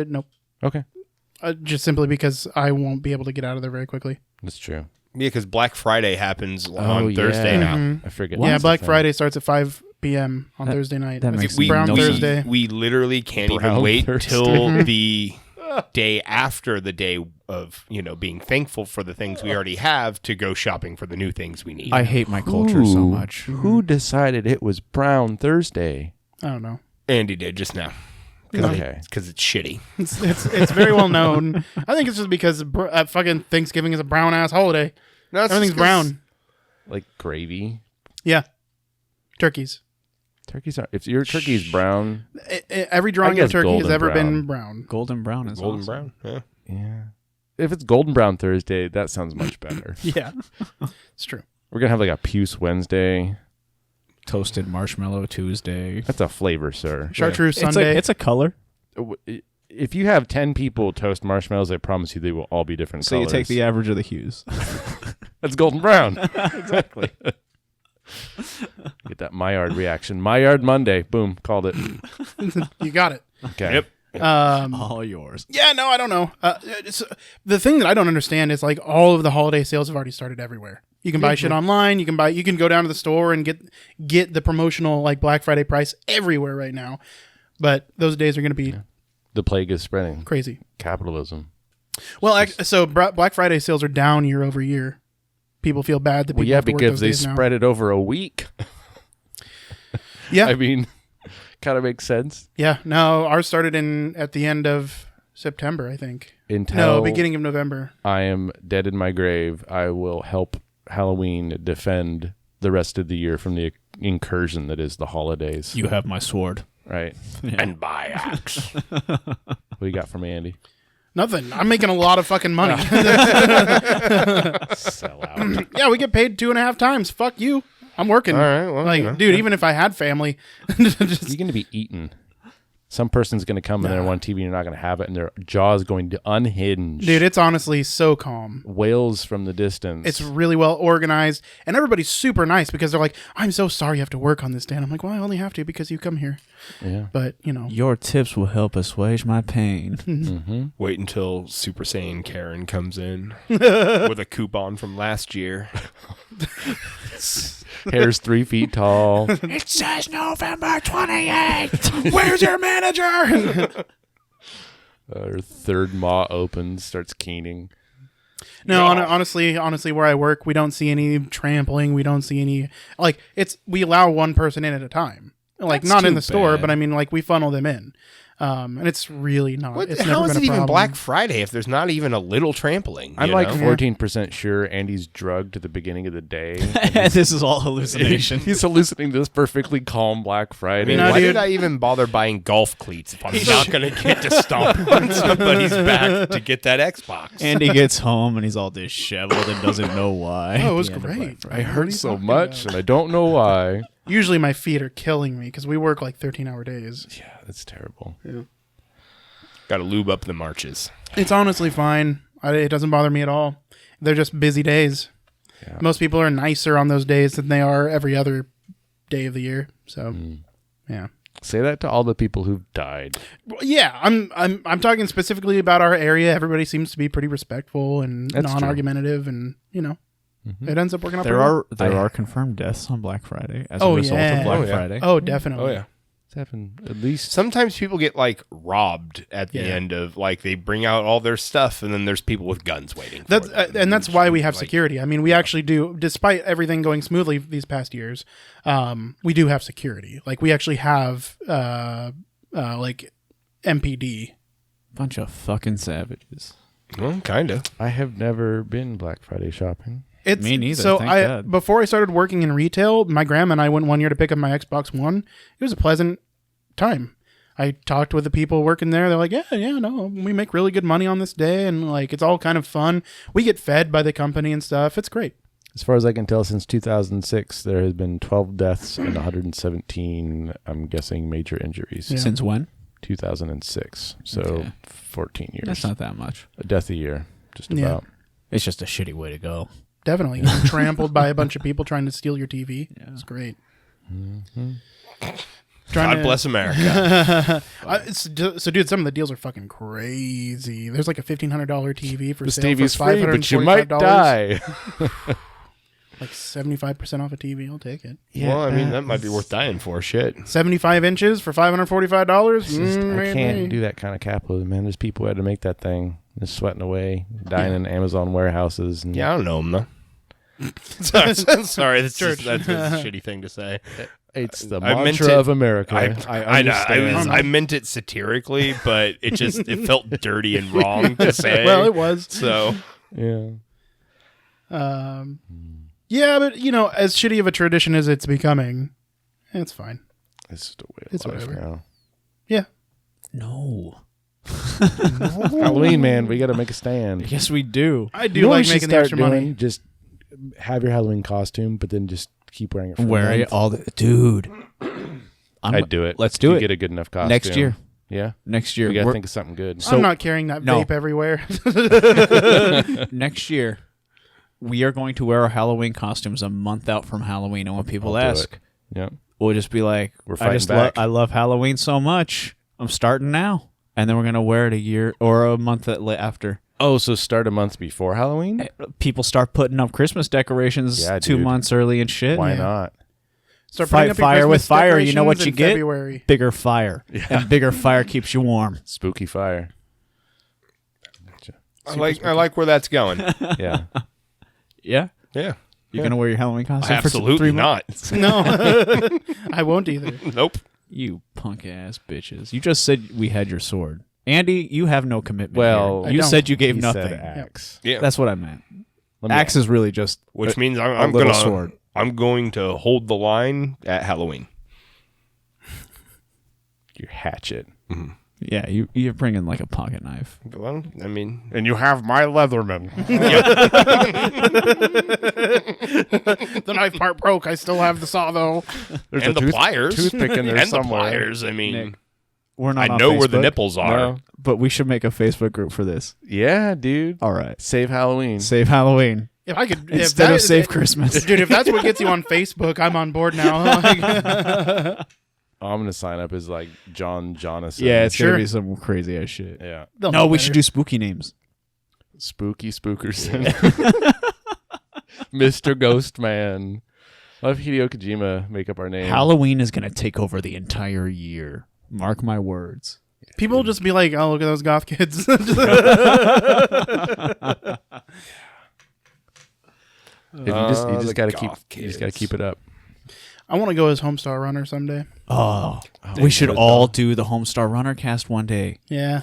Speaker 2: Nope.
Speaker 1: Okay.
Speaker 2: Just simply because I won't be able to get out of there very quickly.
Speaker 1: That's true.
Speaker 3: Yeah, because Black Friday happens on Thursday
Speaker 1: yeah.
Speaker 3: now.
Speaker 1: I forget.
Speaker 2: Yeah,
Speaker 1: that's the
Speaker 2: Black
Speaker 1: thing.
Speaker 2: Friday starts at 5 p.m. on Thursday night.
Speaker 4: that
Speaker 2: It's
Speaker 4: makes
Speaker 2: Brown
Speaker 4: no sense.
Speaker 2: Thursday.
Speaker 3: We literally can't
Speaker 1: Brown
Speaker 3: even wait
Speaker 1: Thursday.
Speaker 3: till the day after the day of being thankful for the things we already have to go shopping for the new things we need.
Speaker 4: I hate my culture so
Speaker 1: Ooh,
Speaker 4: much.
Speaker 1: Who decided it was Brown Thursday?
Speaker 2: I don't know.
Speaker 3: Andy did just now
Speaker 1: Okay.
Speaker 3: because it's shitty.
Speaker 2: It's very well known. I think it's just because fucking Thanksgiving is a brown ass holiday.
Speaker 3: No, it's
Speaker 2: Everything's
Speaker 3: just 'cause-
Speaker 2: brown.
Speaker 1: Like gravy.
Speaker 2: Yeah. Turkeys.
Speaker 1: Turkeys are. If your turkey's brown,
Speaker 2: Every drawing
Speaker 1: I
Speaker 2: of
Speaker 1: guess
Speaker 2: turkey has
Speaker 1: golden
Speaker 2: ever been
Speaker 1: brown.
Speaker 2: brown.
Speaker 4: Golden brown is
Speaker 3: Golden
Speaker 4: awesome.
Speaker 3: brown. Yeah.
Speaker 1: yeah. If it's Golden Brown Thursday, that sounds much better.
Speaker 2: Yeah. It's true.
Speaker 1: We're gonna have like a Puce Wednesday.
Speaker 4: Toasted marshmallow Tuesday.
Speaker 1: That's a flavor, sir.
Speaker 2: Chartreuse
Speaker 4: It's
Speaker 2: Sunday.
Speaker 4: a color.
Speaker 1: If you have 10 people toast marshmallows, I promise you they will all be different
Speaker 4: So
Speaker 1: colors.
Speaker 4: you take the average of the hues.
Speaker 1: That's golden brown. Exactly. Get that Maillard reaction. Maillard Monday. Boom. Called it.
Speaker 2: You got it.
Speaker 1: Okay.
Speaker 3: Yep.
Speaker 4: All yours.
Speaker 2: Yeah, no, I don't know. The thing that I don't understand is like all of the holiday sales have already started everywhere. You can buy shit online. You can go down to the store and get the promotional like Black Friday price everywhere right now. But those days are going to be
Speaker 1: The plague is spreading.
Speaker 2: crazy.
Speaker 1: Capitalism.
Speaker 2: Well, so Black Friday sales are down year over year. People feel bad that people have to work
Speaker 1: because
Speaker 2: those
Speaker 1: they
Speaker 2: days now.
Speaker 1: spread it over a week.
Speaker 2: Yeah,
Speaker 1: I mean, kind of makes sense.
Speaker 2: yeah. No, ours started at the end of September, I think. Beginning of November.
Speaker 1: I am dead in my grave, I will help Halloween defend the rest of the year from the incursion that is the holidays.
Speaker 4: You have my sword.
Speaker 1: Right.
Speaker 3: And buy axe.
Speaker 1: What do you got for me, Andy?
Speaker 2: Nothing. I'm making a lot of fucking money.
Speaker 1: Sell out.
Speaker 2: Yeah, we get paid 2.5 times. Fuck you. I'm working.
Speaker 3: All right, well,
Speaker 2: like, dude, even if I had family,
Speaker 1: You're going to be eaten. Some person's going to come in there on TV and you're not going to have it, and their jaw is going to unhinge.
Speaker 2: dude, it's honestly so calm.
Speaker 1: Wails from the distance.
Speaker 2: It's really well organized, and everybody's super nice because they're like, "I'm so sorry you have to work on this day." And I'm like, "Well, I only have to because you come here."
Speaker 1: Yeah.
Speaker 2: But you know,
Speaker 4: Your tips will help assuage my pain.
Speaker 1: Mm-hmm.
Speaker 3: Wait until Super Saiyan Karen comes in with a coupon from last year.
Speaker 1: Hair's 3 feet tall.
Speaker 2: it says November 28th. Where's your manager?
Speaker 1: Her third maw opens, starts keening.
Speaker 2: No, honestly, where I work, we don't see any trampling. We don't see any we allow one person in at a time. Like
Speaker 4: That's
Speaker 2: not in
Speaker 4: too
Speaker 2: the store,
Speaker 4: bad.
Speaker 2: but I mean, like we funnel them in, and it's really not.
Speaker 3: What,
Speaker 2: it's
Speaker 3: how
Speaker 2: never
Speaker 3: is
Speaker 2: been
Speaker 3: it
Speaker 2: a
Speaker 3: even
Speaker 2: problem.
Speaker 3: Black Friday if there's not even a little trampling?
Speaker 1: I'm
Speaker 3: you
Speaker 1: like
Speaker 3: know?
Speaker 1: 14% sure Andy's drugged at the beginning of the day.
Speaker 4: This is all hallucination.
Speaker 1: He's hallucinating this perfectly calm Black
Speaker 3: I
Speaker 1: Friday.
Speaker 3: mean,
Speaker 2: No,
Speaker 3: why
Speaker 2: dude.
Speaker 3: did I even bother buying golf cleats if I'm not going to get to stomp on somebody's back to get that Xbox?
Speaker 4: Andy gets home and he's all disheveled and doesn't know why.
Speaker 2: Oh, it was
Speaker 4: At the end of
Speaker 2: great.
Speaker 4: Black
Speaker 1: I
Speaker 4: Friday.
Speaker 1: hurt so much, and I don't know why.
Speaker 2: Usually my feet are killing me because we work like 13-hour days.
Speaker 1: Yeah, that's terrible.
Speaker 3: Got to lube up the marches.
Speaker 2: It's honestly fine. It doesn't bother me at all. They're just busy days.
Speaker 1: Yeah.
Speaker 2: Most people are nicer on those days than they are every other day of the year. So, yeah.
Speaker 1: Say that to all the people who've died.
Speaker 2: Well, yeah, I'm talking specifically about our area. Everybody seems to be pretty respectful and
Speaker 1: That's true.
Speaker 2: non-argumentative, and it ends up working out.
Speaker 4: There
Speaker 2: pretty well.
Speaker 4: are confirmed deaths on Black Friday as
Speaker 2: Oh,
Speaker 4: a result
Speaker 2: yeah.
Speaker 4: of Black
Speaker 3: Oh, yeah.
Speaker 4: Friday.
Speaker 2: Oh, definitely.
Speaker 3: Oh, yeah.
Speaker 1: It's happened at least.
Speaker 3: Sometimes people get like robbed at the end of like they bring out all their stuff and then there's people with guns waiting.
Speaker 2: That's
Speaker 3: for them.
Speaker 2: and that's why we have
Speaker 3: Like,
Speaker 2: security. I mean, we actually do, despite everything going smoothly these past years. We do have security. Like we actually have like MPD.
Speaker 4: Bunch of fucking savages.
Speaker 3: Well, kind of.
Speaker 1: I have never been Black Friday shopping.
Speaker 2: It's,
Speaker 4: Me neither,
Speaker 2: So
Speaker 4: thank God.
Speaker 2: before I started working in retail, my grandma and I went one year to pick up my Xbox One. It was a pleasant time. I talked with the people working there. They're like, no, we make really good money on this day, and like it's all kind of fun. We get fed by the company and stuff. It's great.
Speaker 1: As far as I can tell, since 2006, there has been 12 deaths and 117, I'm guessing, major injuries.
Speaker 2: Yeah.
Speaker 4: Since when?
Speaker 1: 2006. So
Speaker 4: Okay.
Speaker 1: 14 years.
Speaker 4: That's not that much.
Speaker 1: A death a year, just
Speaker 2: Yeah.
Speaker 1: about.
Speaker 4: It's just a shitty way to go.
Speaker 2: Definitely getting trampled by a bunch of people trying to steal your TV.
Speaker 4: Yeah.
Speaker 2: It's great.
Speaker 3: God bless America.
Speaker 2: So, dude, some of the deals are fucking crazy. There's like a $1,500 TV for
Speaker 1: The
Speaker 2: sale
Speaker 1: Stevie's
Speaker 2: for
Speaker 1: free, but you might
Speaker 2: $545.
Speaker 1: die.
Speaker 2: Like 75% off a TV. I'll take it.
Speaker 3: Well, I mean, that might be worth dying for. Shit.
Speaker 2: 75 inches for $545.
Speaker 1: It's just, I can't do that kind of capitalism, man. There's people who had to make that thing. Just sweating away, dying in Amazon warehouses. And
Speaker 3: Yeah, I don't know him though. Sorry, that's a shitty thing to say.
Speaker 1: It's the
Speaker 3: I meant
Speaker 1: mantra
Speaker 3: it-
Speaker 1: of America.
Speaker 3: I know.
Speaker 1: understand.
Speaker 3: I meant it satirically, but it felt dirty and wrong to say.
Speaker 2: Well, it was.
Speaker 3: So
Speaker 1: Yeah.
Speaker 2: Yeah, but, as shitty of a tradition as it's becoming, it's fine.
Speaker 1: It's just a way of
Speaker 2: It's
Speaker 1: life
Speaker 2: whatever.
Speaker 1: now.
Speaker 2: Yeah.
Speaker 4: No.
Speaker 1: Halloween, man, we got to make a stand.
Speaker 4: Yes, we do.
Speaker 2: I do
Speaker 1: You know what
Speaker 2: like
Speaker 1: we should
Speaker 2: making the
Speaker 1: start
Speaker 2: extra
Speaker 1: doing?
Speaker 2: money.
Speaker 1: Just have your Halloween costume, but then just keep wearing it. For a
Speaker 4: Wear it
Speaker 1: month.
Speaker 4: all the dude.
Speaker 1: I'd do it.
Speaker 4: Let's do
Speaker 1: You
Speaker 4: it
Speaker 1: Get a good enough costume
Speaker 4: next year.
Speaker 1: Yeah,
Speaker 4: Next year.
Speaker 1: we got to
Speaker 4: We're-
Speaker 1: think of something good.
Speaker 2: I'm not carrying that
Speaker 4: No.
Speaker 2: vape everywhere.
Speaker 4: next year, we are going to wear our Halloween costumes a month out from Halloween, and when people
Speaker 1: I'll do
Speaker 4: ask,
Speaker 1: Yeah.
Speaker 4: we'll just be like,
Speaker 1: We're
Speaker 4: I
Speaker 1: fighting back.
Speaker 4: I love Halloween so much. I'm starting now. and then we're gonna wear it a year or a month after.
Speaker 1: Oh, so start a month before Halloween?
Speaker 4: People start putting up Christmas decorations 2
Speaker 1: dude.
Speaker 4: months early and shit.
Speaker 1: Why not?
Speaker 2: Start
Speaker 4: Fight
Speaker 2: putting up your
Speaker 4: fire with
Speaker 2: Christmas
Speaker 4: fire. You know what
Speaker 2: decorations
Speaker 4: you
Speaker 2: in
Speaker 4: get?
Speaker 2: February.
Speaker 4: Bigger fire, and bigger fire keeps you warm.
Speaker 1: Spooky fire.
Speaker 3: I like where that's going.
Speaker 1: Yeah.
Speaker 4: Yeah,
Speaker 3: Yeah.
Speaker 4: you're gonna wear your Halloween costume for
Speaker 3: Absolutely
Speaker 4: 3 months?
Speaker 3: not.
Speaker 2: No, I won't either.
Speaker 3: Nope.
Speaker 4: You punk ass bitches! You just said we had your sword, Andy. You have no commitment.
Speaker 1: Well,
Speaker 4: here. You
Speaker 2: I
Speaker 4: said you gave
Speaker 1: He
Speaker 4: nothing.
Speaker 1: said axe.
Speaker 3: Yeah.
Speaker 4: That's what I meant.
Speaker 1: Let me-
Speaker 4: Axe is really just
Speaker 3: Which means
Speaker 4: a
Speaker 3: I'm
Speaker 4: little
Speaker 3: gonna
Speaker 4: sword.
Speaker 3: I'm going to hold the line at Halloween.
Speaker 1: Your hatchet.
Speaker 4: Yeah, you're bringing like a pocket knife.
Speaker 3: Well, I mean,
Speaker 1: And you have my Leatherman.
Speaker 2: The knife part broke. I still have the saw though.
Speaker 1: There's
Speaker 3: and
Speaker 1: a
Speaker 3: the pliers,
Speaker 1: toothpick in there
Speaker 3: and
Speaker 1: somewhere.
Speaker 3: the pliers. I mean,
Speaker 4: Nick, We're not.
Speaker 3: I
Speaker 4: on
Speaker 3: know where the
Speaker 4: Facebook,
Speaker 3: nipples are.
Speaker 1: No.
Speaker 4: but we should make a Facebook group for this.
Speaker 1: Yeah, dude.
Speaker 4: All right,
Speaker 1: Save Halloween.
Speaker 4: save Halloween
Speaker 2: If I could,
Speaker 4: instead of save Christmas.
Speaker 2: dude. If that's what gets you on Facebook, I'm on board now.
Speaker 1: I'm gonna sign up as like John Jonathan.
Speaker 4: Yeah, it's
Speaker 2: Sure.
Speaker 4: gonna be some crazy ass shit.
Speaker 1: Yeah.
Speaker 2: They'll
Speaker 4: No,
Speaker 2: know
Speaker 4: we
Speaker 2: better.
Speaker 4: should do spooky names.
Speaker 1: Spooky Spookerson. Mr. Ghostman. I'll have Hideo Kojima make up our name.
Speaker 4: Halloween is gonna take over the entire year. Mark my words.
Speaker 2: People will just be like, "Oh, look at those goth kids."
Speaker 1: If you just gotta keep
Speaker 3: goth
Speaker 1: you just gotta
Speaker 3: kids.
Speaker 1: keep it up.
Speaker 2: I want to go as Homestar Runner someday.
Speaker 4: Oh, we should all do the Homestar Runner cast one day.
Speaker 2: Yeah.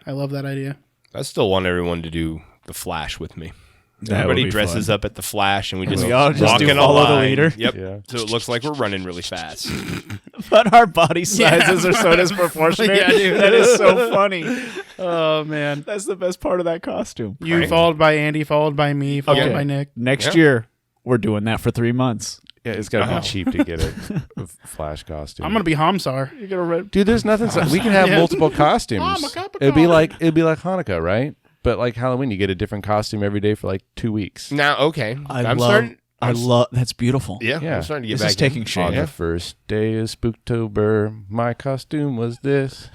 Speaker 2: I love that idea.
Speaker 3: I still want everyone to do the Flash with me.
Speaker 4: That would
Speaker 3: Everybody
Speaker 4: be
Speaker 3: dresses
Speaker 4: fun.
Speaker 3: up at the Flash, and we just
Speaker 4: we all just
Speaker 3: walk
Speaker 4: do
Speaker 3: in a
Speaker 4: follow the
Speaker 3: line.
Speaker 4: leader?
Speaker 3: Yep.
Speaker 1: Yeah.
Speaker 3: So it looks like we're running really fast.
Speaker 4: But our body sizes are so disproportionate.
Speaker 2: Yeah, dude.
Speaker 4: That is so funny.
Speaker 2: Oh man.
Speaker 4: That's the best part of that costume.
Speaker 2: You
Speaker 3: Right.
Speaker 2: followed by Andy, followed by me, followed
Speaker 3: Okay.
Speaker 2: by Nick.
Speaker 4: Next
Speaker 3: Yeah.
Speaker 4: year, we're doing that for 3 months.
Speaker 1: Yeah, it's gotta be cheap to get a Flash costume.
Speaker 2: I'm gonna be Homsar.
Speaker 4: You're gonna rent.
Speaker 1: Dude, there's nothing. We can have
Speaker 2: Yeah.
Speaker 1: multiple costumes.
Speaker 2: I'm a cup of
Speaker 1: it'd be
Speaker 2: coffee.
Speaker 1: like Hanukkah, right? But like Halloween, you get a different costume every day for like 2 weeks.
Speaker 3: Now, okay,
Speaker 4: I love. That's beautiful.
Speaker 3: Yeah,
Speaker 1: Yeah.
Speaker 3: I'm starting to get
Speaker 4: This
Speaker 3: back
Speaker 4: is taking
Speaker 3: in.
Speaker 4: shape.
Speaker 1: On
Speaker 3: Yeah.
Speaker 1: the first day of Spooktober, my costume was this.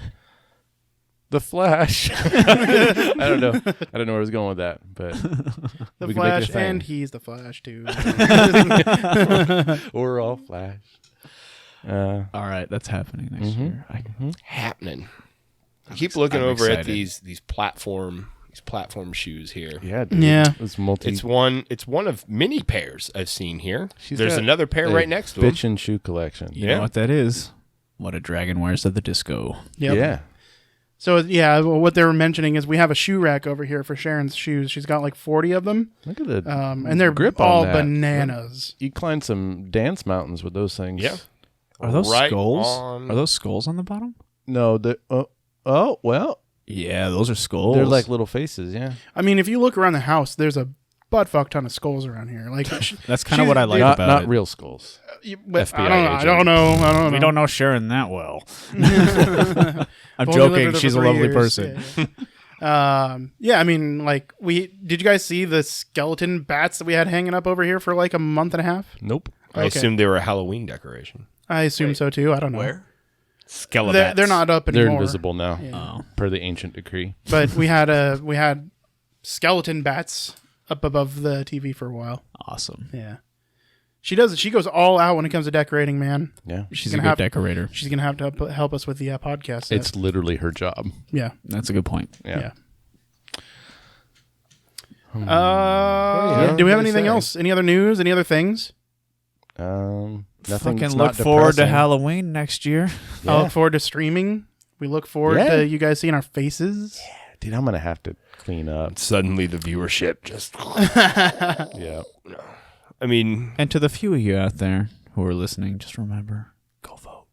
Speaker 1: The Flash. I don't know where I was going with that, but
Speaker 2: The
Speaker 1: we can make it a
Speaker 2: Flash,
Speaker 1: thing.
Speaker 2: and he's the Flash too.
Speaker 1: We're all Flash.
Speaker 4: All right, that's happening next year.
Speaker 3: Happening. I keep looking
Speaker 4: I'm
Speaker 3: over at
Speaker 4: excited.
Speaker 3: these platform shoes here.
Speaker 1: Yeah, dude.
Speaker 2: Yeah.
Speaker 1: It's multi.
Speaker 3: It's one of many pairs I've seen here.
Speaker 1: She's
Speaker 3: There's
Speaker 1: got
Speaker 3: another pair right next to him.
Speaker 1: bitch and shoe collection.
Speaker 4: You
Speaker 3: Yeah.
Speaker 4: know what that is? What a dragon wears at the disco.
Speaker 2: Yep.
Speaker 1: Yeah.
Speaker 2: So yeah, well, what they were mentioning is we have a shoe rack over here for Sharon's shoes. She's got like 40 of them,
Speaker 1: Look at the
Speaker 2: and they're
Speaker 1: grip
Speaker 2: all
Speaker 1: on that.
Speaker 2: bananas.
Speaker 1: You climb some dance mountains with those things.
Speaker 3: Yeah.
Speaker 4: Are those
Speaker 3: Right
Speaker 4: skulls?
Speaker 3: on-
Speaker 4: Are those skulls on the bottom?
Speaker 1: No, the oh well,
Speaker 4: Yeah, those are skulls.
Speaker 1: they're like little faces. Yeah.
Speaker 2: I mean, if you look around the house, there's a butt fuck ton of skulls around here. Like
Speaker 4: That's kind of what I like
Speaker 1: not
Speaker 4: about
Speaker 1: not
Speaker 4: it.
Speaker 1: real skulls.
Speaker 2: but
Speaker 1: FBI
Speaker 2: I don't know. I
Speaker 1: agent.
Speaker 2: don't know. I don't know.
Speaker 4: We don't know Sharon that well. I'm
Speaker 2: Only lived with
Speaker 4: joking.
Speaker 2: her
Speaker 4: She's a
Speaker 2: for 3
Speaker 4: lovely
Speaker 2: years.
Speaker 4: person.
Speaker 2: Yeah. I mean, like did you guys see the skeleton bats that we had hanging up over here for like a month and a half?
Speaker 1: Nope.
Speaker 3: I
Speaker 2: Okay.
Speaker 3: assumed they were a Halloween decoration.
Speaker 2: I assume so too. I don't know.
Speaker 3: Skeletons.
Speaker 2: They're not up
Speaker 1: They're
Speaker 2: anymore.
Speaker 1: invisible now,
Speaker 4: Oh.
Speaker 2: Yeah.
Speaker 1: per the ancient decree.
Speaker 2: But we had skeleton bats up above the TV for a while.
Speaker 4: Awesome.
Speaker 2: Yeah. She goes all out when it comes to decorating, man.
Speaker 1: Yeah.
Speaker 4: She's a
Speaker 2: gonna
Speaker 4: good
Speaker 2: have-
Speaker 4: decorator.
Speaker 2: She's gonna have to help us with the podcast. set.
Speaker 1: It's literally her job.
Speaker 2: yeah.
Speaker 4: That's a good point.
Speaker 1: Yeah.
Speaker 2: Do we have anything else? Any other news? Any other things?
Speaker 1: Nothing.
Speaker 4: Fucking
Speaker 1: it's
Speaker 4: look
Speaker 1: not
Speaker 4: forward to
Speaker 1: depressing.
Speaker 4: Halloween next year.
Speaker 2: I look forward to streaming. We look forward
Speaker 1: Yeah.
Speaker 2: to you guys seeing our faces.
Speaker 1: Dude, I'm gonna have to clean up.
Speaker 3: Suddenly the viewership just.
Speaker 1: Yeah.
Speaker 3: I mean,
Speaker 4: And to the few of you out there who are listening, just remember, go vote.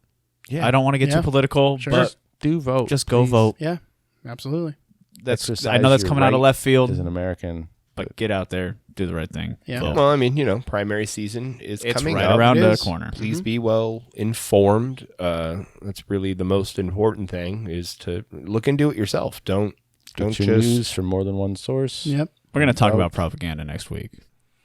Speaker 1: Yeah.
Speaker 4: I don't want to get
Speaker 2: Yeah.
Speaker 4: too political,
Speaker 2: Sure.
Speaker 4: but
Speaker 1: do vote.
Speaker 4: just go
Speaker 1: please.
Speaker 4: vote.
Speaker 2: Yeah, absolutely.
Speaker 4: That's
Speaker 1: Exercise
Speaker 4: I know that's
Speaker 1: your
Speaker 4: coming out of
Speaker 1: right
Speaker 4: left field,
Speaker 1: As an American.
Speaker 4: but get out there, do the right thing.
Speaker 2: Yeah.
Speaker 4: Vote.
Speaker 3: well, I mean, primary season is
Speaker 4: It's
Speaker 3: coming
Speaker 4: right
Speaker 3: up.
Speaker 4: around
Speaker 2: It
Speaker 4: the
Speaker 2: is.
Speaker 4: corner.
Speaker 3: Please be well informed. That's really the most important thing is to look into it yourself. Don't
Speaker 1: Get your
Speaker 3: just
Speaker 1: news from more than one source.
Speaker 2: Yep.
Speaker 4: We're going to talk
Speaker 1: Vote.
Speaker 4: about propaganda next week.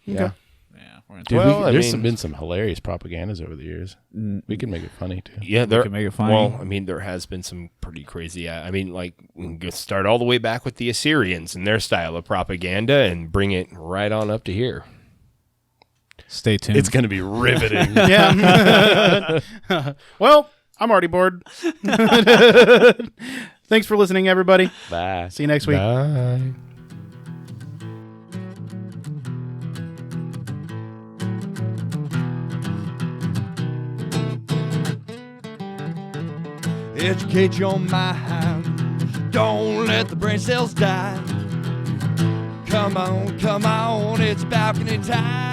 Speaker 1: Yeah.
Speaker 4: Yeah.
Speaker 1: Dude,
Speaker 3: Well,
Speaker 1: there's been some hilarious propagandas over the years.
Speaker 4: Mm.
Speaker 1: We can make it funny too.
Speaker 3: Yeah,
Speaker 4: We can make it funny.
Speaker 3: Well, I mean, there has been some pretty crazy. I mean, like we can start all the way back with the Assyrians and their style of propaganda, and bring it right on up to here.
Speaker 4: Stay tuned.
Speaker 1: It's going to be riveting.
Speaker 2: Yeah. Well, I'm already bored. Thanks for listening, everybody.
Speaker 1: Bye.
Speaker 2: See you next week.
Speaker 3: Bye.
Speaker 5: Educate your mind. Don't let the brain cells die. Come on, it's balcony time.